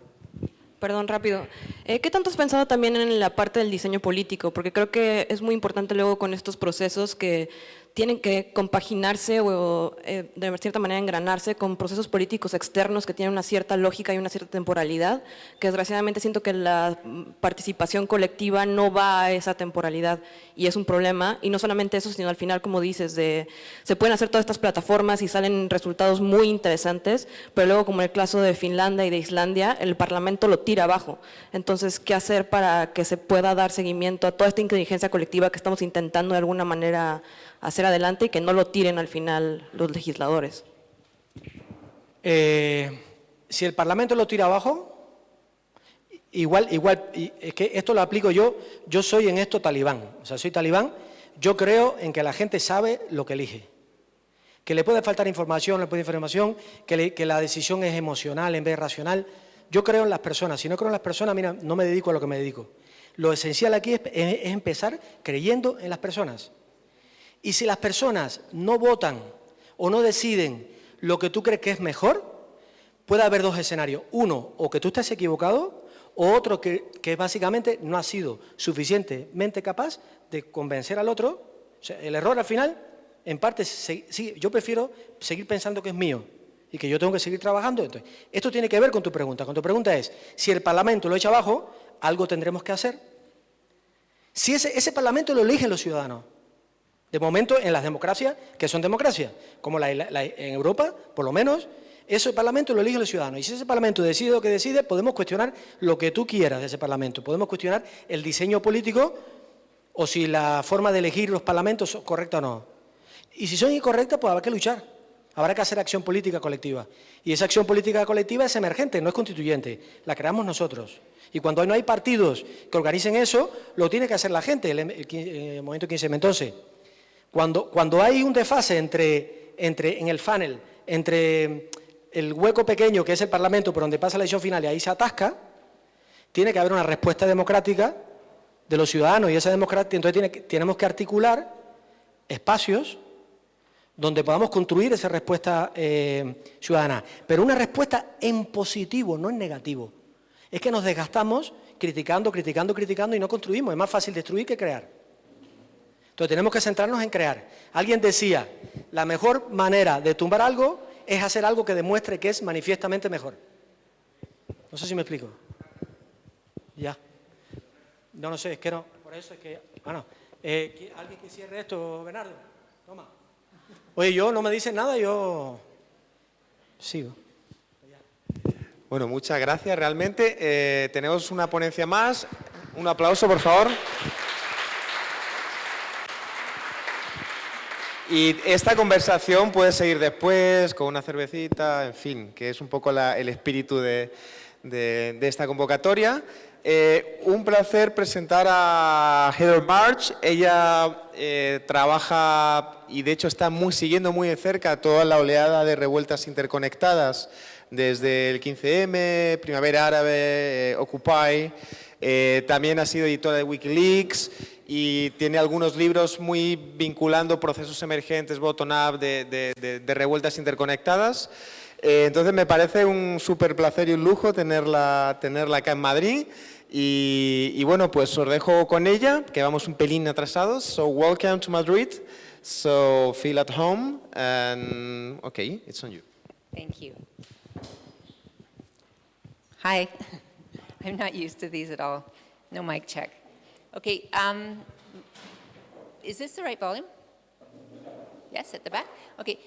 Perdón, rápido. ¿Qué tanto has pensado también en la parte del diseño político? Porque creo que es muy importante luego con estos procesos que tienen que compaginarse o de cierta manera engranarse con procesos políticos externos que tienen una cierta lógica y una cierta temporalidad, que desgraciadamente siento que la participación colectiva no va a esa temporalidad y es un problema. Y no solamente eso, sino al final, como dices, se pueden hacer todas estas plataformas y salen resultados muy interesantes, pero luego, como en el caso de Finlandia y de Islandia, el Parlamento lo tira abajo. Entonces, ¿qué hacer para que se pueda dar seguimiento a toda esta inteligencia colectiva que estamos intentando de alguna manera hacer adelante y que no lo tiren al final los legisladores? Si el Parlamento lo tira abajo, igual, y es que esto lo aplico yo soy en esto talibán, o sea, soy talibán, yo creo en que la gente sabe lo que elige, que le puede faltar información, que la decisión es emocional en vez de racional. Yo creo en las personas, si no creo en las personas, mira, no me dedico a lo que me dedico. Lo esencial aquí es empezar creyendo en las personas. Y si las personas no votan o no deciden lo que tú crees que es mejor, puede haber dos escenarios. Uno, o que tú estés equivocado, o otro que básicamente no has sido suficientemente capaz de convencer al otro. O sea, el error al final, en parte, sí, yo prefiero seguir pensando que es mío y que yo tengo que seguir trabajando. Entonces, esto tiene que ver con tu pregunta. Con tu pregunta es, si el Parlamento lo echa abajo, algo tendremos que hacer. Si ese Parlamento lo eligen los ciudadanos. De momento, en las democracias, que son democracias, como en Europa, por lo menos, ese Parlamento lo eligen los ciudadanos. Y si ese Parlamento decide lo que decide, podemos cuestionar lo que tú quieras de ese Parlamento. Podemos cuestionar el diseño político o si la forma de elegir los parlamentos es correcta o no. Y si son incorrectas, pues habrá que luchar. Habrá que hacer acción política colectiva. Y esa acción política colectiva es emergente, no es constituyente. La creamos nosotros. Y cuando no hay partidos que organicen eso, lo tiene que hacer la gente, el movimiento 15M. Entonces, cuando hay un desfase en el funnel, entre el hueco pequeño que es el Parlamento, por donde pasa la elección final y ahí se atasca, tiene que haber una respuesta democrática de los ciudadanos y esa democracia, entonces tenemos que articular espacios donde podamos construir esa respuesta ciudadana, pero una respuesta en positivo, no en negativo. Es que nos desgastamos criticando y no construimos, es más fácil destruir que crear. Entonces tenemos que centrarnos en crear. Alguien decía, la mejor manera de tumbar algo es hacer algo que demuestre que es manifiestamente mejor. No sé si me explico. Ya. No sé, es que no. Por eso es que... Bueno, ¿alguien que cierre esto, Bernardo? Toma. Oye, yo no me dicen nada, yo sigo. Bueno, muchas gracias. Realmente tenemos una ponencia más. Un aplauso, por favor. Y esta conversación puede seguir después con una cervecita, en fin, que es un poco el espíritu de esta convocatoria. Un placer presentar a Heather March. Ella trabaja y de hecho está siguiendo muy de cerca toda la oleada de revueltas interconectadas desde el 15M, Primavera Árabe, Occupy. También ha sido editora de Wikileaks y tiene algunos libros muy vinculando procesos emergentes, bottom-up, de revueltas interconectadas. Entonces me parece un súper placer y un lujo tenerla acá en Madrid. Y bueno, pues os dejo con ella, que vamos un pelín atrasados. So welcome to Madrid. So feel at home. And okay, it's on you. Thank you. Hi. I'm not used to these at all. No mic check. Okay, is this the right volume? Yes, at the back? Okay,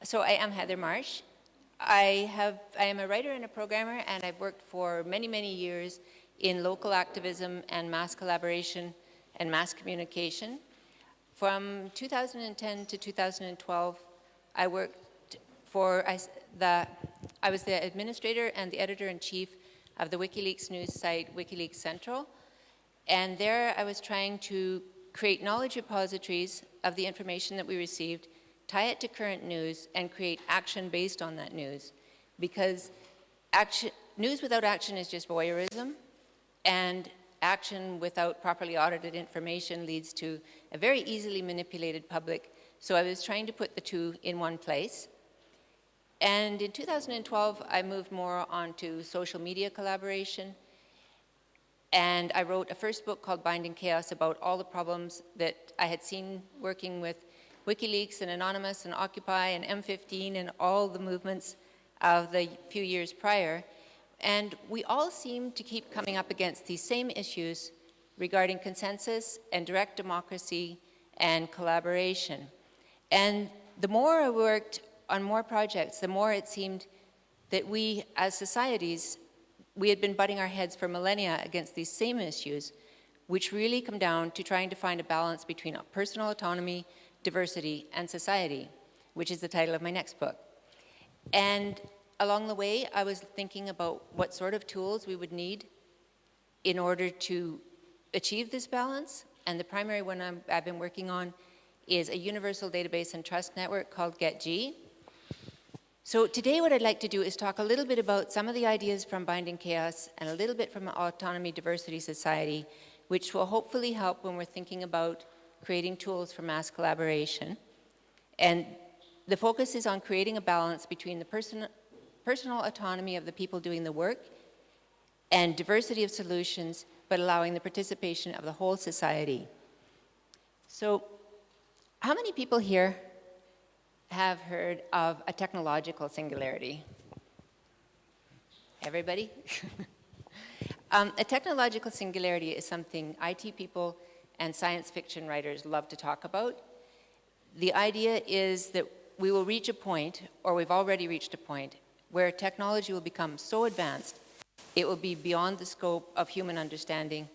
so I am Heather Marsh. I am a writer and a programmer, and I've worked for many, many years in local activism and mass collaboration and mass communication. From 2010 to 2012, I worked I was the administrator and the editor-in-chief of the WikiLeaks news site, WikiLeaks Central. And there I was trying to create knowledge repositories of the information that we received, tie it to current news, and create action based on that news. Because news without action is just voyeurism, and action without properly audited information leads to a very easily manipulated public. So I was trying to put the two in one place. And in 2012, I moved more onto social media collaboration. And I wrote a first book called Binding Chaos about all the problems that I had seen working with WikiLeaks and Anonymous and Occupy and M15 and all the movements of the few years prior. And we all seem to keep coming up against these same issues regarding consensus and direct democracy and collaboration. And the more I worked on more projects, the more it seemed that we as societies, we had been butting our heads for millennia against these same issues, which really come down to trying to find a balance between personal autonomy, diversity, and society, which is the title of my next book. And along the way, I was thinking about what sort of tools we would need in order to achieve this balance. And the primary one I've been working on is a universal database and trust network called GetG. So today what I'd like to do is talk a little bit about some of the ideas from Binding Chaos and a little bit from Autonomy, Diversity, Society, which will hopefully help when we're thinking about creating tools for mass collaboration. And the focus is on creating a balance between the personal autonomy of the people doing the work and diversity of solutions, but allowing the participation of the whole society. So how many people here have heard of a technological singularity? Everybody? A technological singularity is something IT people and science fiction writers love to talk about. The idea is that we will reach a point, or we've already reached a point, where technology will become so advanced, it will be beyond the scope of human understanding,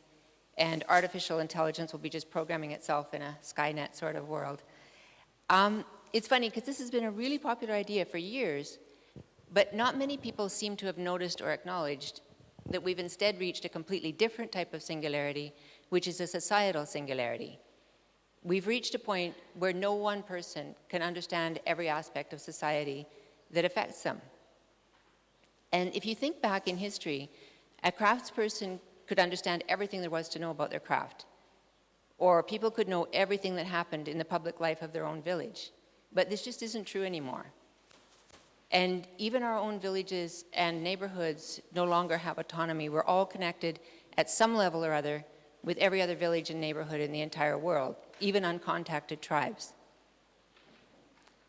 and artificial intelligence will be just programming itself in a Skynet sort of world. It's funny, because this has been a really popular idea for years, but not many people seem to have noticed or acknowledged that we've instead reached a completely different type of singularity, which is a societal singularity. We've reached a point where no one person can understand every aspect of society that affects them. And if you think back in history, a craftsperson could understand everything there was to know about their craft, or people could know everything that happened in the public life of their own village. But this just isn't true anymore. And even our own villages and neighborhoods no longer have autonomy. We're all connected at some level or other with every other village and neighborhood in the entire world, even uncontacted tribes.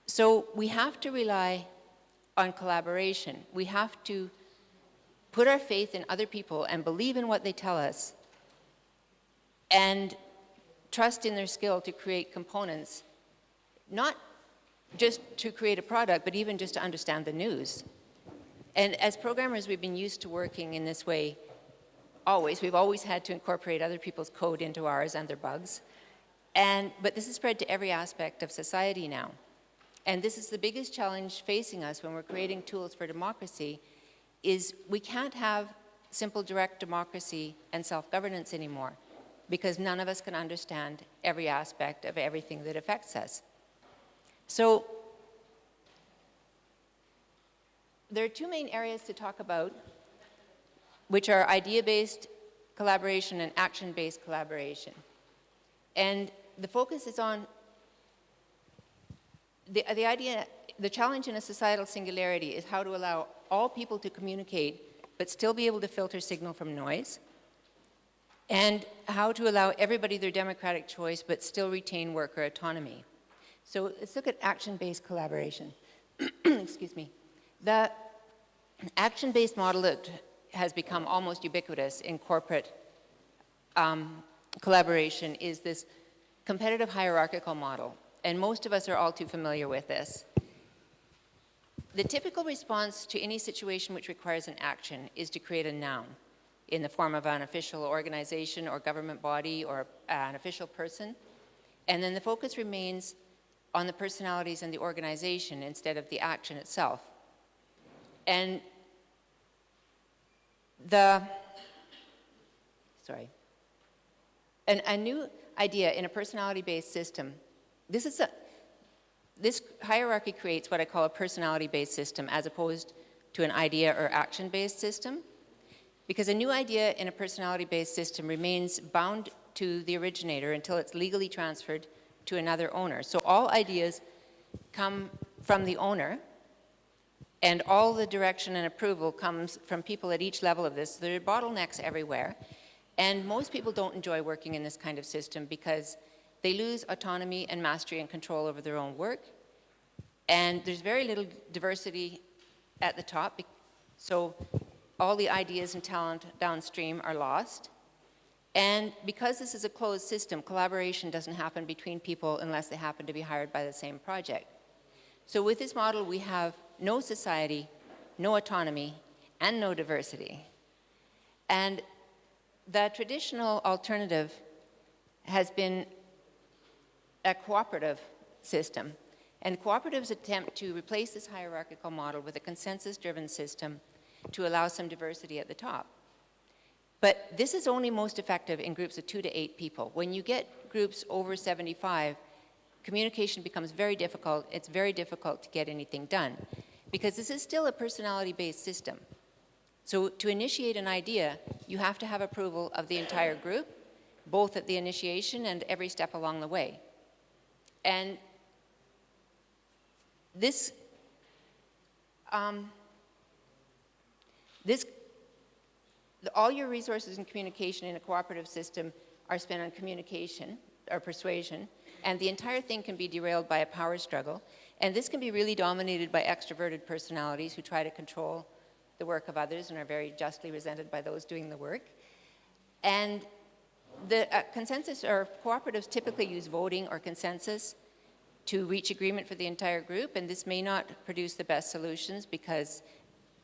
So we have to rely on collaboration. We have to put our faith in other people and believe in what they tell us and trust in their skill to create components, not just to create a product, but even just to understand the news. And as programmers, we've been used to working in this way always. We've always had to incorporate other people's code into ours and their bugs. But this has spread to every aspect of society now. And this is the biggest challenge facing us when we're creating tools for democracy, is we can't have simple direct democracy and self-governance anymore, because none of us can understand every aspect of everything that affects us. So there are two main areas to talk about, which are idea-based collaboration and action-based collaboration. And the focus is on the idea, the challenge in a societal singularity is how to allow all people to communicate, but still be able to filter signal from noise, and how to allow everybody their democratic choice, but still retain worker autonomy. So let's look at action-based collaboration. Excuse me. The action-based model that has become almost ubiquitous in corporate collaboration is this competitive hierarchical model. And most of us are all too familiar with this. The typical response to any situation which requires an action is to create a noun in the form of an official organization or government body or an official person. And then the focus remains on the personalities and the organization instead of the action itself. And a new idea in a personality-based system, this hierarchy creates what I call a personality-based system as opposed to an idea or action-based system. Because a new idea in a personality-based system remains bound to the originator until it's legally transferred to another owner. So all ideas come from the owner, and all the direction and approval comes from people at each level of this. There are bottlenecks everywhere, and most people don't enjoy working in this kind of system because they lose autonomy and mastery and control over their own work, and there's very little diversity at the top, so all the ideas and talent downstream are lost. And because this is a closed system, collaboration doesn't happen between people unless they happen to be hired by the same project. So with this model, we have no society, no autonomy, and no diversity. And the traditional alternative has been a cooperative system. And cooperatives attempt to replace this hierarchical model with a consensus-driven system to allow some diversity at the top. But this is only most effective in groups of 2 to 8 people. When you get groups over 75, communication becomes very difficult. It's very difficult to get anything done because this is still a personality-based system. So to initiate an idea, you have to have approval of the entire group, both at the initiation and every step along the way. And all your resources in communication in a cooperative system are spent on communication or persuasion, and the entire thing can be derailed by a power struggle. And this can be really dominated by extroverted personalities who try to control the work of others and are very justly resented by those doing the work. And the consensus or cooperatives typically use voting or consensus to reach agreement for the entire group, and this may not produce the best solutions because,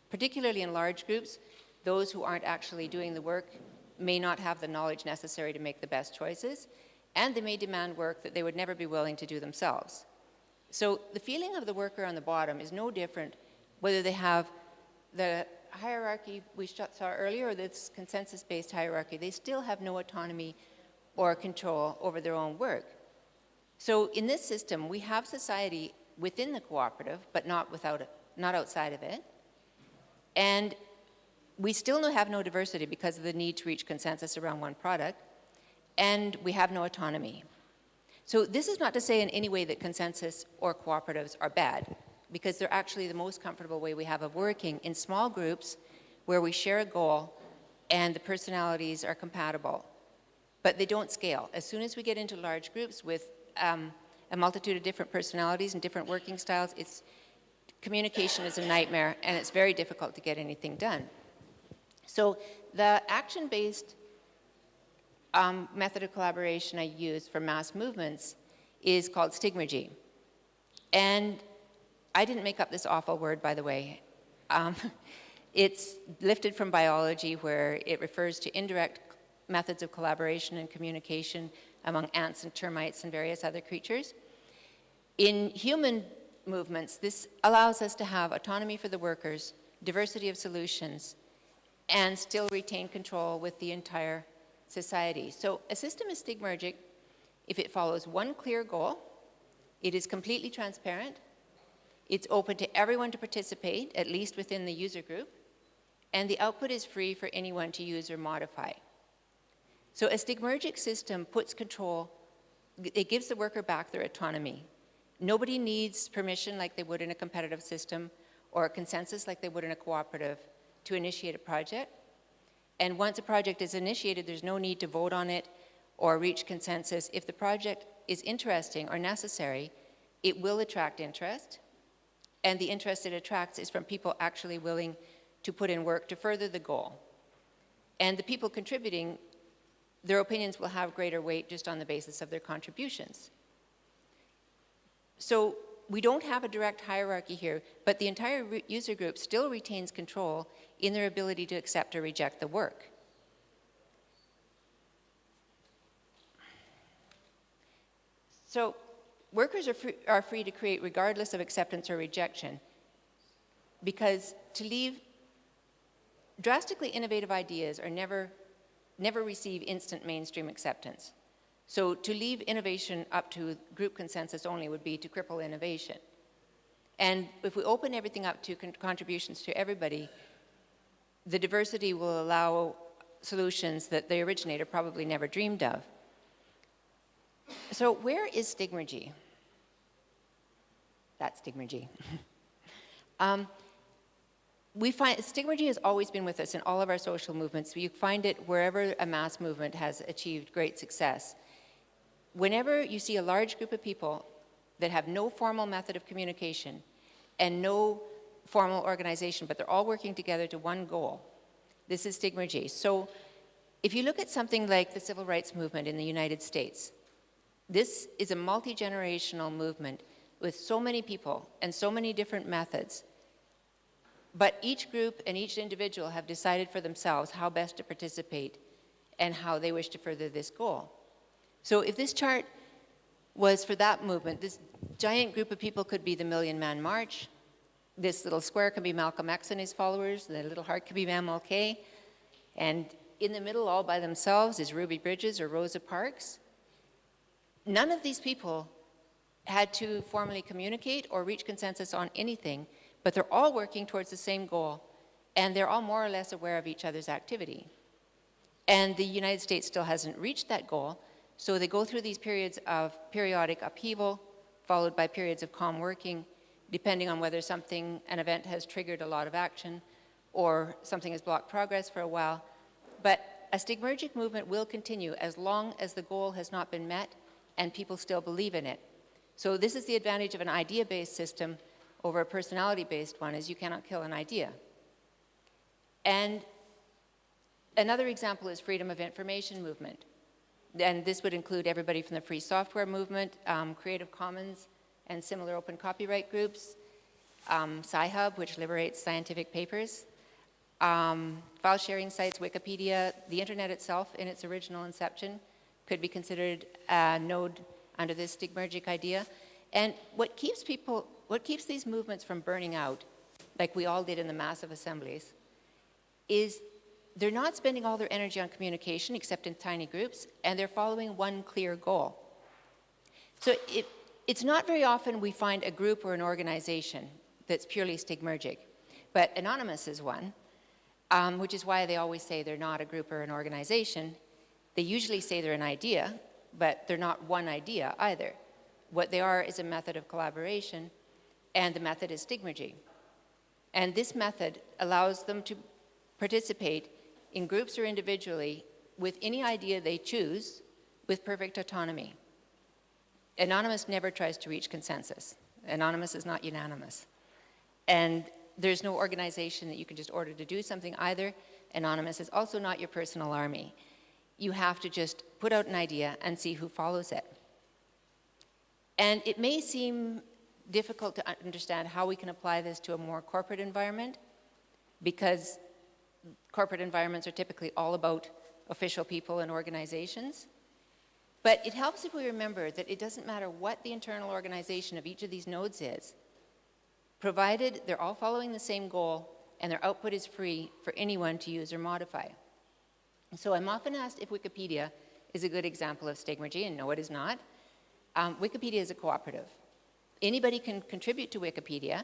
particularly in large groups, those who aren't actually doing the work may not have the knowledge necessary to make the best choices, and they may demand work that they would never be willing to do themselves. So the feeling of the worker on the bottom is no different whether they have the hierarchy we saw earlier or this consensus-based hierarchy. They still have no autonomy or control over their own work. So in this system, we have society within the cooperative, but not outside of it. And we still have no diversity because of the need to reach consensus around one product, and we have no autonomy. So this is not to say in any way that consensus or cooperatives are bad, because they're actually the most comfortable way we have of working in small groups where we share a goal and the personalities are compatible. But they don't scale. As soon as we get into large groups with a multitude of different personalities and different working styles, communication is a nightmare, and it's very difficult to get anything done. So the action-based method of collaboration I use for mass movements is called stigmergy. And I didn't make up this awful word, by the way. It's lifted from biology, where it refers to indirect methods of collaboration and communication among ants and termites and various other creatures. In human movements, this allows us to have autonomy for the workers, diversity of solutions, and still retain control with the entire society. So a system is stigmergic if it follows one clear goal, it is completely transparent, it's open to everyone to participate, at least within the user group, and the output is free for anyone to use or modify. So a stigmergic system puts control, it gives the worker back their autonomy. Nobody needs permission like they would in a competitive system or a consensus like they would in a cooperative to initiate a project. And once a project is initiated, there's no need to vote on it or reach consensus. If the project is interesting or necessary, it will attract interest. And the interest it attracts is from people actually willing to put in work to further the goal. And the people contributing, their opinions will have greater weight just on the basis of their contributions. So we don't have a direct hierarchy here, but the entire user group still retains control in their ability to accept or reject the work. So workers are free to create regardless of acceptance or rejection, because to leave drastically innovative ideas are never receive instant mainstream acceptance. So to leave innovation up to group consensus only would be to cripple innovation. And if we open everything up to contributions to everybody, the diversity will allow solutions that the originator probably never dreamed of. So where is stigmergy? That's stigmergy. We find stigmergy has always been with us in all of our social movements. You find it wherever a mass movement has achieved great success. Whenever you see a large group of people that have no formal method of communication and no formal organization, but they're all working together to one goal, this is stigmergy. So if you look at something like the civil rights movement in the United States, this is a multi-generational movement with so many people and so many different methods. But each group and each individual have decided for themselves how best to participate and how they wish to further this goal. So if this chart was for that movement, this giant group of people could be the Million Man March. This little square could be Malcolm X and his followers. The little heart could be MLK. And in the middle, all by themselves, is Ruby Bridges or Rosa Parks. None of these people had to formally communicate or reach consensus on anything, but they're all working towards the same goal, and they're all more or less aware of each other's activity. And the United States still hasn't reached that goal, so they go through these periods of periodic upheaval, followed by periods of calm working, depending on whether an event has triggered a lot of action, or something has blocked progress for a while. But a stigmergic movement will continue as long as the goal has not been met and people still believe in it. So this is the advantage of an idea-based system over a personality-based one, is you cannot kill an idea. And another example is freedom of information movement. And this would include everybody from the free software movement, Creative Commons and similar open copyright groups, Sci-Hub, which liberates scientific papers, file sharing sites, Wikipedia, the internet itself in its original inception could be considered a node under this stigmergic idea. And what keeps these movements from burning out, like we all did in the massive assemblies, is they're not spending all their energy on communication except in tiny groups, and they're following one clear goal. So it's not very often we find a group or an organization that's purely stigmergic, but Anonymous is one, which is why they always say they're not a group or an organization. They usually say they're an idea, but they're not one idea either. What they are is a method of collaboration, and the method is stigmergy. And this method allows them to participate in groups or individually with any idea they choose with perfect autonomy. Anonymous never tries to reach consensus. Anonymous is not unanimous. And there's no organization that you can just order to do something either. Anonymous is also not your personal army. You have to just put out an idea and see who follows it. And it may seem difficult to understand how we can apply this to a more corporate environment, because corporate environments are typically all about official people and organizations. But it helps if we remember that it doesn't matter what the internal organization of each of these nodes is, provided they're all following the same goal and their output is free for anyone to use or modify. So I'm often asked if Wikipedia is a good example of stigmergy, and no, it is not. Wikipedia is a cooperative. Anybody can contribute to Wikipedia,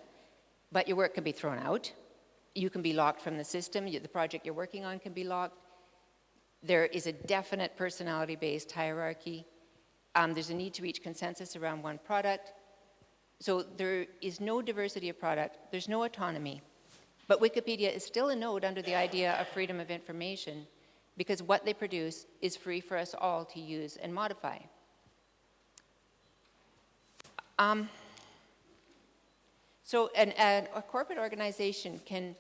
but your work can be thrown out. You can be locked from the system. The project you're working on can be locked. There is a definite personality-based hierarchy. There's a need to reach consensus around one product. So there is no diversity of product. There's no autonomy. But Wikipedia is still a node under the idea of freedom of information, because what they produce is free for us all to use and modify. So a corporate organization can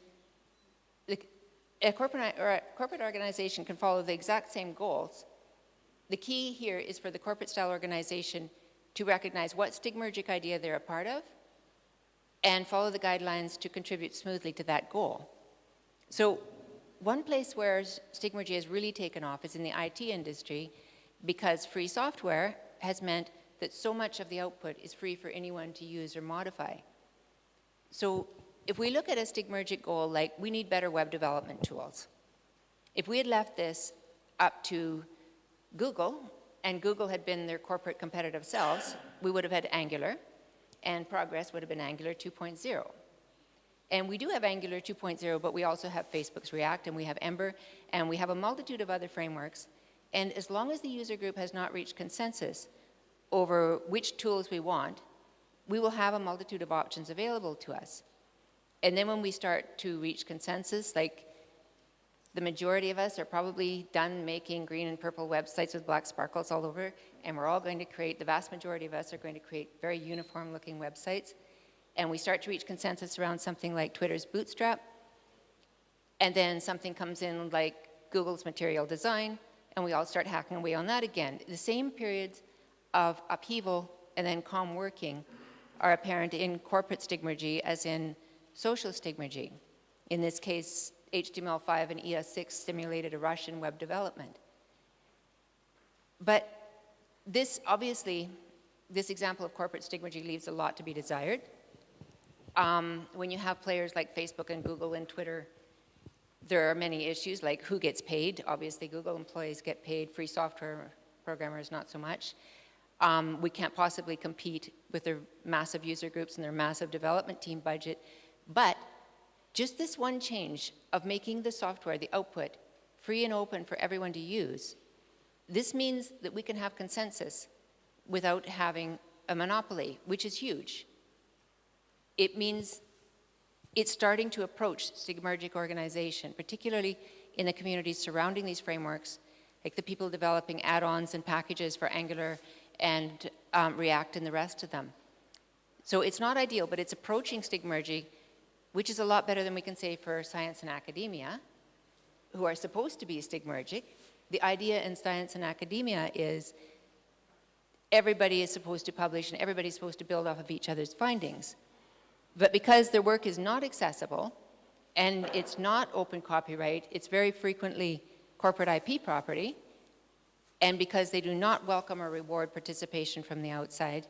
follow the exact same goals. The key here is for the corporate style organization to recognize what stigmergic idea they're a part of and follow the guidelines to contribute smoothly to that goal. So one place where stigmergy has really taken off is in the IT industry, because free software has meant that so much of the output is free for anyone to use or modify. So if we look at a stigmergic goal, like we need better web development tools, if we had left this up to Google, and Google had been their corporate competitive selves, we would have had Angular, and progress would have been Angular 2.0. And we do have Angular 2.0, but we also have Facebook's React, and we have Ember, and we have a multitude of other frameworks. And as long as the user group has not reached consensus over which tools we want, we will have a multitude of options available to us. And then when we start to reach consensus, like the majority of us are probably done making green and purple websites with black sparkles all over, and we're all going to create, the vast majority of us are going to create very uniform looking websites. And we start to reach consensus around something like Twitter's Bootstrap, and then something comes in like Google's Material Design, and we all start hacking away on that again. The same periods of upheaval and then calm working are apparent in corporate stigmergy as in social stigmergy. In this case, HTML5 and ES6 stimulated a rush in web development. But this, obviously, this example of corporate stigmergy leaves a lot to be desired. When you have players like Facebook and Google and Twitter, there are many issues like who gets paid. Obviously, Google employees get paid, free software programmers not so much. We can't possibly compete with their massive user groups and their massive development team budget. But just this one change of making the software, the output, free and open for everyone to use, this means that we can have consensus without having a monopoly, which is huge. It means it's starting to approach stigmergic organization, particularly in the communities surrounding these frameworks, like the people developing add-ons and packages for Angular and React and the rest of them. So it's not ideal, but it's approaching stigmergy, which is a lot better than we can say for science and academia, who are supposed to be stigmergic. The idea in science and academia is everybody is supposed to publish and everybody's supposed to build off of each other's findings. But because their work is not accessible and it's not open copyright, it's very frequently corporate IP property, and because they do not welcome or reward participation from the outside,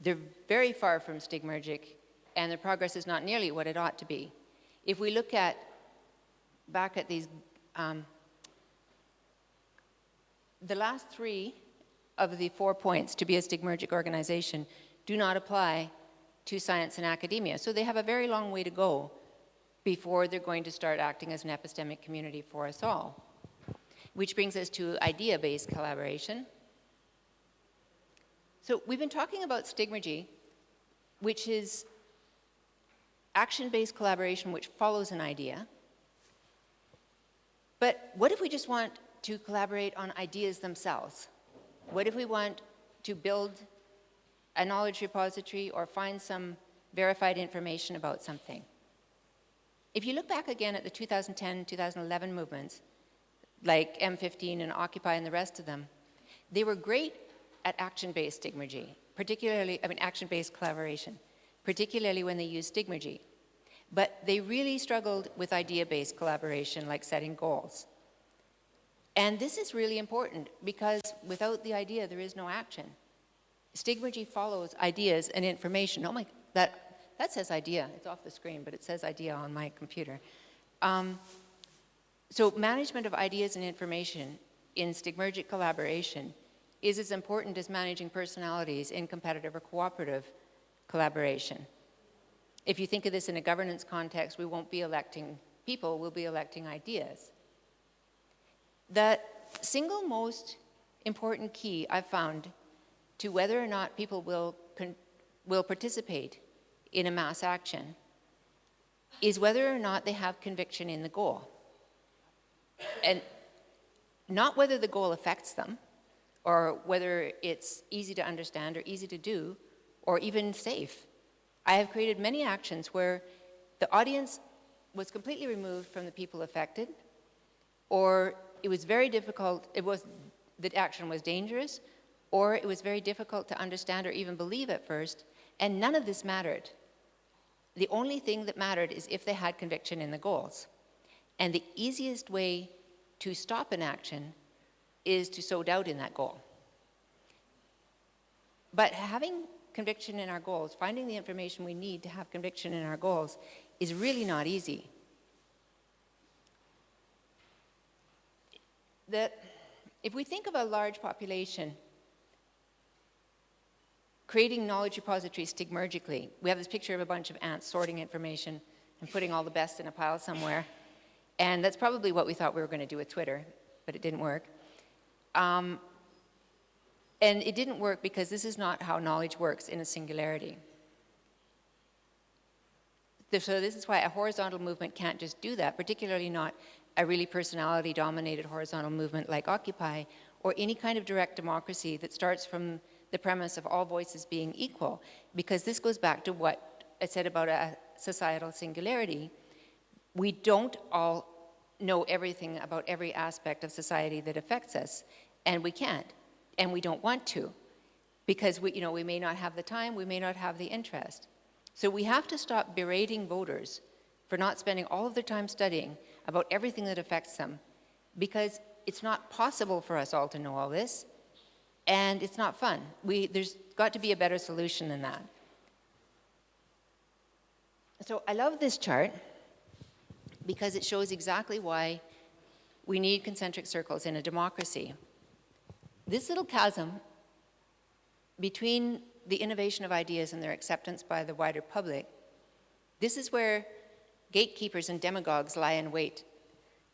they're very far from stigmergic, and their progress is not nearly what it ought to be. If we look back at these, the last 3 of the 4 points to be a stigmergic organization do not apply to science and academia. So they have a very long way to go before they're going to start acting as an epistemic community for us all. Which brings us to idea-based collaboration. So we've been talking about stigmergy, which is action-based collaboration which follows an idea. But what if we just want to collaborate on ideas themselves? What if we want to build a knowledge repository or find some verified information about something? If you look back again at the 2010-2011 movements, like M15 and Occupy and the rest of them, they were great at action-based stigmergy, action-based collaboration, particularly when they used stigmergy. But they really struggled with idea-based collaboration, like setting goals. And this is really important because without the idea, there is no action. Stigmergy follows ideas and information. Oh my, that says idea. It's off the screen, but it says idea on my computer. So management of ideas and information in stigmergic collaboration is as important as managing personalities in competitive or cooperative collaboration. If you think of this in a governance context, we won't be electing people, we'll be electing ideas. The single most important key I've found to whether or not people will participate in a mass action is whether or not they have conviction in the goal. And not whether the goal affects them, or whether it's easy to understand or easy to do, or even safe. I have created many actions where the audience was completely removed from the people affected, or it was very difficult, the action was dangerous, or it was very difficult to understand or even believe at first, and none of this mattered. The only thing that mattered is if they had conviction in the goals. And the easiest way to stop an action is to sow doubt in that goal. But having conviction in our goals, finding the information we need to have conviction in our goals, is really not easy. If we think of a large population creating knowledge repositories stigmergically, we have this picture of a bunch of ants sorting information, and putting all the best in a pile somewhere. And that's probably what we thought we were going to do with Twitter, but it didn't work. And it didn't work because this is not how knowledge works in a singularity. So this is why a horizontal movement can't just do that, particularly not a really personality-dominated horizontal movement like Occupy, or any kind of direct democracy that starts from the premise of all voices being equal, because this goes back to what I said about a societal singularity. We don't all know everything about every aspect of society that affects us, and we can't, and we don't want to, because we may not have the time, we may not have the interest. So we have to stop berating voters for not spending all of their time studying about everything that affects them, because it's not possible for us all to know all this, and it's not fun. There's got to be a better solution than that. So I love this chart because it shows exactly why we need concentric circles in a democracy. This little chasm between the innovation of ideas and their acceptance by the wider public, this is where gatekeepers and demagogues lie in wait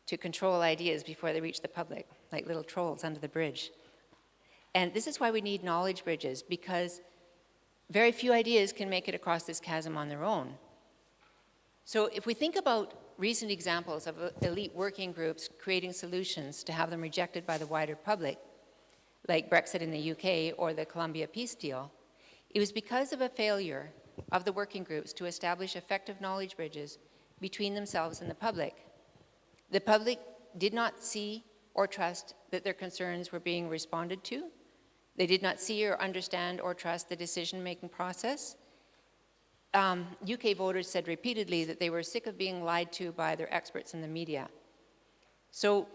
to control ideas before they reach the public, like little trolls under the bridge. And this is why we need knowledge bridges, because very few ideas can make it across this chasm on their own. So if we think about recent examples of elite working groups creating solutions to have them rejected by the wider public, like Brexit in the UK or the Colombia peace deal, it was because of a failure of the working groups to establish effective knowledge bridges between themselves and the public. The public did not see or trust that their concerns were being responded to. They did not see or understand or trust the decision-making process. UK voters said repeatedly that they were sick of being lied to by their experts in the media. So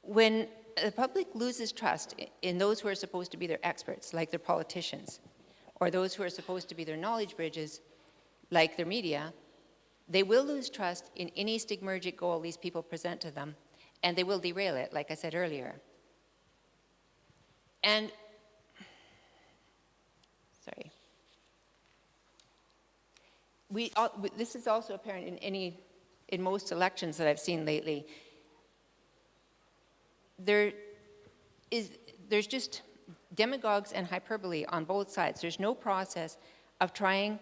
when the public loses trust in those who are supposed to be their experts, like their politicians, or those who are supposed to be their knowledge bridges, like their media, they will lose trust in any stigmergic goal these people present to them, and they will derail it, like I said earlier. And, sorry. This is also apparent in most elections that I've seen lately. There's just demagogues and hyperbole on both sides. There's no process of trying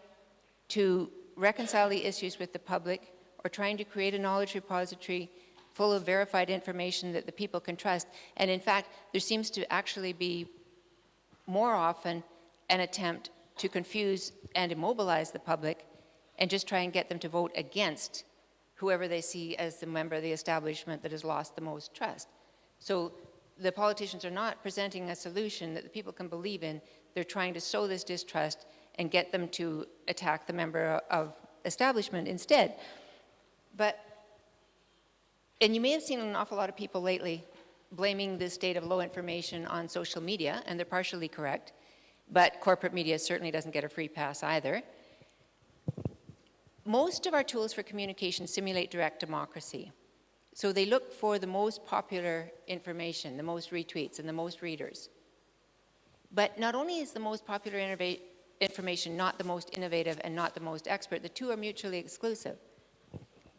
to reconcile the issues with the public or trying to create a knowledge repository full of verified information that the people can trust. And in fact, there seems to actually be more often an attempt to confuse and immobilize the public and just try and get them to vote against whoever they see as the member of the establishment that has lost the most trust. So the politicians are not presenting a solution that the people can believe in. They're trying to sow this distrust and get them to attack the member of establishment instead. And you may have seen an awful lot of people lately blaming the state of low information on social media, and they're partially correct, but corporate media certainly doesn't get a free pass either. Most of our tools for communication simulate direct democracy. So they look for the most popular information, the most retweets, and the most readers. But not only is the most popular information not the most innovative and not the most expert, the two are mutually exclusive.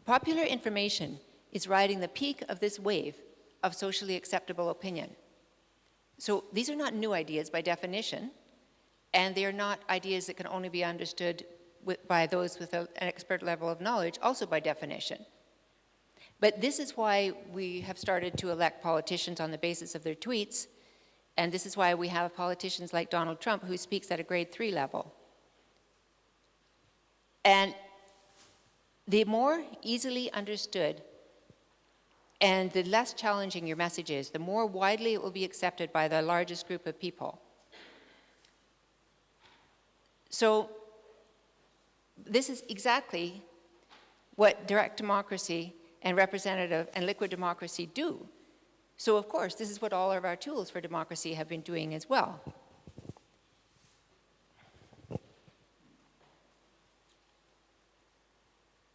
Popular information is riding the peak of this wave of socially acceptable opinion. So these are not new ideas by definition, and they are not ideas that can only be understood by those with an expert level of knowledge, also by definition. But this is why we have started to elect politicians on the basis of their tweets, and this is why we have politicians like Donald Trump who speaks at a grade 3 level. And the more easily understood and the less challenging your message is, the more widely it will be accepted by the largest group of people. So this is exactly what direct democracy and representative and liquid democracy do. So of course, this is what all of our tools for democracy have been doing as well.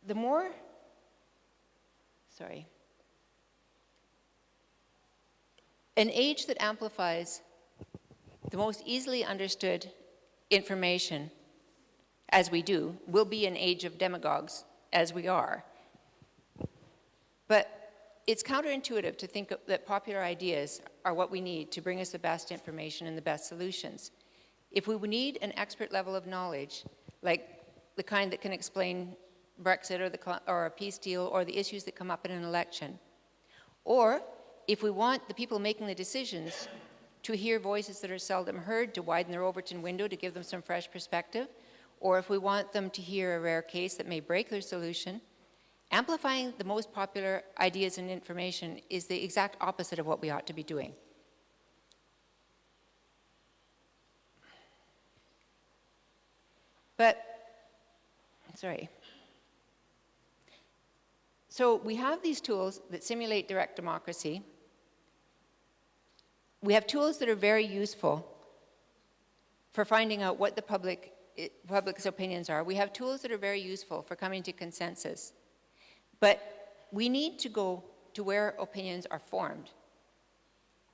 The more, an age that amplifies the most easily understood information, as we do, will be an age of demagogues as we are. But it's counterintuitive to think that popular ideas are what we need to bring us the best information and the best solutions. If we need an expert level of knowledge, like the kind that can explain Brexit or a peace deal or the issues that come up in an election, or if we want the people making the decisions to hear voices that are seldom heard, to widen their Overton window, to give them some fresh perspective, or if we want them to hear a rare case that may break their solution, amplifying the most popular ideas and information is the exact opposite of what we ought to be doing. So we have these tools that simulate direct democracy. We have tools that are very useful for finding out what the public's opinions are. We have tools that are very useful for coming to consensus. But we need to go to where opinions are formed.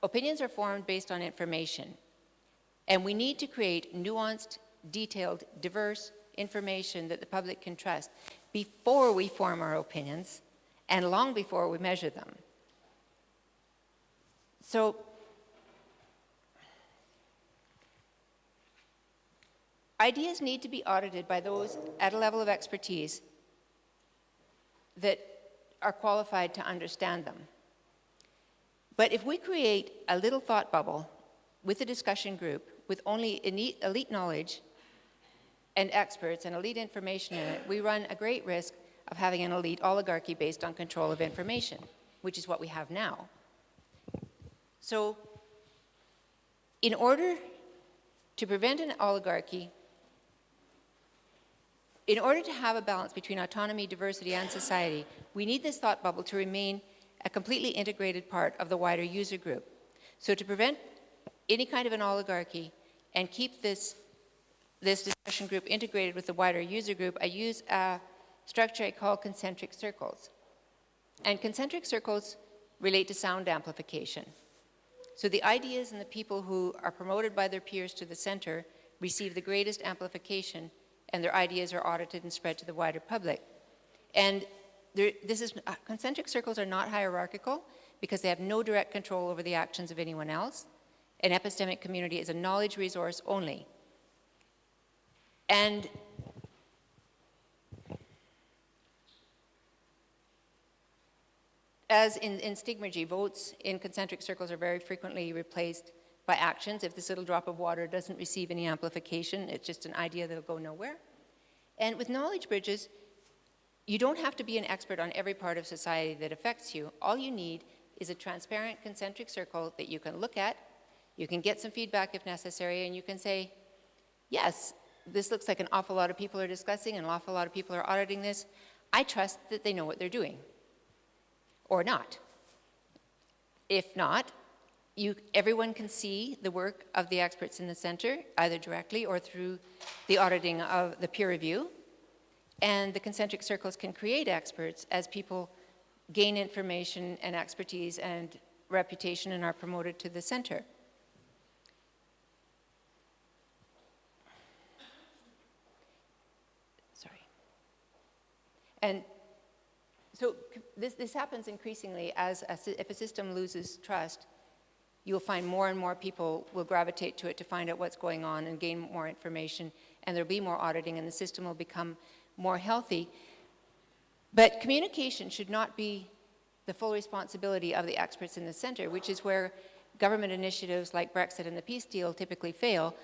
Opinions are formed based on information. And we need to create nuanced, detailed, diverse information that the public can trust before we form our opinions and long before we measure them. So, ideas need to be audited by those at a level of expertise that are qualified to understand them. But if we create a little thought bubble with a discussion group with only elite knowledge and experts and elite information in it, we run a great risk of having an elite oligarchy based on control of information, which is what we have now. So, in order to prevent an oligarchy, in order to have a balance between autonomy, diversity, and society, we need this thought bubble to remain a completely integrated part of the wider user group. So to prevent any kind of an oligarchy and keep this discussion group integrated with the wider user group, I use a structure I call concentric circles. And concentric circles relate to sound amplification. So the ideas and the people who are promoted by their peers to the center receive the greatest amplification, and their ideas are audited and spread to the wider public. And concentric circles are not hierarchical because they have no direct control over the actions of anyone else. An epistemic community is a knowledge resource only. And as in stigmergy, votes in concentric circles are very frequently replaced by actions. If this little drop of water doesn't receive any amplification, it's just an idea that'll go nowhere. And with knowledge bridges, you don't have to be an expert on every part of society that affects you. All you need is a transparent concentric circle that you can look at, you can get some feedback if necessary, and you can say, yes, this looks like an awful lot of people are discussing, and an awful lot of people are auditing this. I trust that they know what they're doing. Or not. If not, everyone can see the work of the experts in the center, either directly or through the auditing of the peer review. And the concentric circles can create experts as people gain information and expertise and reputation and are promoted to the center. Sorry. And so this happens increasingly if a system loses trust, you'll find more and more people will gravitate to it to find out what's going on and gain more information, and there'll be more auditing and the system will become more healthy. But communication should not be the full responsibility of the experts in the center, which is where government initiatives like Brexit and the peace deal typically fail.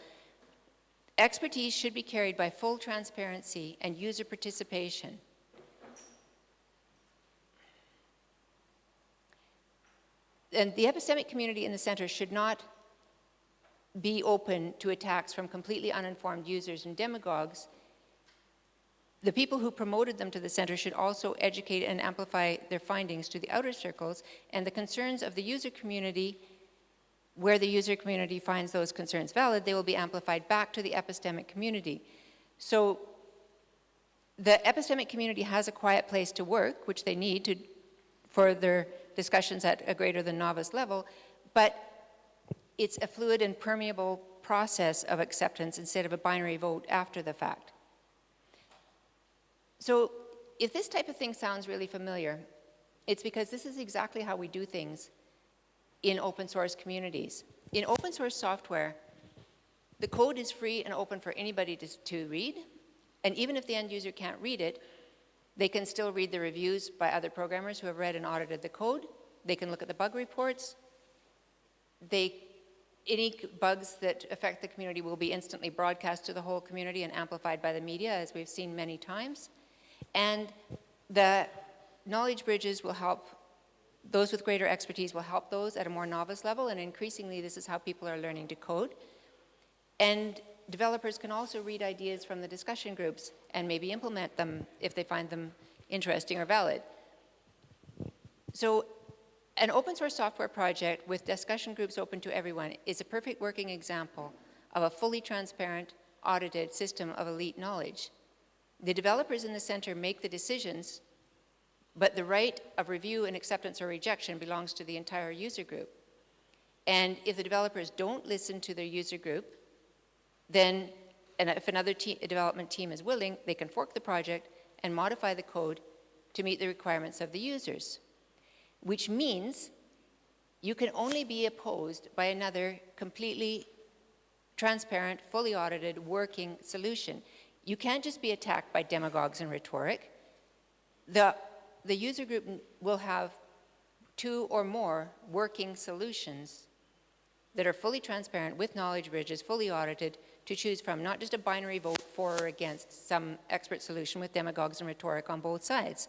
Expertise should be carried by full transparency and user participation. And the epistemic community in the center should not be open to attacks from completely uninformed users and demagogues. The people who promoted them to the center should also educate and amplify their findings to the outer circles, and the concerns of the user community, where the user community finds those concerns valid, they will be amplified back to the epistemic community. So the epistemic community has a quiet place to work, which they need for their discussions at a greater than novice level, but it's a fluid and permeable process of acceptance instead of a binary vote after the fact. So if this type of thing sounds really familiar, it's because this is exactly how we do things in open source communities. In open source software, the code is free and open for anybody to read, and even if the end user can't read it, they can still read the reviews by other programmers who have read and audited the code. They can look at the bug reports. Any bugs that affect the community will be instantly broadcast to the whole community and amplified by the media, as we've seen many times. And the knowledge bridges will help, those with greater expertise will help those at a more novice level, and increasingly this is how people are learning to code. And developers can also read ideas from the discussion groups and maybe implement them if they find them interesting or valid. So an open source software project with discussion groups open to everyone is a perfect working example of a fully transparent, audited system of elite knowledge. The developers in the center make the decisions, but the right of review and acceptance or rejection belongs to the entire user group. And if the developers don't listen to their user group, then, and if another development team is willing, they can fork the project and modify the code to meet the requirements of the users, which means you can only be opposed by another completely transparent, fully audited, working solution. You can't just be attacked by demagogues and rhetoric. The user group will have 2 or more working solutions that are fully transparent with knowledge bridges, fully audited, to choose from, not just a binary vote for or against some expert solution with demagogues and rhetoric on both sides.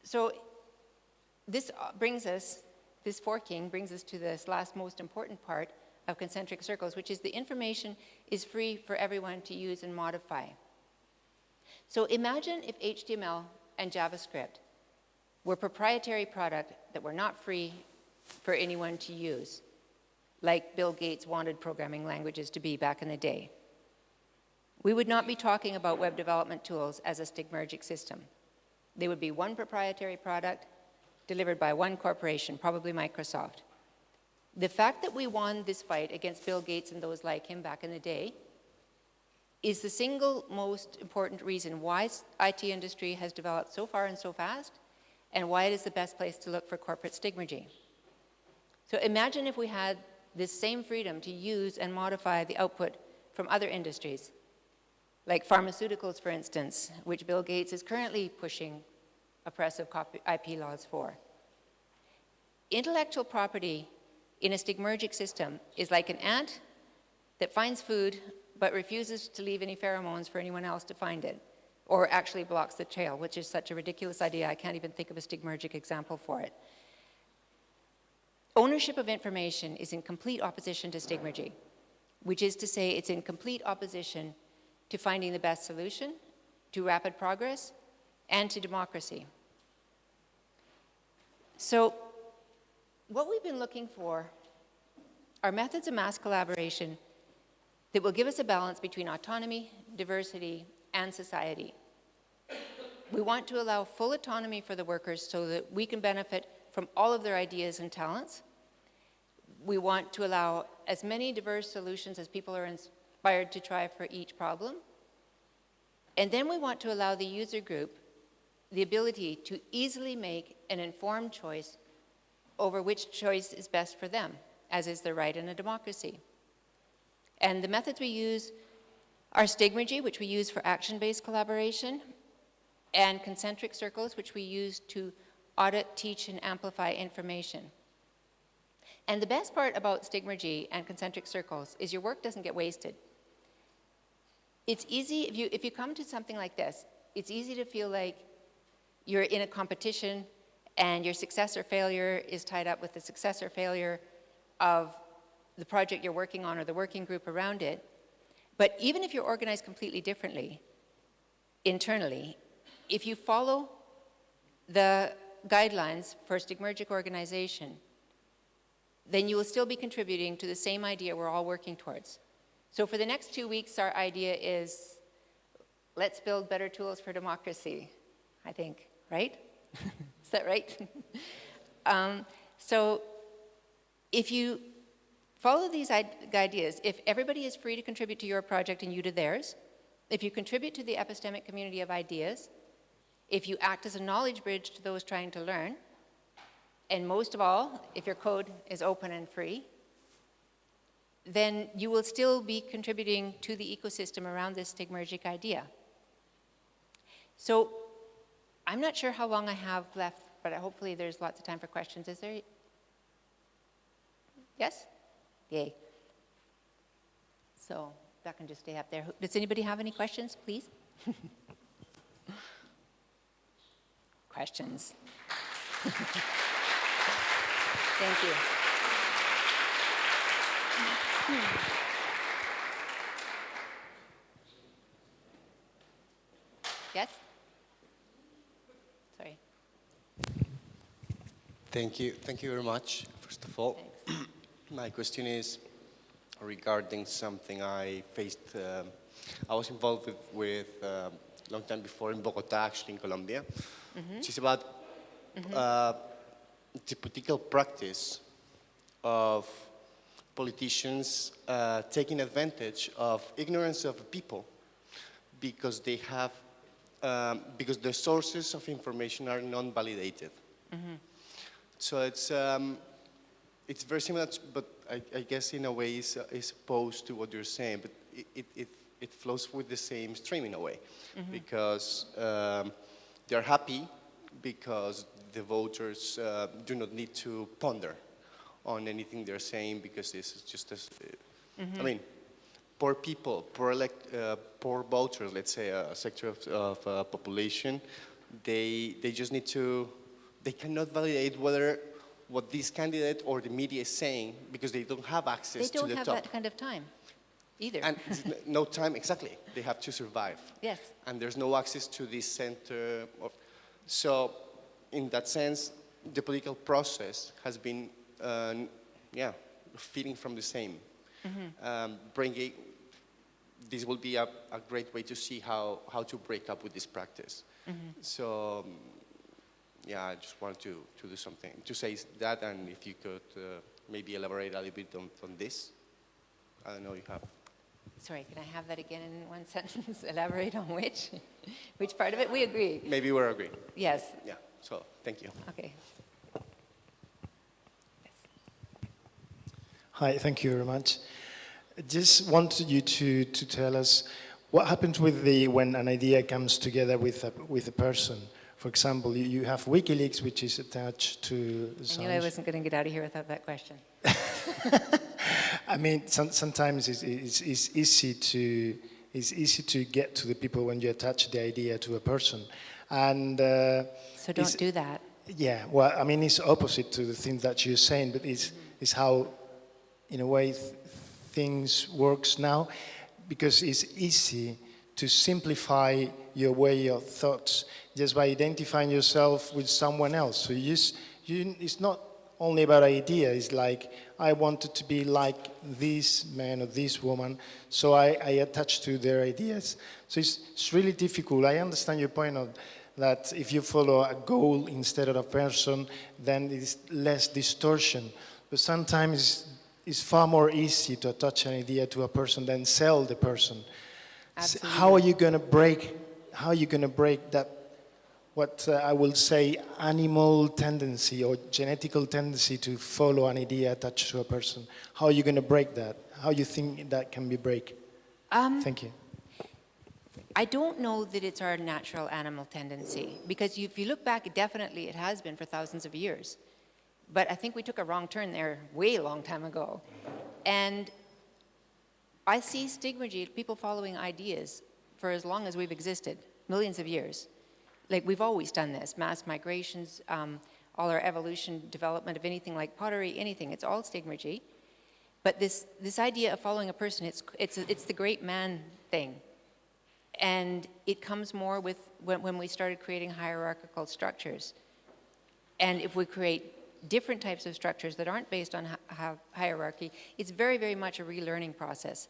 So this forking brings us to this last most important part of concentric circles, which is the information is free for everyone to use and modify. So imagine if HTML and JavaScript were proprietary product that were not free for anyone to use, like Bill Gates wanted programming languages to be back in the day. We would not be talking about web development tools as a stigmergic system. They would be one proprietary product delivered by one corporation, probably Microsoft. The fact that we won this fight against Bill Gates and those like him back in the day is the single most important reason why IT industry has developed so far and so fast, and why it is the best place to look for corporate stigmergy. So imagine if we had this same freedom to use and modify the output from other industries, like pharmaceuticals, for instance, which Bill Gates is currently pushing oppressive IP laws for. Intellectual property in a stigmergic system is like an ant that finds food but refuses to leave any pheromones for anyone else to find it, or actually blocks the trail, which is such a ridiculous idea, I can't even think of a stigmergic example for it. Ownership of information is in complete opposition to stigmergy, which is to say it's in complete opposition to finding the best solution, to rapid progress, and to democracy. So what we've been looking for are methods of mass collaboration that will give us a balance between autonomy, diversity, and society. We want to allow full autonomy for the workers so that we can benefit from all of their ideas and talents. We want to allow as many diverse solutions as people are inspired to try for each problem. And then we want to allow the user group the ability to easily make an informed choice over which choice is best for them, as is their right in a democracy. And the methods we use are stigmergy, which we use for action-based collaboration, and concentric circles, which we use to audit, teach, and amplify information. And the best part about stigmergy and concentric circles is your work doesn't get wasted. It's easy, if you come to something like this, it's easy to feel like you're in a competition and your success or failure is tied up with the success or failure of the project you're working on or the working group around it. But even if you're organized completely differently, internally, if you follow the guidelines for stigmergic organization, then you will still be contributing to the same idea we're all working towards. So for the next 2 weeks, our idea is, let's build better tools for democracy, I think, right? Is that right? So if you follow these ideas, if everybody is free to contribute to your project and you to theirs, if you contribute to the epistemic community of ideas, if you act as a knowledge bridge to those trying to learn, and most of all, if your code is open and free, then you will still be contributing to the ecosystem around this stigmergic idea. So I'm not sure how long I have left, but hopefully there's lots of time for questions. Is there? Yes? Yay. So that can just stay up there. Does anybody have any questions, please? Questions. Thank you. Yes? Sorry. Thank you very much, first of all. My question is regarding something I faced. I was involved with a long time before in Bogota, actually in Colombia, which is about the political practice of politicians taking advantage of ignorance of people because they have, because the sources of information are non-validated. So it's very similar, but I guess in a way is opposed to what you're saying, but it flows with the same stream in a way, because they're happy because the voters do not need to ponder on anything they're saying because this is just as, I mean, poor people, poor voters, let's say a sector of population, they just need to, they cannot validate whether what this candidate or the media is saying because they don't have access to the top. They don't have that kind of time either. And no time, exactly. They have to survive. Yes. And there's no access to this center. So in that sense, the political process has been, feeding from the same. Bringing, this will be a great way to see how to break up with this practice. So, I just wanted to do something, to say that, and if you could maybe elaborate a little bit on this. I don't know, you have. Sorry, can I have that again in one sentence? Elaborate on which? Which part of it? We agree. Maybe we're agreeing. Yes. Yeah, so thank you. Okay. Hi, thank you very much. I just wanted you to tell us what happens with when an idea comes together with a person. For example, you have WikiLeaks, which is attached to. I knew I wasn't going to get out of here without that question. I mean, sometimes it's easy to get to the people when you attach the idea to a person, and so don't do that. Yeah, well, I mean, it's opposite to the things that you're saying, but it's how, in a way, things works now, because it's easy to simplify your way of thoughts just by identifying yourself with someone else. So it's not only about idea. It's like, I wanted to be like this man or this woman, so I attach to their ideas. So it's really difficult. I understand your point of that if you follow a goal instead of a person, then it's less distortion. But sometimes it's far more easy to attach an idea to a person than sell the person. Absolutely. How are you going to break that, what I will say, animal tendency or genetical tendency to follow an idea attached to a person? How are you going to break that? How do you think that can be break? Thank you. I don't know that it's our natural animal tendency, because if you look back, definitely it has been for thousands of years. But I think we took a wrong turn there way a long time ago. And I see stigmergy, people following ideas for as long as we've existed, millions of years. Like, we've always done this, mass migrations, all our evolution, development of anything like pottery, anything, it's all stigmergy. But this idea of following a person, it's the great man thing. And it comes more with when we started creating hierarchical structures. And if we create different types of structures that aren't based on hierarchy, it's very, very much a relearning process.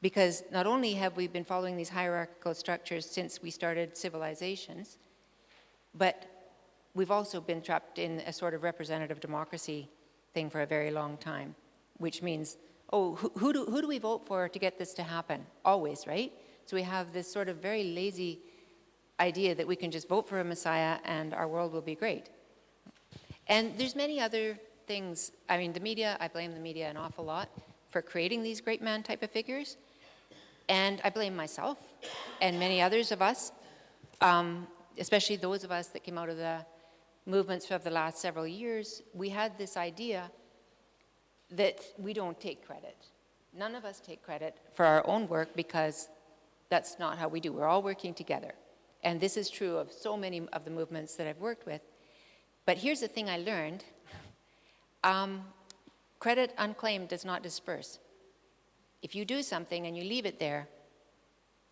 Because not only have we been following these hierarchical structures since we started civilizations, but we've also been trapped in a sort of representative democracy thing for a very long time, which means, oh, who do we vote for to get this to happen? Always, right? So we have this sort of very lazy idea that we can just vote for a messiah and our world will be great. And there's many other things. I mean, the media, I blame the media an awful lot for creating these great man type of figures. And I blame myself and many others of us, especially those of us that came out of the movements of the last several years. We had this idea that we don't take credit. None of us take credit for our own work because that's not how we do. We're all working together. And this is true of so many of the movements that I've worked with. But here's the thing I learned. Credit unclaimed does not disperse. If you do something and you leave it there,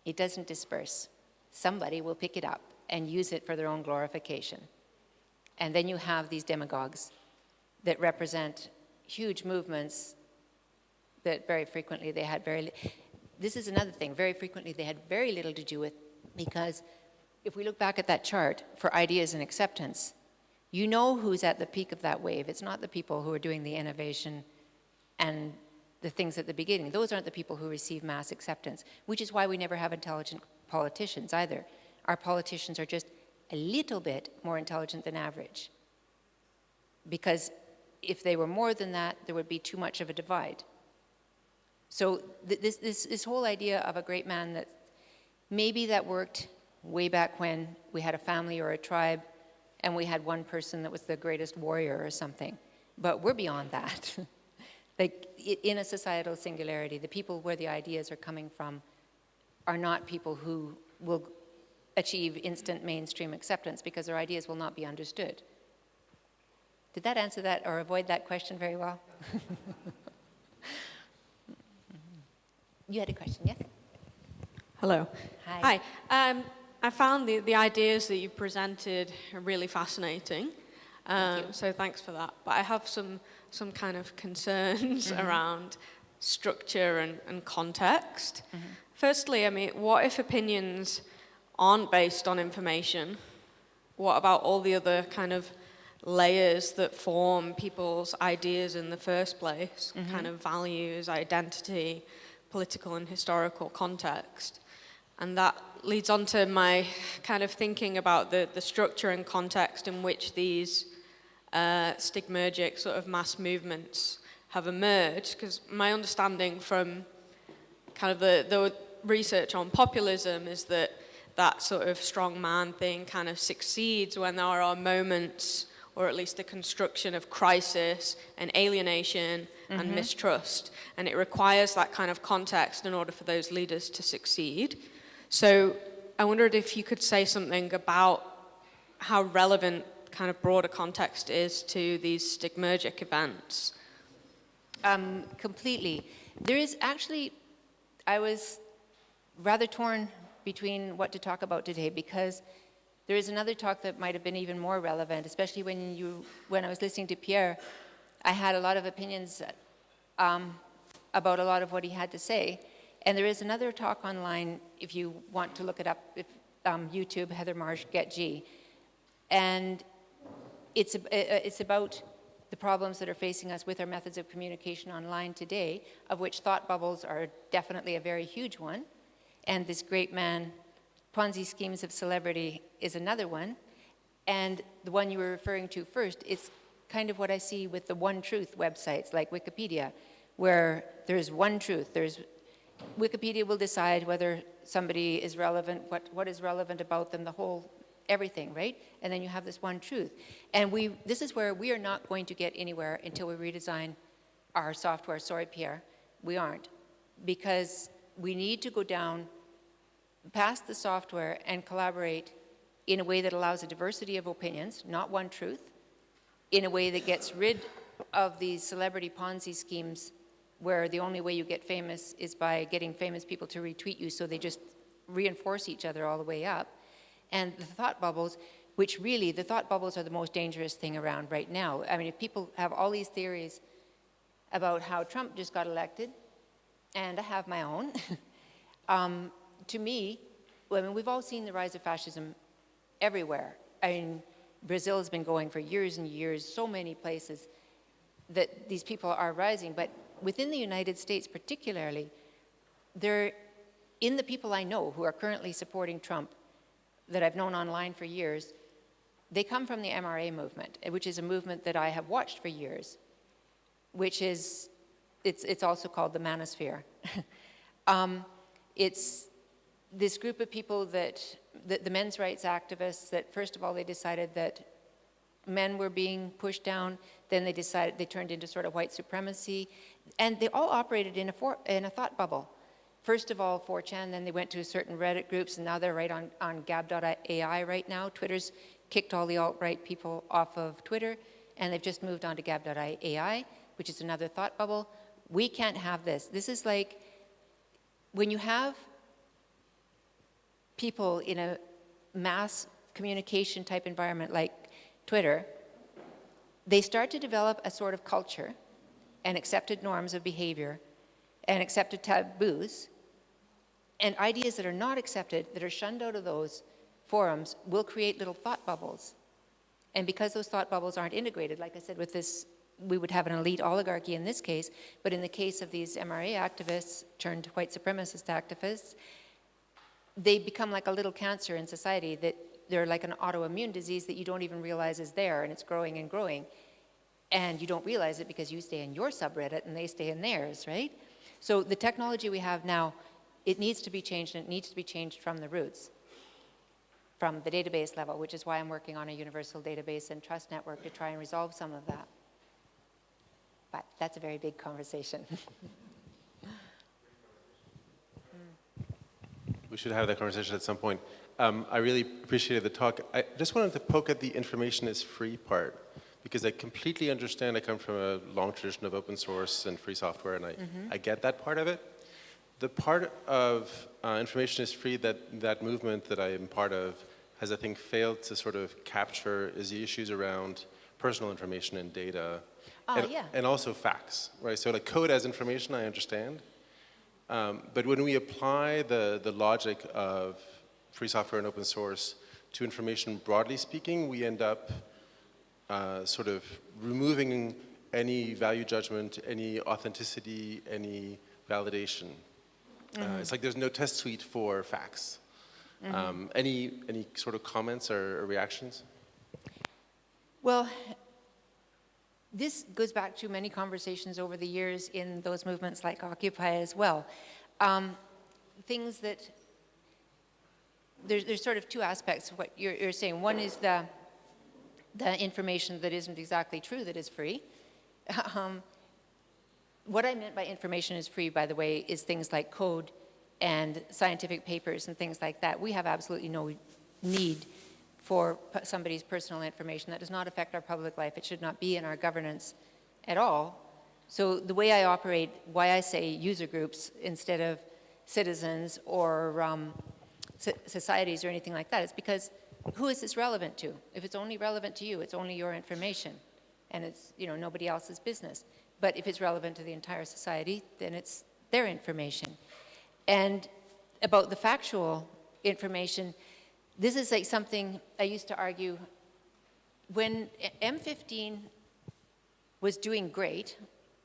it doesn't disperse. Somebody will pick it up and use it for their own glorification. And then you have these demagogues that represent huge movements that very frequently they had this is another thing, very frequently they had very little to do with, because if we look back at that chart for ideas and acceptance, you know who's at the peak of that wave. It's not the people who are doing the innovation and the things at the beginning. Those aren't the people who receive mass acceptance, which is why we never have intelligent politicians either. Our politicians are just a little bit more intelligent than average. Because if they were more than that, there would be too much of a divide. So this whole idea of a great man, that maybe that worked way back when we had a family or a tribe and we had one person that was the greatest warrior or something. But we're beyond that. Like in a societal singularity, the people where the ideas are coming from are not people who will achieve instant mainstream acceptance because their ideas will not be understood. Did that answer that or avoid that question very well? You had a question, yes? Hello. Hi. I found the ideas that you presented really fascinating. Thank you. So thanks for that. But I have some kind of concerns around structure and context. Firstly, I mean, what if opinions aren't based on information? What about all the other kind of layers that form people's ideas in the first place? Kind of values, identity, political and historical context. And that leads on to my kind of thinking about the structure and context in which these stigmergic sort of mass movements have emerged. Because my understanding from kind of the research on populism is that that sort of strong man thing kind of succeeds when there are moments, or at least a construction of crisis and alienation and mistrust. And it requires that kind of context in order for those leaders to succeed. So I wondered if you could say something about how relevant kind of broader context is to these stigmergic events. Completely. There is actually, I was rather torn between what to talk about today, because there is another talk that might have been even more relevant, especially when I was listening to Pierre. I had a lot of opinions about a lot of what he had to say. And there is another talk online, if you want to look it up, if, YouTube, Heather Marsh, Get G. And it's about the problems that are facing us with our methods of communication online today, of which thought bubbles are definitely a very huge one. And this great man, Ponzi schemes of celebrity is another one. And the one you were referring to first, it's kind of what I see with the one truth websites like Wikipedia, where there's one truth. Wikipedia will decide whether somebody is relevant, what is relevant about them, the whole, everything, right? And then you have this one truth. And this is where we are not going to get anywhere until we redesign our software. Sorry, Pierre, we aren't. Because we need to go down past the software and collaborate in a way that allows a diversity of opinions, not one truth, in a way that gets rid of these celebrity Ponzi schemes where the only way you get famous is by getting famous people to retweet you, so they just reinforce each other all the way up. And the thought bubbles, which really, the thought bubbles are the most dangerous thing around right now. I mean, if people have all these theories about how Trump just got elected, and I have my own, to me, I mean, we've all seen the rise of fascism everywhere. I mean, Brazil has been going for years and years, so many places that these people are rising. But within the United States particularly, there in the people I know who are currently supporting Trump, that I've known online for years, they come from the MRA movement, which is a movement that I have watched for years, which is, it's also called the manosphere. It's this group of people that the men's rights activists, that first of all they decided that men were being pushed down, then they decided, they turned into sort of white supremacy, and they all operated in a thought bubble. First of all, 4chan, then they went to certain Reddit groups, and now they're right on gab.ai right now. Twitter's kicked all the alt-right people off of Twitter, and they've just moved on to gab.ai, which is another thought bubble. We can't have this. This is like, when you have people in a mass communication type environment like Twitter, they start to develop a sort of culture and accepted norms of behavior and accepted taboos, and ideas that are not accepted, that are shunned out of those forums, will create little thought bubbles. And because those thought bubbles aren't integrated, like I said, with this, we would have an elite oligarchy in this case, but in the case of these MRA activists turned white supremacist activists, they become like a little cancer in society, that they're like an autoimmune disease that you don't even realize is there, and it's growing and growing. And you don't realize it because you stay in your subreddit and they stay in theirs, right? So the technology we have now, it needs to be changed, and it needs to be changed from the roots, from the database level, which is why I'm working on a universal database and trust network to try and resolve some of that. But that's a very big conversation. We should have that conversation at some point. I really appreciated the talk. I just wanted to poke at the information is free part, because I completely understand. I come from a long tradition of open source and free software, and I get that part of it. The part of information is free that movement that I am part of has, I think, failed to sort of capture is the issues around personal information and data, and also facts, right? So like code as information, I understand. But when we apply the logic of free software and open source to information broadly speaking, we end up sort of removing any value judgment, any authenticity, any validation. It's like there's no test suite for facts. Any sort of comments or reactions? Well, this goes back to many conversations over the years in those movements like Occupy as well. Things that, there's sort of two aspects of what you're saying. One is the information that isn't exactly true that is free. What I meant by information is free, by the way, is things like code and scientific papers and things like that. We have absolutely no need for somebody's personal information. That does not affect our public life. It should not be in our governance at all. So the way I operate, why I say user groups instead of citizens or societies or anything like that, is because who is this relevant to? If it's only relevant to you, it's only your information, and it's, you know, nobody else's business. But if it's relevant to the entire society, then it's their information. And about the factual information, this is like something I used to argue. When M15 was doing great,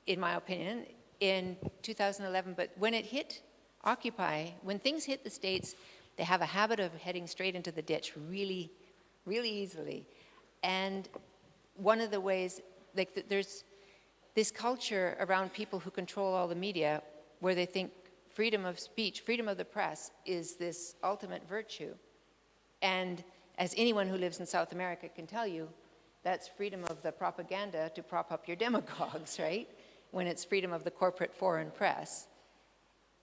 in my opinion, in 2011, but when it hit Occupy, when things hit the States, they have a habit of heading straight into the ditch really, really easily. And one of the ways, like there's this culture around people who control all the media where they think freedom of speech, freedom of the press is this ultimate virtue. And as anyone who lives in South America can tell you, that's freedom of the propaganda to prop up your demagogues, right? When it's freedom of the corporate foreign press.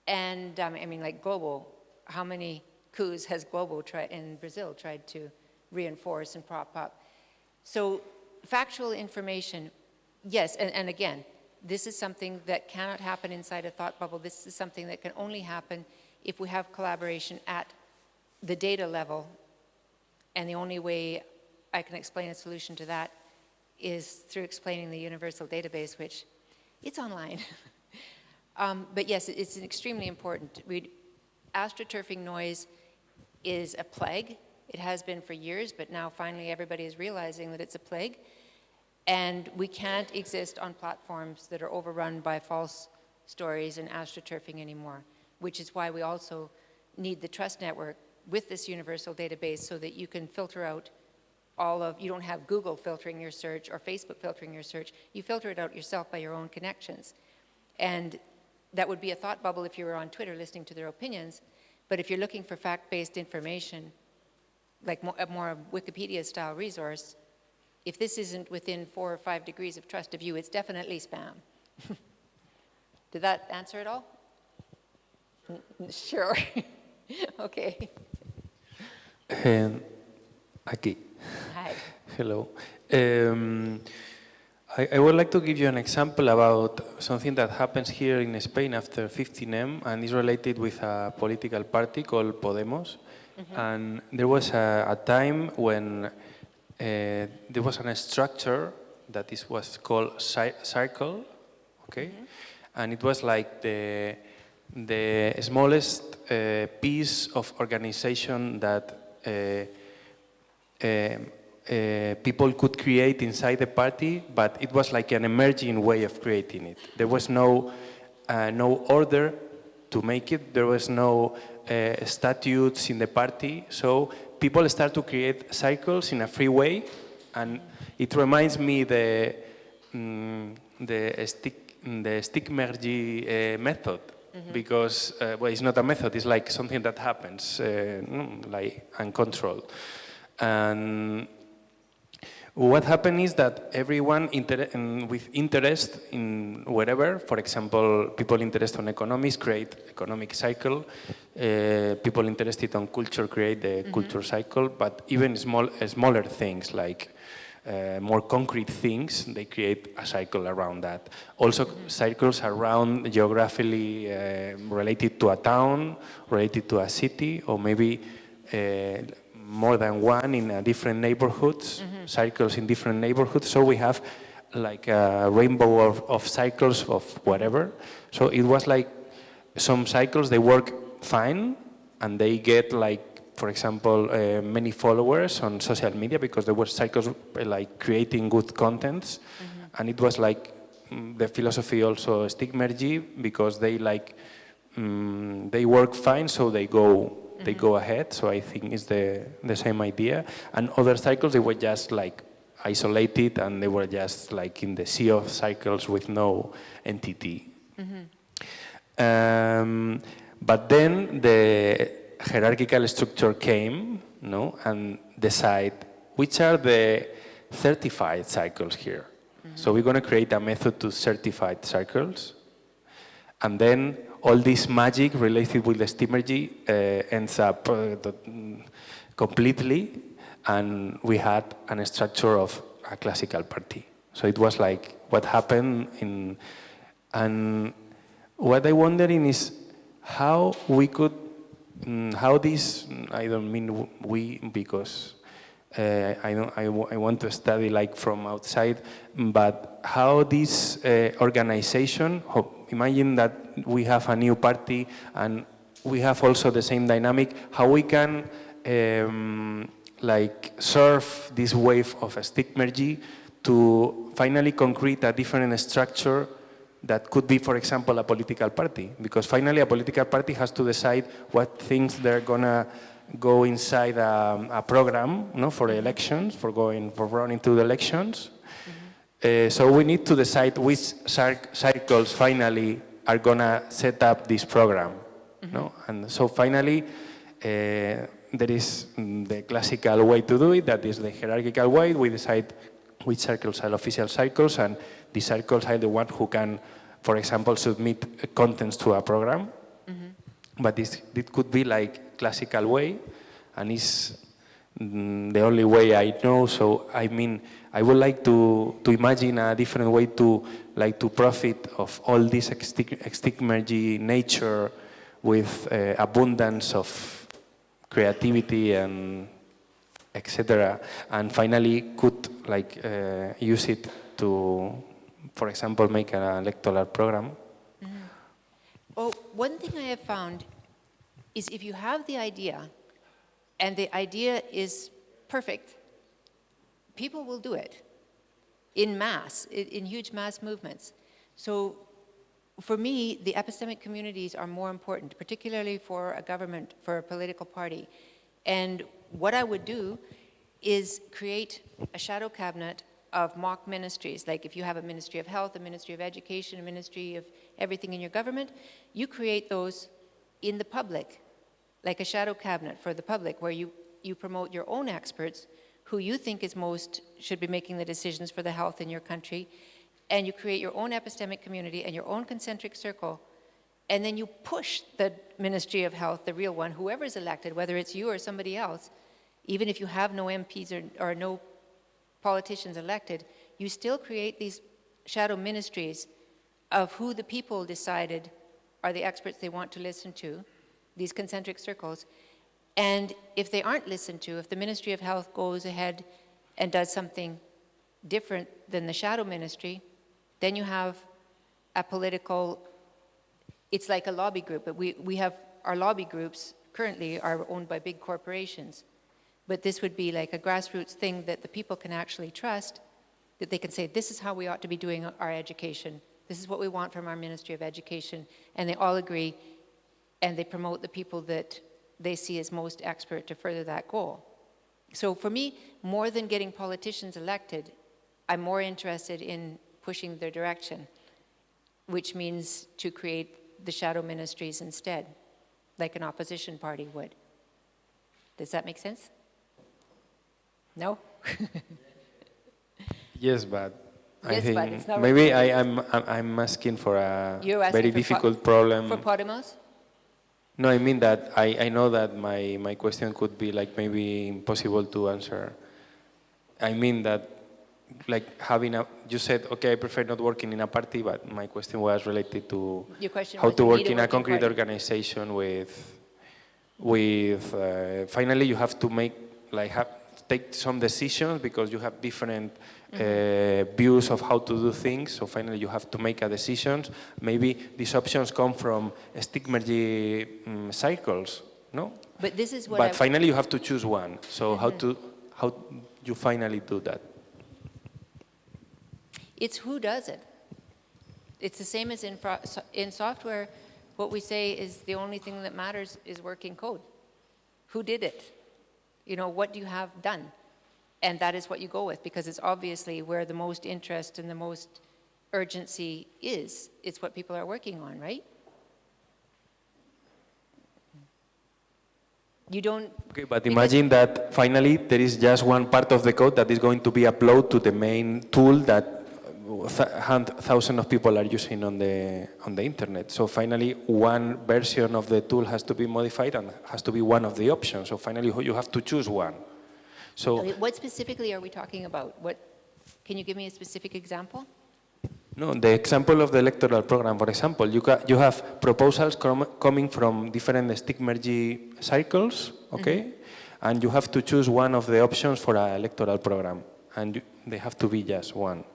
And I mean, like Globo, how many coups has Globo in Brazil tried to reinforce and prop up? So factual information, yes, and again, this is something that cannot happen inside a thought bubble. This is something that can only happen if we have collaboration at the data level. And the only way I can explain a solution to that is through explaining the universal database, which it's online. But yes, it's extremely important. AstroTurfing noise is a plague. It has been for years, but now finally everybody is realizing that it's a plague. And we can't exist on platforms that are overrun by false stories and astroturfing anymore. which is why we also need the trust network with this universal database so that you can filter out you don't have Google filtering your search or Facebook filtering your search. You filter it out yourself by your own connections. And that would be a thought bubble if you were on Twitter listening to their opinions. But if you're looking for fact-based information, like a more Wikipedia-style resource, if this isn't within 4 or 5 degrees of trust of you, it's definitely spam. Did that answer it all? Sure. Okay. Aquí. Hi. Hello. I would like to give you an example about something that happens here in Spain after 15M and is related with a political party called Podemos. And there was a time when there was a structure that was called circle, okay? And it was like the smallest piece of organization that people could create inside the party, but it was like an emerging way of creating it. There was no order to make it. There was no statutes in the party. So people start to create cycles in a free way, and it reminds me the stick-merge method. Because well, it's not a method, it's like something that happens like uncontrolled. And what happened is that everyone with interest in whatever, for example, people interested in economics create economic cycle, people interested in culture create the culture cycle, but even smaller things like more concrete things, they create a cycle around that. Also cycles around geographically related to a town, related to a city, or maybe more than one in different neighborhoods, cycles in different neighborhoods. So we have like a rainbow of cycles of whatever. So it was like some cycles, they work fine and they get like, for example, many followers on social media because there were cycles like creating good contents. And it was like the philosophy also stick-merge because they like, they work fine, so they go ahead. So I think it's the same idea. And other cycles, they were just like isolated and they were just like in the sea of cycles with no entity. But then the hierarchical structure came, and decide which are the certified cycles here. So we're going to create a method to certified cycles, and then all this magic related with the stick-merge ends up completely, and we had a structure of a classical party. So it was like what happened and what I'm wondering is how we could. How this, I don't mean we because I want to study like from outside, but how this organization, imagine that we have a new party and we have also the same dynamic, how we can like surf this wave of a stick-merge to finally concrete a different structure that could be, for example, a political party, because finally a political party has to decide what things they're gonna go inside a program, for elections, for running to the elections. So we need to decide which cycles finally are gonna set up this program, And so finally, there is the classical way to do it, that is the hierarchical way. We decide which cycles are official cycles, and the cycles are the ones who can, for example, submit contents to a program. But it could be like classical way, and it's the only way I know. So I mean, I would like to imagine a different way to profit of all this stick-merge nature with abundance of creativity and etc. And finally could use it to, for example, make an electoral program. Well, one thing I have found is if you have the idea and the idea is perfect, people will do it in mass, in huge mass movements. So for me, the epistemic communities are more important, particularly for a government, for a political party. And what I would do is create a shadow cabinet of mock ministries. Like if you have a Ministry of Health, a Ministry of Education, a Ministry of everything in your government, you create those in the public, like a shadow cabinet for the public, where you promote your own experts who you think should be making the decisions for the health in your country, and you create your own epistemic community and your own concentric circle, and then you push the Ministry of Health, the real one, whoever's elected, whether it's you or somebody else, even if you have no MPs or no politicians elected, you still create these shadow ministries of who the people decided are the experts they want to listen to, these concentric circles. And if they aren't listened to, if the Ministry of Health goes ahead and does something different than the shadow ministry, then you have a political, it's like a lobby group, but we have, our lobby groups currently are owned by big corporations. But this would be like a grassroots thing that the people can actually trust, that they can say, this is how we ought to be doing our education. This is what we want from our Ministry of Education. And they all agree, and they promote the people that they see as most expert to further that goal. So for me, more than getting politicians elected, I'm more interested in pushing their direction, which means to create the shadow ministries instead, like an opposition party would. Does that make sense? No? Yes, but I Yes, but it's think not maybe right. I'm asking for a You're asking very for difficult problem. For Podemos? No, I mean that I know that my question could be like maybe impossible to answer. I mean that like having a, you said, okay, I prefer not working in a party, but my question was related to Your question how was to you work need a in a working concrete party. organization with finally you have to make, like take some decisions because you have different views of how to do things. So finally you have to make a decision. Maybe these options come from stigmergy cycles, no? But this is what But finally you have to choose one. So how you finally do that? It's who does it. It's the same as in software. What we say is the only thing that matters is working code. Who did it? You know, what do you have done? And that is what you go with, because it's obviously where the most interest and the most urgency is. It's what people are working on, right? You don't... Okay, but imagine that finally there is just one part of the code that is going to be uploaded to the main tool that thousands of people are using on the internet. So finally one version of the tool has to be modified and has to be one of the options. So finally you have to choose one. So what specifically are we talking about? Can you give me a specific example? no, the example of the electoral program, for example, you have proposals coming from different stigmergy cycles, okay? And you have to choose one of the options for an electoral program. And they have to be just one.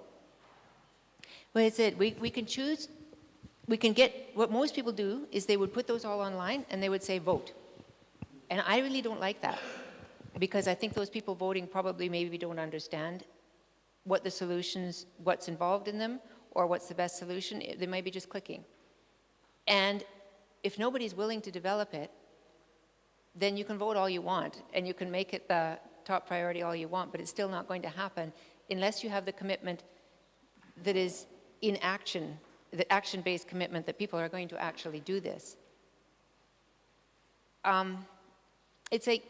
Well, it's it. We can choose, we can get, what most people do is they would put those all online and they would say vote. And I really don't like that, because I think those people voting probably maybe don't understand what the solutions, what's involved in them, or what's the best solution. They might be just clicking. And if nobody's willing to develop it, then you can vote all you want and you can make it the top priority all you want, but it's still not going to happen unless you have the commitment that is in action, the action-based commitment that people are going to actually do this. It's like,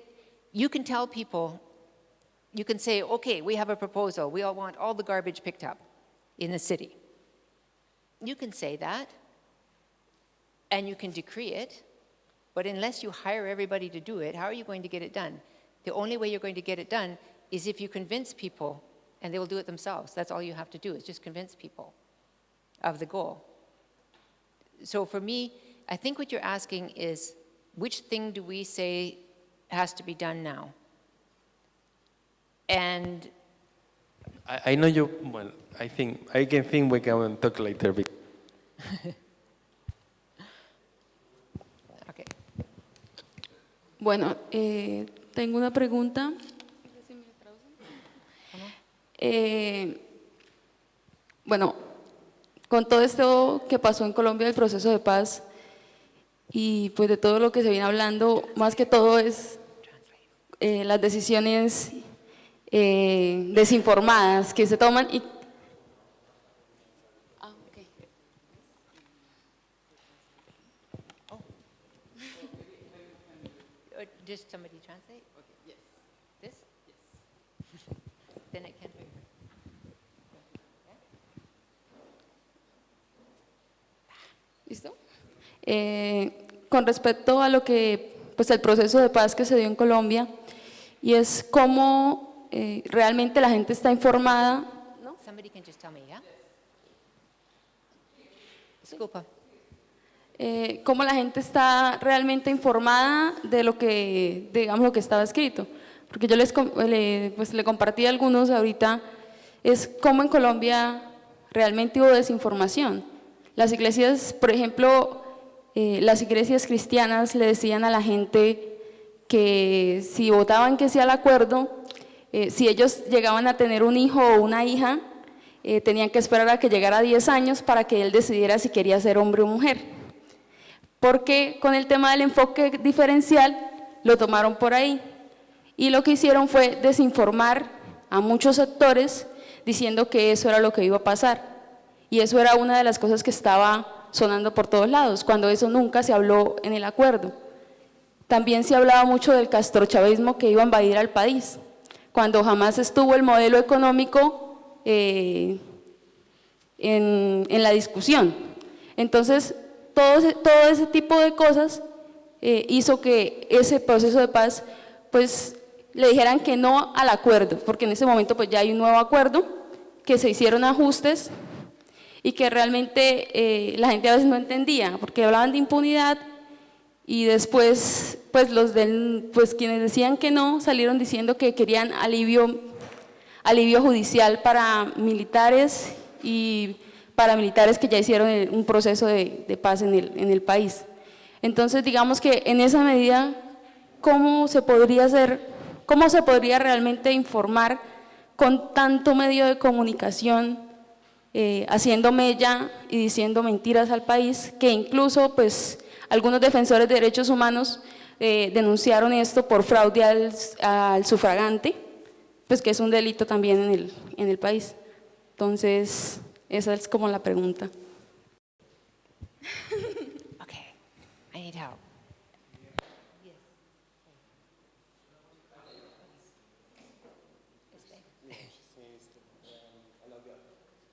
you can tell people, you can say, okay, we have a proposal. We all want all the garbage picked up in the city. You can say that, and you can decree it, but unless you hire everybody to do it, how are you going to get it done? The only way you're going to get it done is if you convince people, and they will do it themselves. That's all you have to do, is just convince people of the goal. So for me, I think what you're asking is, which thing do we say has to be done now? And I know you, well, I can think we can talk later. Okay. Bueno, tengo una pregunta. Bueno, con todo esto que pasó en Colombia, el proceso de paz, y pues de todo lo que se viene hablando, más que todo es las decisiones desinformadas que se toman y Just somebody translate? Okay, yes. This? Yes. Then I can't hear you. ¿Listo? Con respecto a lo que, pues el proceso de paz que se dio en Colombia, y es cómo realmente la gente está informada. Somebody can just tell me, yeah? Disculpa. Cómo la gente está realmente informada de lo que, digamos, lo que estaba escrito. Porque yo le compartí a algunos ahorita, es cómo en Colombia realmente hubo desinformación. Las iglesias, por ejemplo, las iglesias cristianas le decían a la gente que si votaban que sí al acuerdo, si ellos llegaban a tener un hijo o una hija, tenían que esperar a que llegara a 10 años para que él decidiera si quería ser hombre o mujer. Porque con el tema del enfoque diferencial lo tomaron por ahí y lo que hicieron fue desinformar a muchos sectores diciendo que eso era lo que iba a pasar, y eso era una de las cosas que estaba sonando por todos lados, cuando eso nunca se habló en el acuerdo. También se hablaba mucho del castrochavismo que iba a invadir al país, cuando jamás estuvo el modelo económico en la discusión. Entonces, todo ese tipo de cosas hizo que ese proceso de paz pues le dijeran que no al acuerdo, porque en ese momento pues ya hay un nuevo acuerdo, que se hicieron ajustes y que realmente la gente a veces no entendía, porque hablaban de impunidad y después pues quienes decían que no salieron diciendo que querían alivio judicial para militares y paramilitares que ya hicieron un proceso de paz en el país. Entonces, digamos que en esa medida, ¿cómo se podría realmente informar con tanto medio de comunicación, haciendo mella y diciendo mentiras al país, que incluso pues algunos defensores de derechos humanos denunciaron esto por fraude al sufragante, pues que es un delito también en el país? Entonces, esa es como la pregunta. Okay, I need help.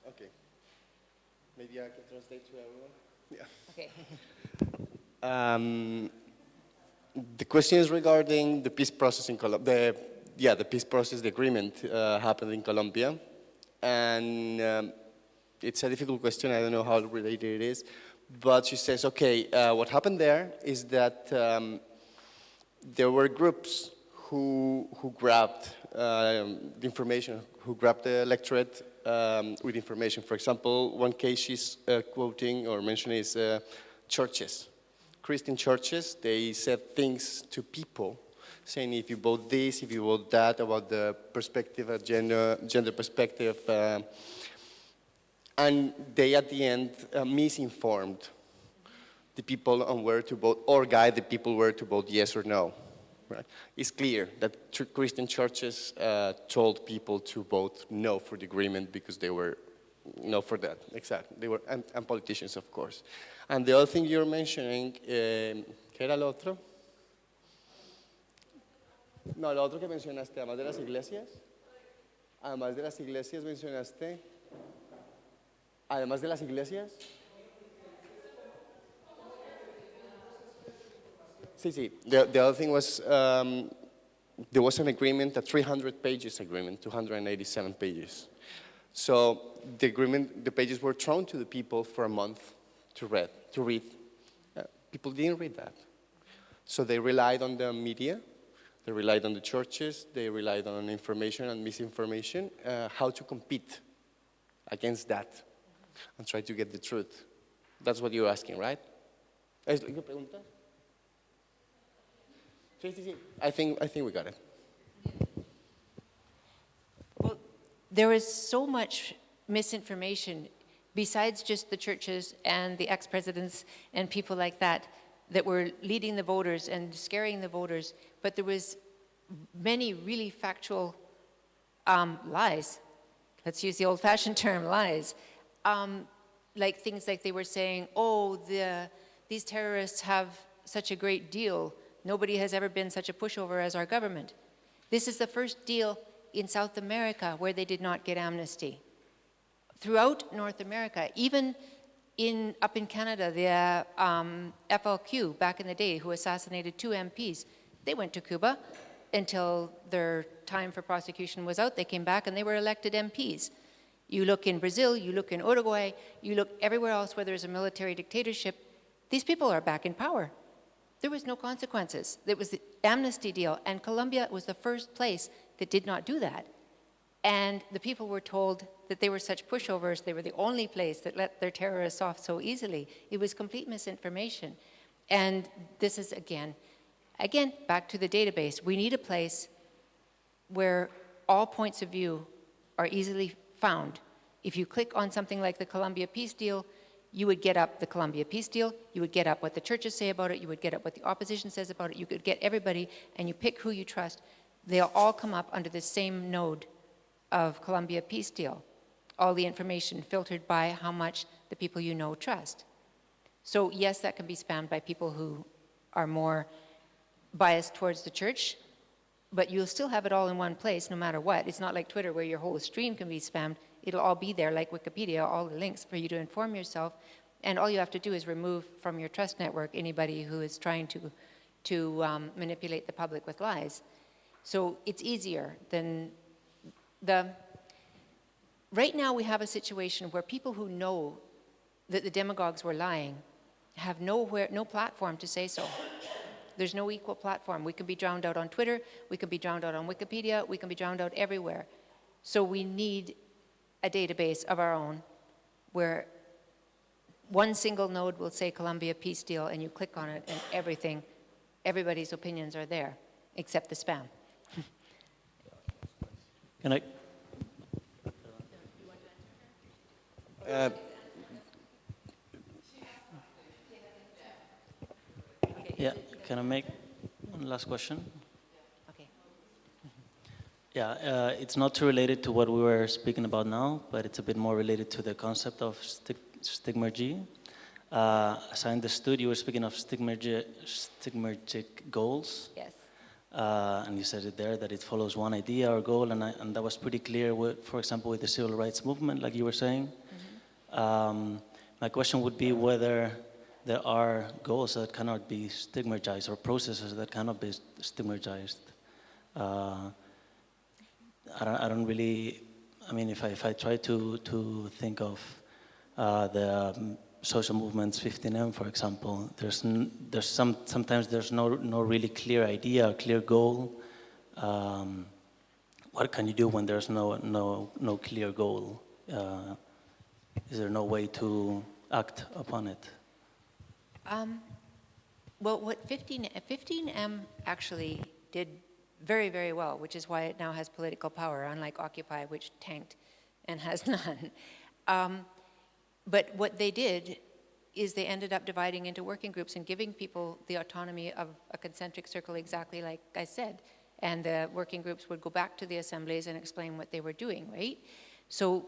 Okay. Maybe I can translate to everyone. Yeah. Okay. The question is regarding the peace process in Colombia. The peace process, the agreement happened in Colombia, and it's a difficult question. I don't know how related it is, but she says, okay, what happened there is that there were groups who grabbed the information, who grabbed the electorate with information. For example, one case she's quoting or mentioning is churches. Christian churches, they said things to people, saying if you vote this, if you vote that, about the perspective, gender perspective, and they at the end misinformed the people on where to vote, or guide the people where to vote yes or no. Right? It's clear that Christian churches told people to vote no for the agreement because they were no for that, exactly. They were, and politicians, of course. And the other thing you're mentioning, ¿qué era lo otro? No, lo otro que mencionaste, además de las iglesias. Además de las iglesias mencionaste. Además de las iglesias. Sí. The other thing was there was an agreement, a 300 pages agreement, 287 pages. So the agreement, the pages were thrown to the people for a month to read. People didn't read that. So they relied on the media, they relied on the churches, they relied on information and misinformation, how to compete against that and try to get the truth. That's what you're asking, right? ¿Qué pregunta? Sí. I think we got it. Well, there is so much misinformation besides just the churches and the ex-presidents and people like that that were leading the voters and scaring the voters, but there was many really factual lies. Let's use the old-fashioned term, lies. Like things like they were saying, oh, these terrorists have such a great deal. Nobody has ever been such a pushover as our government. This is the first deal in South America where they did not get amnesty. Throughout North America, even up in Canada, the FLQ back in the day, who assassinated 2 MPs, they went to Cuba until their time for prosecution was out. They came back and they were elected MPs. You look in Brazil, you look in Uruguay, you look everywhere else where there's a military dictatorship, these people are back in power. There was no consequences. There was the amnesty deal, and Colombia was the first place that did not do that. And the people were told that they were such pushovers, they were the only place that let their terrorists off so easily. It was complete misinformation. And this is, again, back to the database. We need a place where all points of view are easily found. If you click on something like the Colombia peace deal, you would get up the Colombia peace deal, you would get up what the churches say about it, you would get up what the opposition says about it, you could get everybody, and you pick who you trust. They'll all come up under the same node of Colombia peace deal. All the information filtered by how much the people you know trust. So yes, that can be spammed by people who are more biased towards the church, but you'll still have it all in one place no matter what. It's not like Twitter where your whole stream can be spammed. It'll all be there, like Wikipedia, all the links for you to inform yourself. And all you have to do is remove from your trust network anybody who is trying to manipulate the public with lies. So it's easier than right now we have a situation where people who know that the demagogues were lying have no platform to say so. There's no equal platform. We can be drowned out on Twitter, we can be drowned out on Wikipedia, we can be drowned out everywhere. So we need a database of our own where one single node will say Colombia peace deal, and you click on it and everybody's opinions are there, except the spam. Can I? Yeah, can I make one last question? Okay. Yeah, it's not too related to what we were speaking about now, but it's a bit more related to the concept of stigmergy. As I understood, you were speaking of stigmergic goals. Yes. And you said it there, that it follows one idea or goal, and that was pretty clear, with, for example, with the civil rights movement, like you were saying. Mm-hmm. My question would be whether there are goals that cannot be stigmatized or processes that cannot be stigmatized. I don't really, I mean, if I try to think of the social movements 15M, for example, sometimes there's no really clear idea, a clear goal. What can you do when there's no clear goal? Is there no way to act upon it? Well, what 15M actually did very, very well, which is why it now has political power, unlike Occupy, which tanked and has none. But what they did is they ended up dividing into working groups and giving people the autonomy of a concentric circle, exactly like I said. And the working groups would go back to the assemblies and explain what they were doing, right? So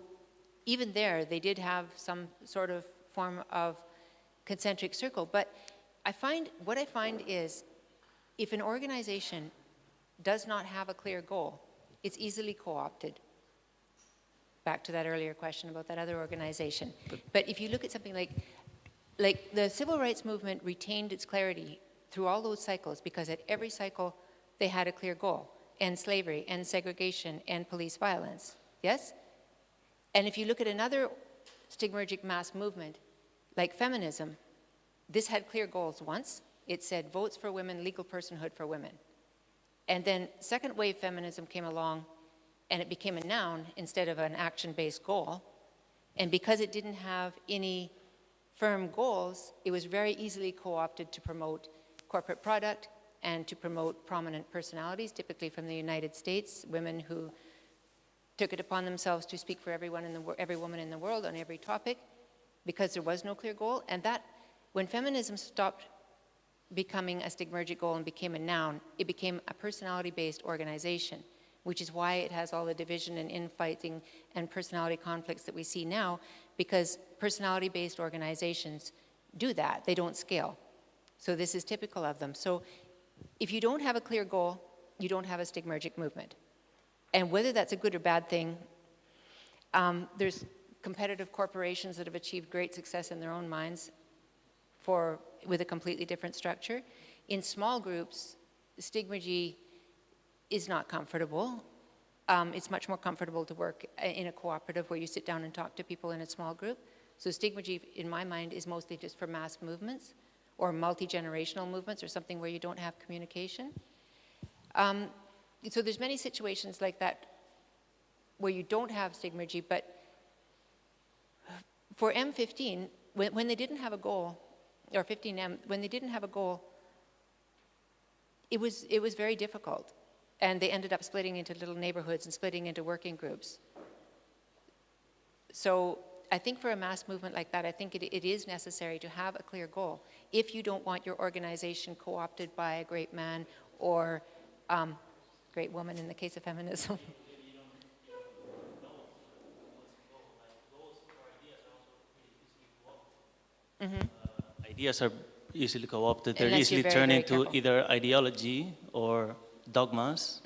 even there, they did have some sort of form of concentric circle. But what I find is, if an organization does not have a clear goal, it's easily co-opted. Back to that earlier question about that other organization. But if you look at something like the civil rights movement retained its clarity through all those cycles, because at every cycle they had a clear goal: end slavery, end segregation, end police violence. Yes? And if you look at another stigmergic mass movement, like feminism, this had clear goals once. It said votes for women, legal personhood for women. And then second wave feminism came along, and it became a noun instead of an action-based goal. And because it didn't have any firm goals, it was very easily co-opted to promote corporate product and to promote prominent personalities, typically from the United States, women who took it upon themselves to speak for every woman in the world on every topic. because there was no clear goal. And that, when feminism stopped becoming a stigmergic goal and became a noun, it became a personality-based organization, which is why it has all the division and infighting and personality conflicts that we see now, because personality-based organizations do that. They don't scale. So this is typical of them. So if you don't have a clear goal, you don't have a stigmergic movement. And whether that's a good or bad thing, there's competitive corporations that have achieved great success in their own minds with a completely different structure. In small groups, stigmergy is not comfortable. It's much more comfortable to work in a cooperative where you sit down and talk to people in a small group. So stigmergy, in my mind, is mostly just for mass movements or multi-generational movements or something where you don't have communication. So there's many situations like that where you don't have stigmergy, but for M15, when they didn't have a goal, or 15M, when they didn't have a goal, it was very difficult. And they ended up splitting into little neighborhoods and splitting into working groups. So I think for a mass movement like that, I think it is necessary to have a clear goal. If you don't want your organization co-opted by a great man or great woman in the case of feminism. Ideas are easily co-opted. They're easily turned into either ideology or dogmas,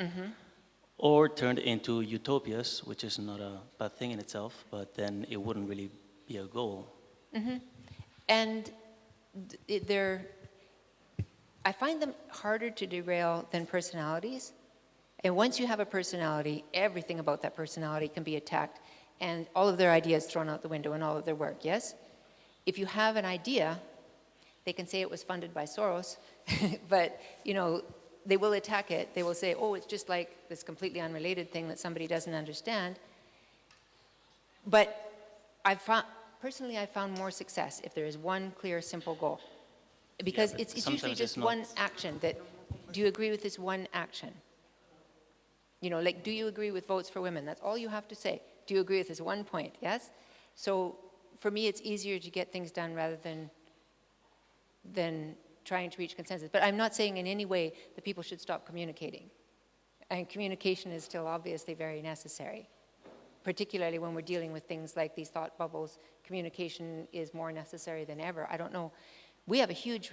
or turned into utopias, which is not a bad thing in itself, but then it wouldn't really be a goal. And I find them harder to derail than personalities. And once you have a personality, everything about that personality can be attacked and all of their ideas thrown out the window and all of their work, yes? If you have an idea, they can say it was funded by Soros, but, you know, they will attack it. They will say, oh, it's just like this completely unrelated thing that somebody doesn't understand. But personally, I found more success if there is one clear, simple goal. Because it's usually just one action that, do you agree with this one action? You know, like, do you agree with votes for women? That's all you have to say. Do you agree with this one point, yes? So for me, it's easier to get things done rather than trying to reach consensus. But I'm not saying in any way that people should stop communicating. And communication is still obviously very necessary. Particularly when we're dealing with things like these thought bubbles, communication is more necessary than ever. I don't know. We have a huge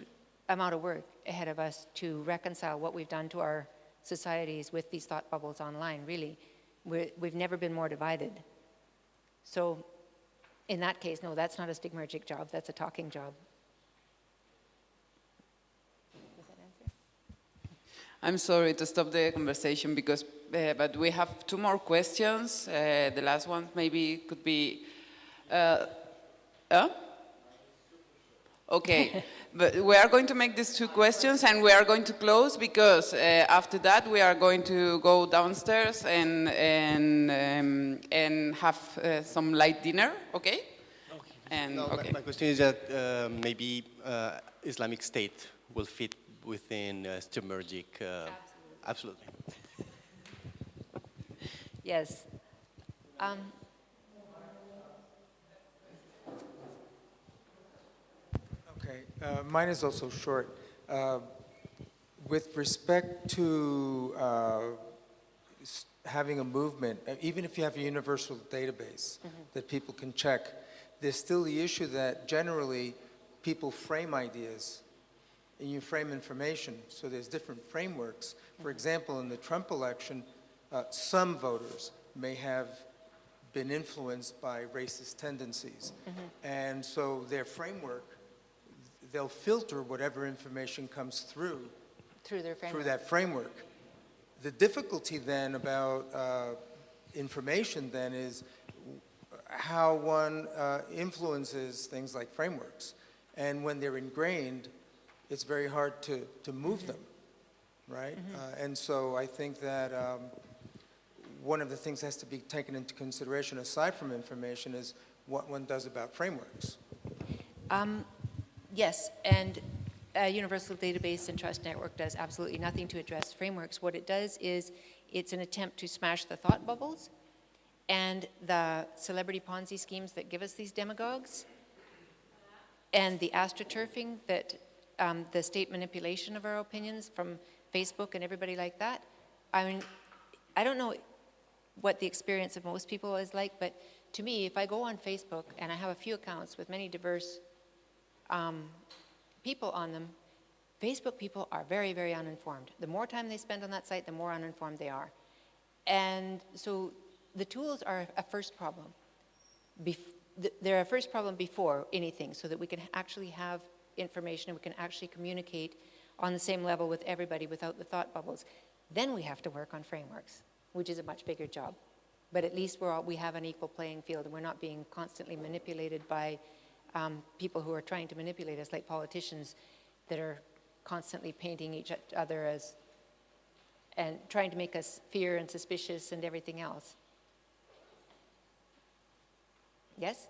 amount of work ahead of us to reconcile what we've done to our societies with these thought bubbles online, really. We've never been more divided. So in that case, no, that's not a stigmergic job, that's a talking job. Does that answer? I'm sorry to stop the conversation because, but we have two more questions. The last one maybe could be, Okay, but we are going to make these two questions and we are going to close because after that we are going to go downstairs and have some light dinner, okay? And, no, okay. My question is that maybe Islamic State will fit within stigmergic. Absolutely. Yes. Okay, mine is also short. With respect to having a movement, even if you have a universal database that people can check, there's still the issue that generally people frame ideas and you frame information. So there's different frameworks. For example, in the Trump election, some voters may have been influenced by racist tendencies. And so their framework, they'll filter whatever information comes through that framework. The difficulty then about information then is how one influences things like frameworks. And when they're ingrained, it's very hard to move them, right? And so I think that one of the things that has to be taken into consideration aside from information is what one does about frameworks. Yes, and a universal database and trust network does absolutely nothing to address frameworks. What it does is it's an attempt to smash the thought bubbles and the celebrity Ponzi schemes that give us these demagogues. and the astroturfing, that the state manipulation of our opinions from Facebook and everybody like that. I mean, I don't know what the experience of most people is like, but to me, if I go on Facebook and I have a few accounts with many diverse people on them, Facebook people are very, very uninformed. The more time they spend on that site, the more uninformed they are. And so the tools are a first problem. They're a first problem before anything, so that we can actually have information and we can actually communicate on the same level with everybody without the thought bubbles. Then we have to work on frameworks, which is a much bigger job. But at least we have an equal playing field and we're not being constantly manipulated by people who are trying to manipulate us, like politicians that are constantly painting each other as, and trying to make us fear and suspicious and everything else. Yes?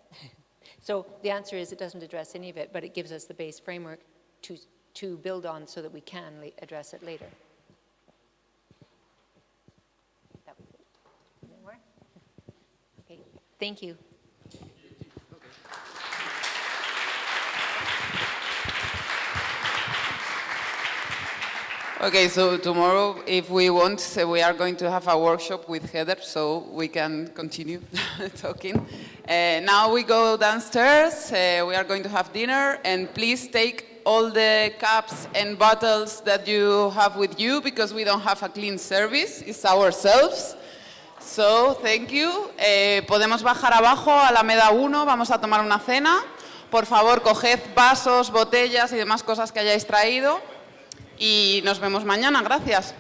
So the answer is it doesn't address any of it, but it gives us the base framework to build on so that we can address it later. That was it. Any more? Okay, thank you. Okay, so tomorrow, if we want, we are going to have a workshop with Heather, so we can continue talking. Now we go downstairs, we are going to have dinner, and please take all the cups and bottles that you have with you, because we don't have a clean service, it's ourselves. So, thank you. Podemos bajar abajo a la Alameda 1, vamos a tomar una cena. Por favor, coged vasos, botellas y demás cosas que hayáis traído. Y nos vemos mañana. Gracias.